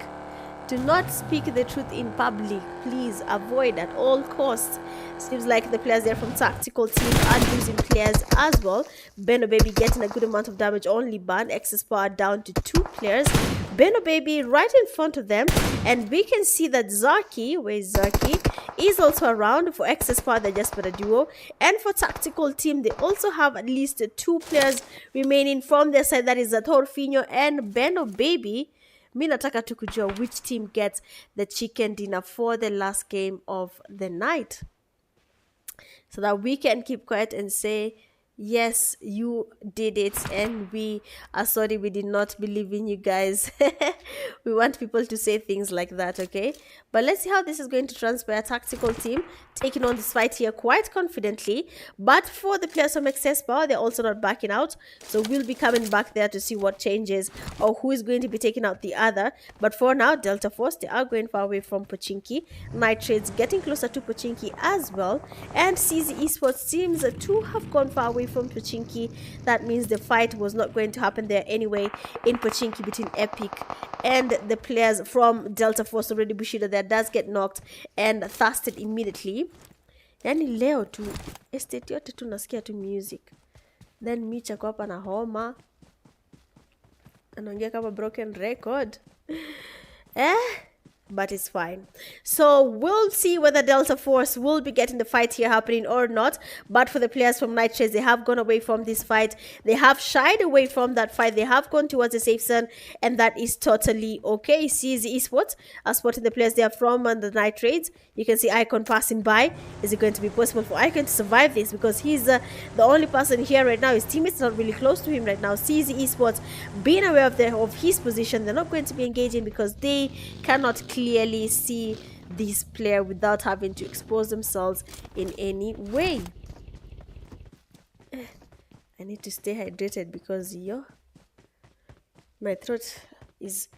Do not speak the truth in public. Please avoid at all costs. Seems like the players there from tactical team are losing players as well. Beno Baby getting a good amount of damage, only ban. Excess Power down to 2 players. Beno Baby right in front of them, and we can see that Zaki, where is Zaki, is also around. For Excess Power, they're just for a duo, and for tactical team, they also have at least 2 players remaining from their side. That is Torfinho and Beno Baby. Mi nataka tu kujua which team gets the chicken dinner for the last game of the night, so that we can keep quiet and say, yes, you did it, and we are sorry we did not believe in you guys. We want people to say things like that, okay? But let's see how this is going to transpire. Tactical team taking on this fight here quite confidently, but for the players from Excess Power, they're also not backing out, so we'll be coming back there to see what changes or who is going to be taking out the other. But for now, Delta Force, they are going far away from Pochinki. Nitrates getting closer to Pochinki as well, and YCEE Esports seems to have gone far away from Pochinki. That means the fight was not going to happen there anyway in Pochinki between Epic and the players from Delta Force. Already Bushido there does get knocked and thirsted immediately. Yani leo tu estate yote tu nasikia tu music, then Micha kwa hapa na homa anaongea kama broken record. But it's fine. So we'll see whether Delta Force will be getting the fight here happening or not. But for the players from Nitrates, they have gone away from this fight. They have shied away from that fight. They have gone towards the safe zone, and that is totally okay. YCEE Esports are spotting the players there from the Nitrates. You can see Icon passing by. Is it going to be possible for Icon to survive this? Because he's the only person here right now. His teammates are not really close to him right now. YCEE Esports, being aware of his position, they're not going to be engaging because they cannot clearly see this player without having to expose themselves in any way. I need to stay hydrated because my throat is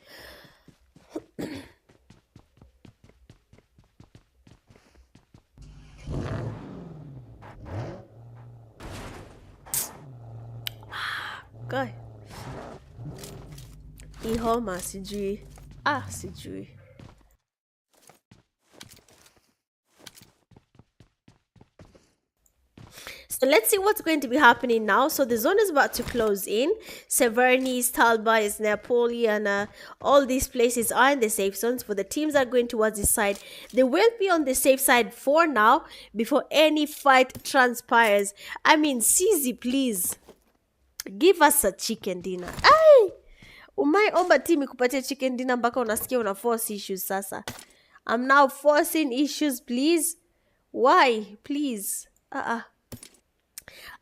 God. Ihoma sijui. Sijui. So let's see what's going to be happening now. So the zone is about to close in. Severny, Talba, is Napoli, and all these places are in the safe zones. For the teams that are going towards this side, they will be on the safe side for now before any fight transpires. I mean, YCEE, please give us a chicken dinner. Ay! Umai omba team ikupatie chicken dinner mpaka unasikia una force issues sasa. I'm now forcing issues, please. Why? Please.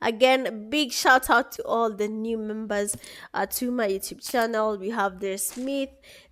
Again, big shout out to all the new members to my YouTube channel. We have there Smith.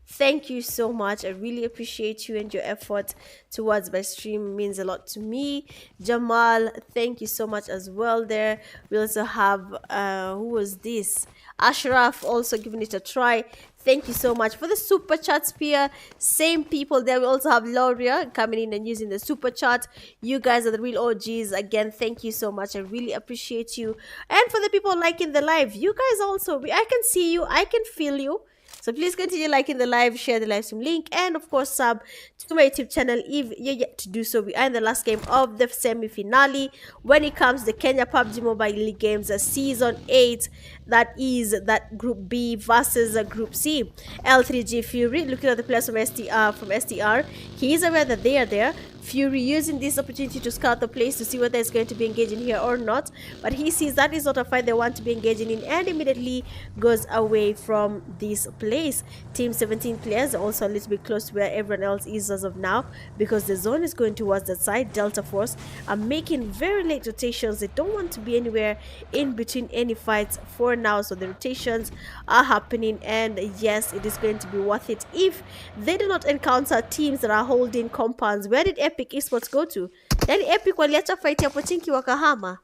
Thank you so much. I really appreciate you and your effort towards my stream. It means a lot to me. Jamal, thank you so much as well there. We also have who was this? Ashraf also giving it a try. Thank you so much for the super chat spear. Same people there. We also have Lauria coming in and using the super chat. You guys are the real OGs. Again, thank you so much. I really appreciate you. And for the people liking the live, you guys also, I can see you, I can feel you. So please continue liking the live, share the live stream link, and of course sub to my YouTube channel if you're yet to do so. We are in the last game of the semi-finale when it comes to the Kenya Pubg Mobile League Games Season 8. That is that Group B versus Group C. L3G Fury, looking at the players from STR, he is aware that they are there. Fury using this opportunity to scout the place to see whether it's going to be engaging here or not, but he sees that is not a fight they want to be engaging in and immediately goes away from this place. Team 17 players are also a little bit close to where everyone else is as of now, because the zone is going towards that side. Delta Force are making very late rotations. They don't want to be anywhere in between any fights for now, so the rotations are happening, and yes, it is going to be worth it if they do not encounter teams that are holding compounds. Where did Epic Esports go to? Then Epic waliacha fight ya Pochinki wakahama.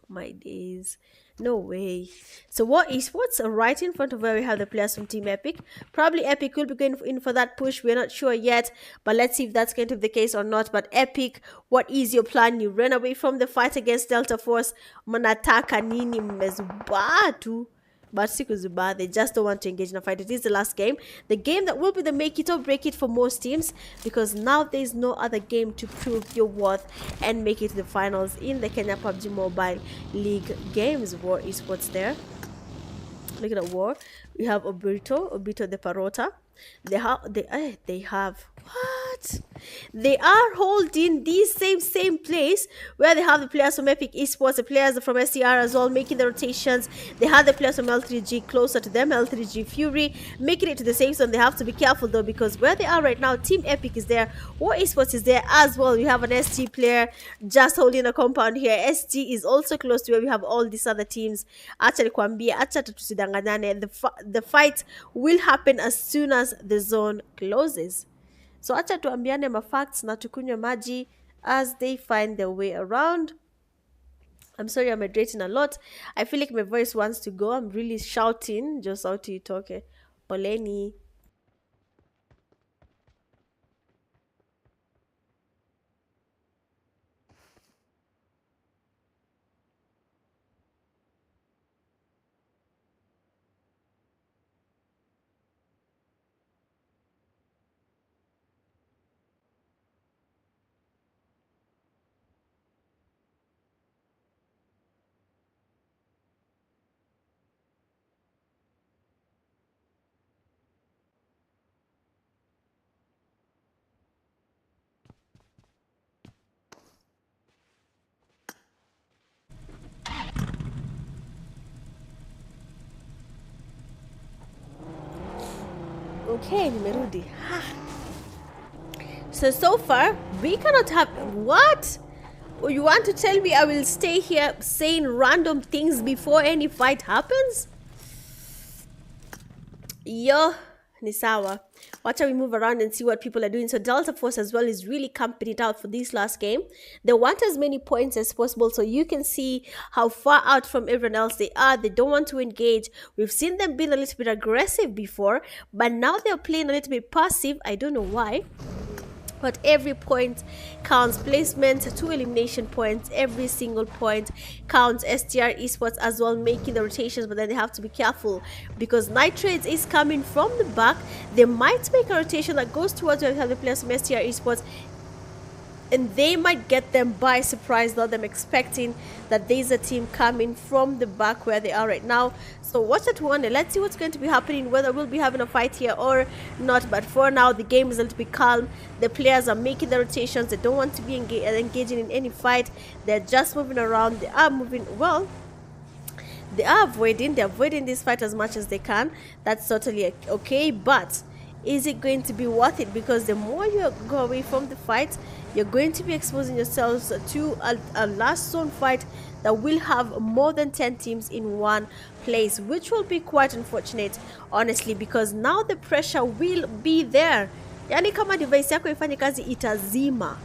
My days, no way. So YCEE Esports are right in front of where we have the players from Team Epic. Probably Epic will be going in for that push. We're not sure yet, but let's see if that's going to be the case or not. But Epic, what is your plan? You ran away from the fight against Delta Force. Manataka nini mezubatu. But Sikuzuba, they just don't want to engage in a fight. It is the last game. The game that will be the make it or break it for most teams, because now there is no other game to prove your worth and make it to the finals in the Kenya Pubg Mobile League games. YCEE Esports there. Look at the war. We have Obito the Parota. They have what? They are holding this same place where they have the players from Epic Esports, the players from STR as well, making the rotations. They have the players from L3G closer to them, L3G Fury, making it to the safe zone. They have to be careful though, because where they are right now, Team Epic is there, YCEE Esports is there as well. We have an ST player just holding a compound here. ST is also close to where we have all these other teams. Acha nikwambie, acha tusidanganyane, the fight will happen as soon as the zone closes. So acha tuambiane mafacts na tukunywe maji as they find their way around. I'm sorry, I'm hydrating a lot. I feel like my voice wants to go. I'm really shouting just out to you talking. Poleni. Okay, nimerudi. So far, we cannot have... What? You want to tell me I will stay here saying random things before any fight happens? Yo, Nisawa. Watch how we move around and see what people are doing. So Delta Force as well is really camping it out for this last game. They want as many points as possible, so you can see how far out from everyone else they are. They don't want to engage. We've seen them being a little bit aggressive before, but now they're playing a little bit passive. I don't know why. But every point counts. Placement to elimination points, every single point counts. STR Esports as well making the rotations, but then they have to be careful because Nitrates is coming from the back. They might make a rotation that goes towards where we have the players from STR Esports, and they might get them by surprise, not them expecting that there's a team coming from the back where they are right now. So watch that one, and let's see what's going to be happening, whether we'll be having a fight here or not. But for now, the game is a little bit calm. The players are making the rotations. They don't want to be engaging in any fight. They're just moving around. They are moving well. They are avoiding. They're avoiding this fight as much as they can. That's totally okay, but is it going to be worth it? Because the more you go away from the fight, you're going to be exposing yourselves to a last zone fight that will have more than 10 teams in one place, which will be quite unfortunate, honestly, because now the pressure will be there. Yani kama device yako ifanye kazi itazima.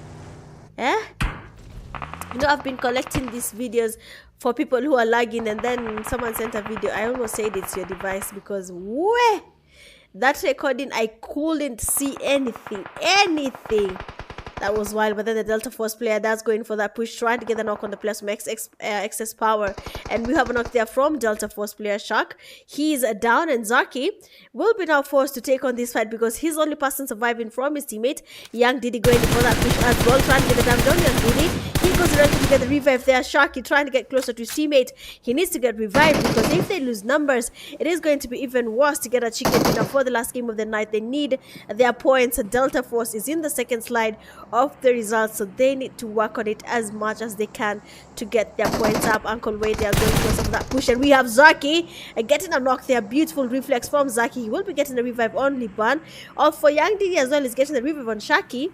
You know, I've been collecting these videos for people who are lagging, and then someone sent a video. I almost said it's your device, because that recording, I couldn't see anything. That was wild. But then the Delta Force player that's going for that push, trying to get the knock on the players from excess power, and we have a knock there from Delta Force player Shark. He's down, and Zaki will be now forced to take on this fight because he's the only person surviving from his teammate. Young Diddy going for that push as well, trying to get the damn down. Young Diddy, he goes around to get the revive there. Sharky trying to get closer to his teammate. He needs to get revived because if they lose numbers, it is going to be even worse to get a chicken dinner for the last game of the night. They need their points. Delta Force is in the second slide of the results, so they need to work on it as much as they can to get their points up. Uncle Wade, they are going because of that push, and we have Zaki getting a knock there. Beautiful reflex from Zaki. He will be getting a revive on Liban. For Young Didi as well is getting the revive on Shaki.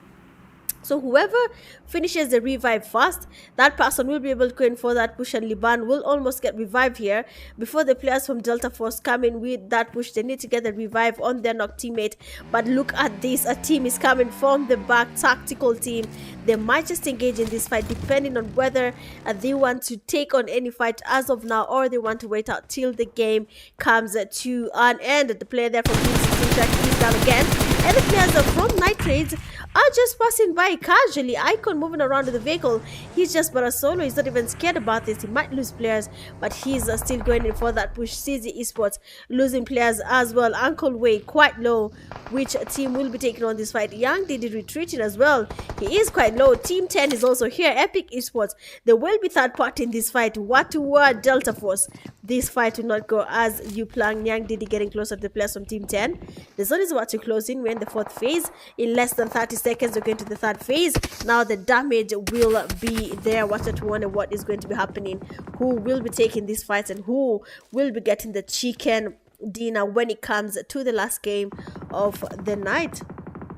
So whoever finishes the revive first, that person will be able to go in for that push, and Liban will almost get revived here before the players from Delta Force come in with that push. They need to get the revive on their knock teammate. But look at this, a team is coming from the back, tactical team. They might just engage in this fight depending on whether they want to take on any fight as of now, or they want to wait out till the game comes to an end. The player there from Team 16 is down again, and the players from Night Trades are just passing by casually. Icon moving around with the vehicle. He's just but a solo. He's not even scared about this. He might lose players, but he's still going in for that push. YCEE Esports losing players as well. Uncle Way quite low. Which team will be taking on this fight? Young Didi retreating as well. He is quite low. Team 10 is also here. Epic Esports. There will be third party in this fight. What to word Delta Force. This fight will not go as you plan. Young Didi getting closer to the players from Team 10. The zone is about to close in. We're in the fourth phase. In less than 30 seconds, we're going to the third phase. Now the damage will be there. Watch out to wonder what is going to be happening. Who will be taking these fights and who will be getting the chicken dinner when it comes to the last game of the night.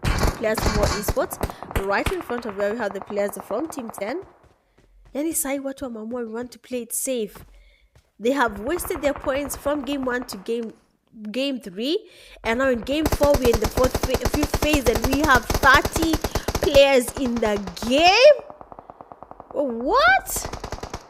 Players from YCEE Esports right in front of where we have the players from Team 10. Any side what we want to play it safe. They have wasted their points from game 1 to game 3, and now in game 4 we're in the fifth phase, and we have 30 players in the game. What?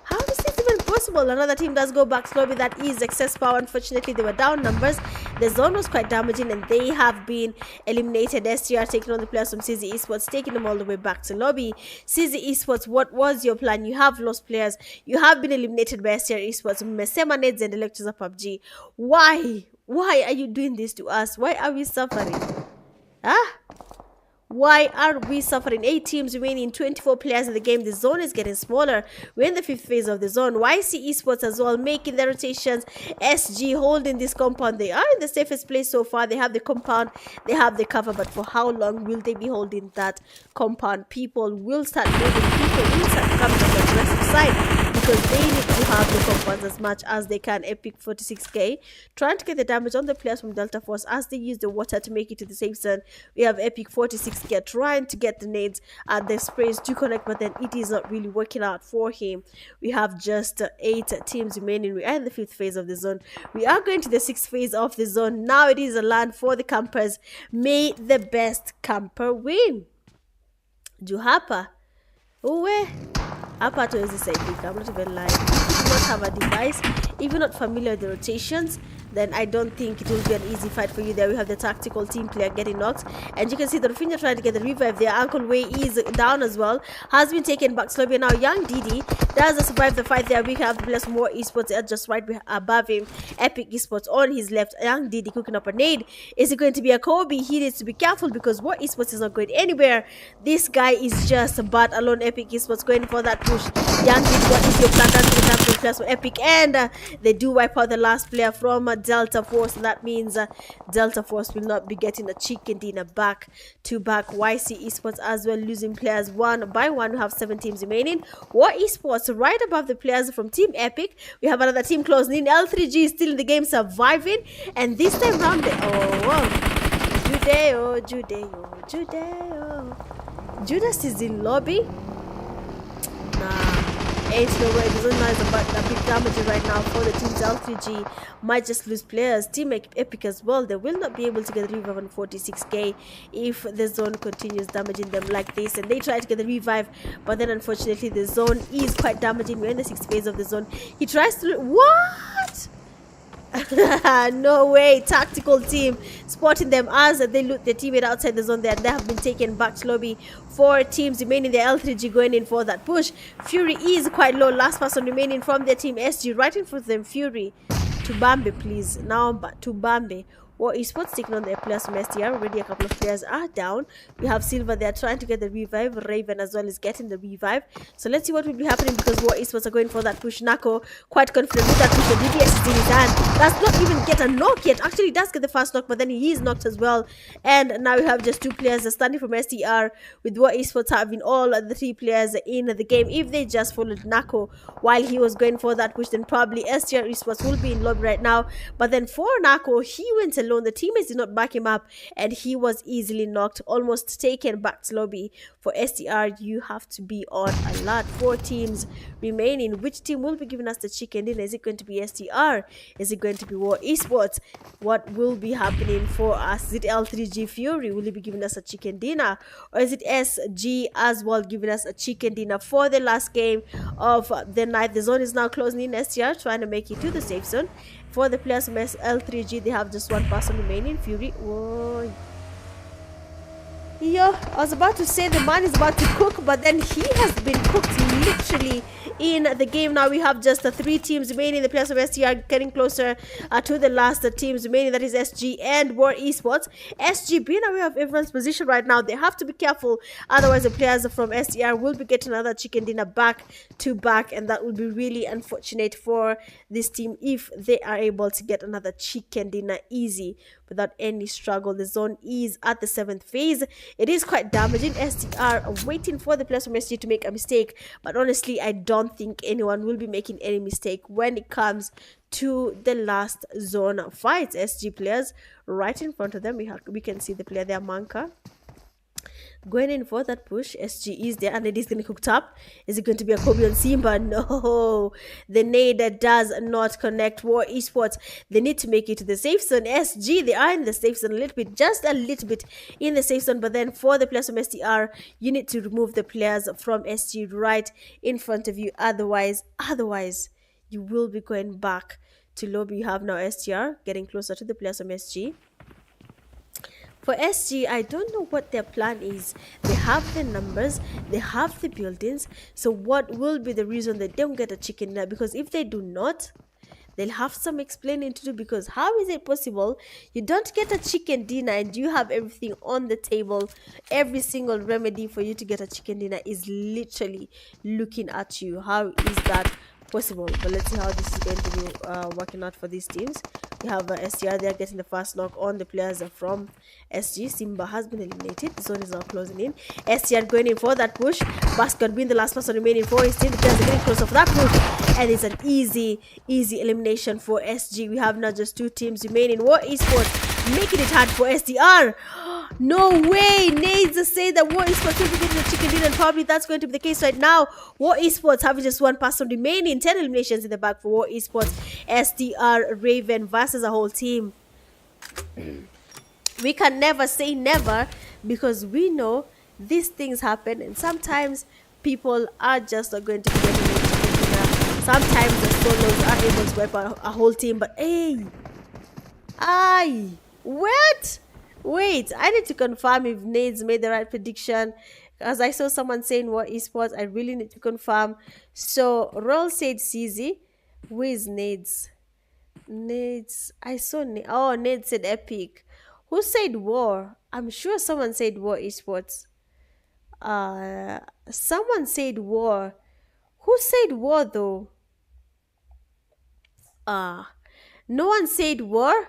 How is this even possible? Another team does go back slowly. That is excess power. Unfortunately, they were down numbers. The zone was quite damaging, and they have been eliminated. STR taking on the players from YCEE Esports, taking them all the way back to lobby. YCEE Esports, what was your plan? You have lost players. You have been eliminated by STR Esports. Assassinators and Electors of Pubg. Why? Why are you doing this to us? Why are we suffering? Why are we suffering? 8 teams remaining, 24 players in the game. The zone is getting smaller. We're in the 5th phase of the zone. YCEE Esports as well, making their rotations. SG holding this compound. They are in the safest place so far. They have the compound, they have the cover, but for how long will they be holding that compound? People will start moving. People will start coming on the aggressive side, because they need to have the compounds as much as they can. Epic 46k trying to get the damage on the players from Delta Force as they use the water to make it to the safe zone. We have Epic 46k trying to get the nades and the sprays to connect, but then it is not really working out for him. We have just 8 teams remaining. We are in the 5th phase of the zone. We are going to the 6th phase of the zone. Now it is a land for the campers. May the best camper win. Juhapa. Uwe. Hapa to is I'm not even lying. If you do not have a device, if you're not familiar with the rotations, then I don't think it will be an easy fight for you. There we have the tactical team player getting knocked, and you can see the Rafinha trying to get the revive there. Uncle Way is down as well, has been taken back slowly. Now Young Didi does survive the fight there. We have the players from YCEE Esports just right above him. Epic Esports on his left. Young Didi cooking up a nade. Is it going to be a Kobe? He needs to be careful because YCEE Esports is not going anywhere. This guy is just but alone. Epic Esports going for that push. Young Didi, what is your plan? That's the players from Epic, and they do wipe out the last player from Delta Force. That means Delta Force will not be getting a chicken dinner back to back. YCEE Esports as well losing players one by one. We have 7 teams remaining. YCEE Esports right above the players from Team Epic. We have another team closing in. L3G is still in the game, surviving, and this time round Judas is in lobby. Nah, ain't no way. There's only nice about a big damage right now for the teams. L3G might just lose players. Team Epic as well, they will not be able to get the revive on 46k if the zone continues damaging them like this, and they try to get the revive, but then unfortunately the zone is quite damaging. We're in the 6th phase of the zone. He tries to what? No way. Tactical team spotting them as they loot their teammate outside the zone there. They have been taken back to lobby. 4 teams remaining. The L3G going in for that push. Fury is quite low. Last person remaining from their team. SG right in front of them. Fury. Tubambe, please. Now, but Tubambe. War Esports taking on their players from STR. Already a couple of players are down. We have Silver there trying to get the revive. Raven as well is getting the revive. So let's see what will be happening, because War Esports are going for that push. Nako quite confident with that push. The DBS is in his hand. Does not even get a knock yet. Actually does get the first knock, but then he is knocked as well. And now we have just two players standing from STR, with War Esports having all the three players in the game. If they just followed Nako while he was going for that push, then probably STR Esports will be in lobby right now. But then for Nako, he went alone. The teammates did not back him up, and he was easily knocked, almost taken back to lobby. For STR, you have to be on alert. 4 teams remaining. Which team will be giving us the chicken dinner? Is it going to be STR? Is it going to be War Esports? What will be happening for us? Is it L3G Fury? Will he be giving us a chicken dinner? Or is it SG as well giving us a chicken dinner for the last game of the night? The zone is now closing in. STR trying to make it to the safe zone. For the players from L3G, they have just one person remaining. Fury. Whoa. Yeah, I was about to say the man is about to cook, but then he has been cooked literally in the game. Now we have just the 3 teams remaining. The players of STR getting closer to the last teams remaining. That is SG and War Esports. SG being aware of everyone's position right now. They have to be careful, otherwise the players from STR will be getting another chicken dinner back to back, and that would be really unfortunate for this team if they are able to get another chicken dinner easy without any struggle. The zone is at the 7th phase. It is quite damaging. STR waiting for the players from SG to make a mistake, but honestly I don't think anyone will be making any mistake when it comes to the last zone fights. SG players right in front of them. We can see the player there, Manka, going in for that push. SG is there, and it is getting hooked up. Is it going to be a Kobe on Simba? No, the nade does not connect. War Esports, they need to make it to the safe zone. SG, they are in the safe zone a little bit, just a little bit in the safe zone, but then for the players from STR, you need to remove the players from SG right in front of you. Otherwise you will be going back to lobby. You have now STR getting closer to the players from SG. For SG, I don't know what their plan is. They have the numbers, they have the buildings. So what will be the reason they don't get a chicken dinner? Because if they do not, they'll have some explaining to do. Because how is it possible you don't get a chicken dinner and you have everything on the table? Every single remedy for you to get a chicken dinner is literally looking at you. How is that possible? But let's see how this is going to be working out for these teams. We have STR there getting the first knock on the players from SG. Simba has been eliminated. The zone is now closing in. STR going in for that push. Basket being the last person remaining for his team. The players are getting closer for that push, and it's an easy elimination for SG. We have now just 2 teams remaining. War Esports making it hard for STR. No way! Nades say that War Esports will be getting the chicken dinner, and probably that's going to be the case right now. War Esports having just 1 person remaining. 10 eliminations in the back for War Esports. STR Raven versus a whole team. We can never say never, because we know these things happen, and sometimes people are just not going to be getting the chicken dinner. Sometimes the solos are able to wipe out a whole team, but hey! What? Wait, I need to confirm if Nades made the right prediction, as I saw someone saying War Esports. I really need to confirm. So Roll said CZ. Who is Nades? Nades. I saw Nades said Epic. Who said War? I'm sure someone said War Esports. Someone said War. Who said War though? No one said War.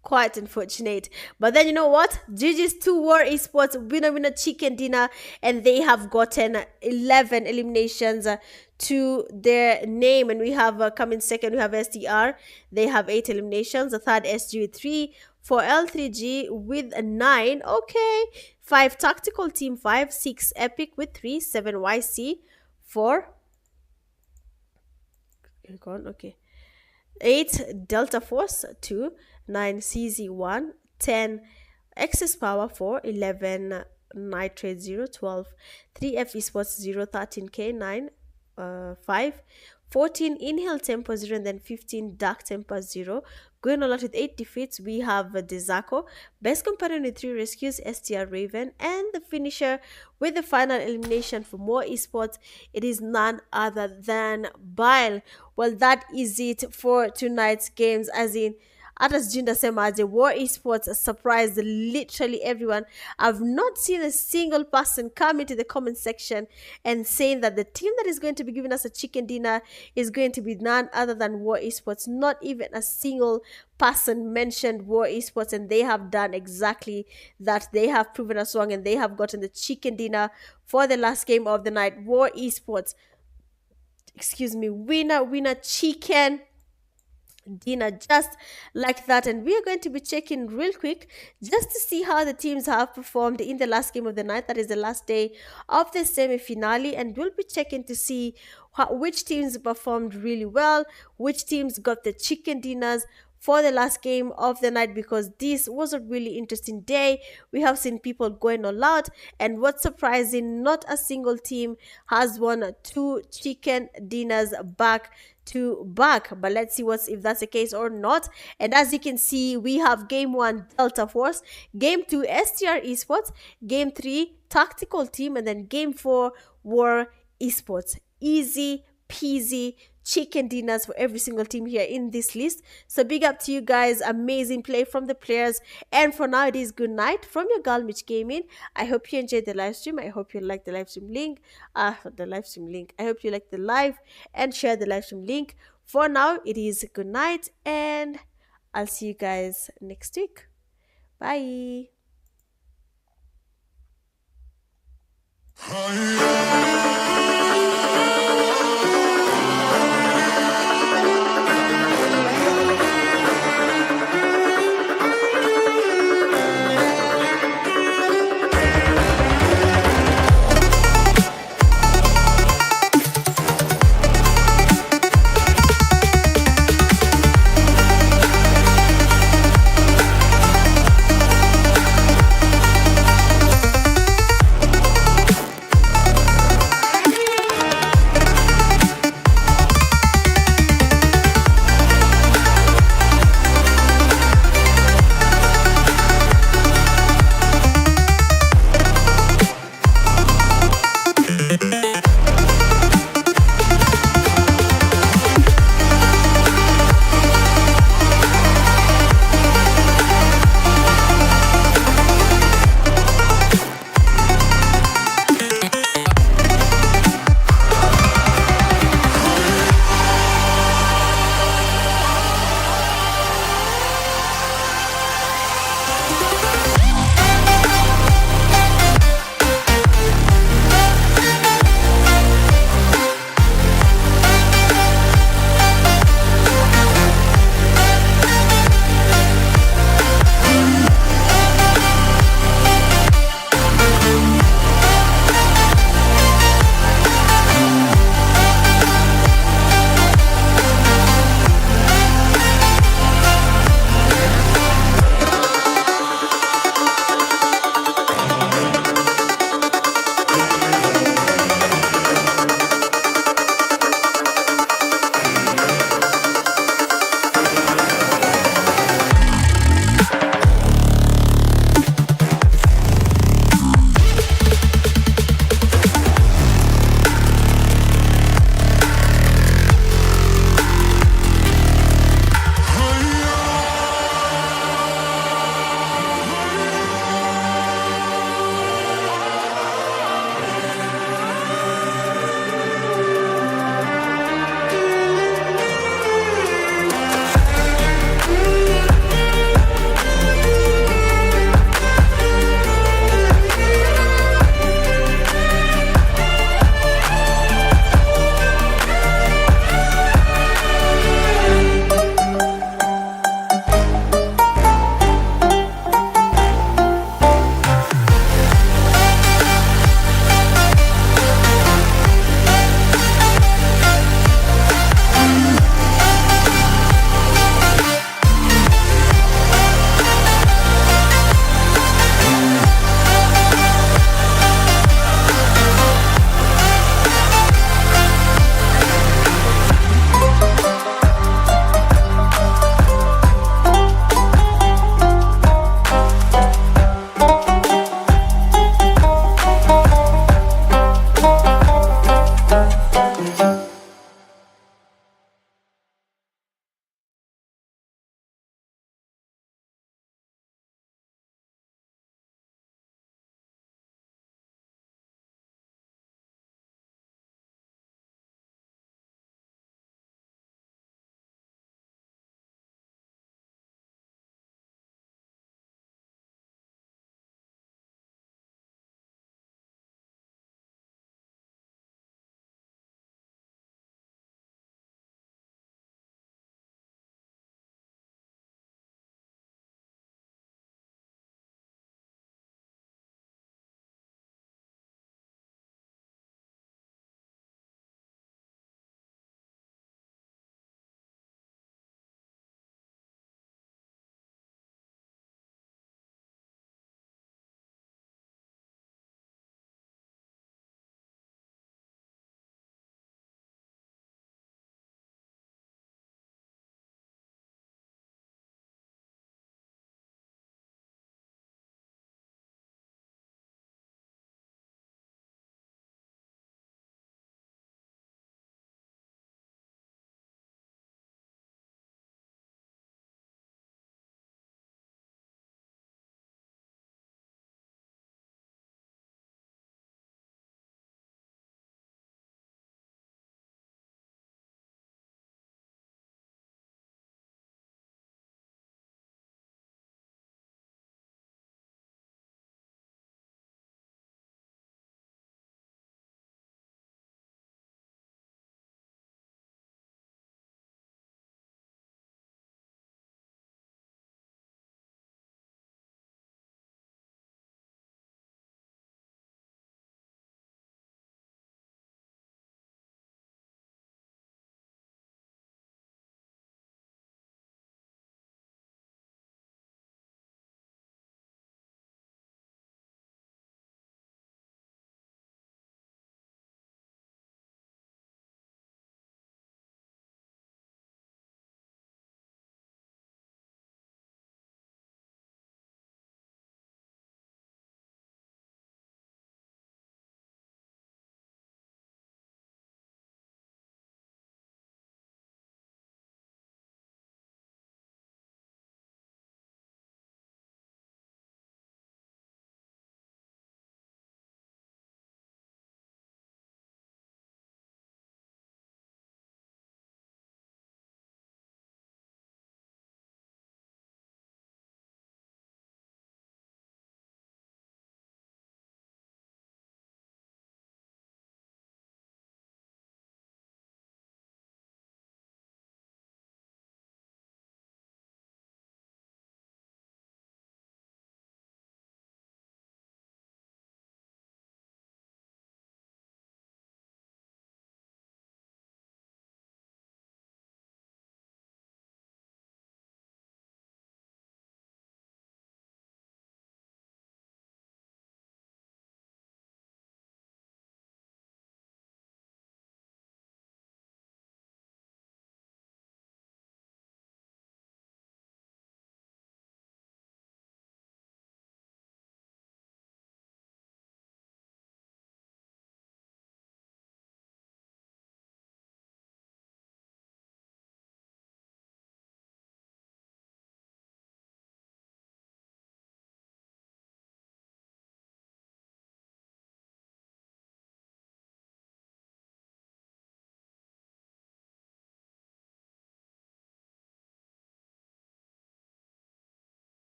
Quite unfortunate. But then you know what? GG's to War Esports, winner chicken dinner, and they have gotten 11 eliminations to their name. And we have coming second, we have STR. They have 8 eliminations. The third, SG with 3. For L3G with 9. Okay. 5 Tactical Team 5. 6 Epic with 3. 7 YC. 4. Okay. 8 Delta Force 2. 9 CZ1, 10 Excess Power 4, 11 Nitrate 0, 12 3F Esports 0, 13 K9 5, 14 Inhale Tempo 0, and then 15 Dark Tempo 0. Going all out with 8 defeats, we have Dezako, best companion with 3 rescues, STR Raven, and the finisher with the final elimination for War Esports. It is none other than Bile. Well, that is it for tonight's games, as in Atas Jinda Semaje, War Esports surprised literally everyone. I've not seen a single person come into the comment section and saying that the team that is going to be giving us a chicken dinner is going to be none other than War Esports. Not even a single person mentioned War Esports, and they have done exactly that. They have proven us wrong, and they have gotten the chicken dinner for the last game of the night. War Esports, excuse me, winner chicken dinner, just like that. And we are going to be checking real quick just to see how the teams have performed in the last game of the night, that is the last day of the semi-finale. And we'll be checking to see which teams performed really well, which teams got the chicken dinners for the last game of the night, because this was a really interesting day. We have seen people going all out, and what's surprising, not a single team has won two chicken dinners back to back. But let's see what's if that's the case or not. And as you can see, we have game 1 Delta Force, game 2 STR Esports, game 3 Tactical Team, and then game 4 War Esports. Easy peasy chicken dinners for every single team here in this list. So big up to you guys. Amazing play from the players. And for now, it is good night from your girl Mitch Gaming. I hope you enjoyed the live stream. I hope you like the live stream link. I hope you like the live and share the live stream link. For now, it is good night, and I'll see you guys next week. Bye.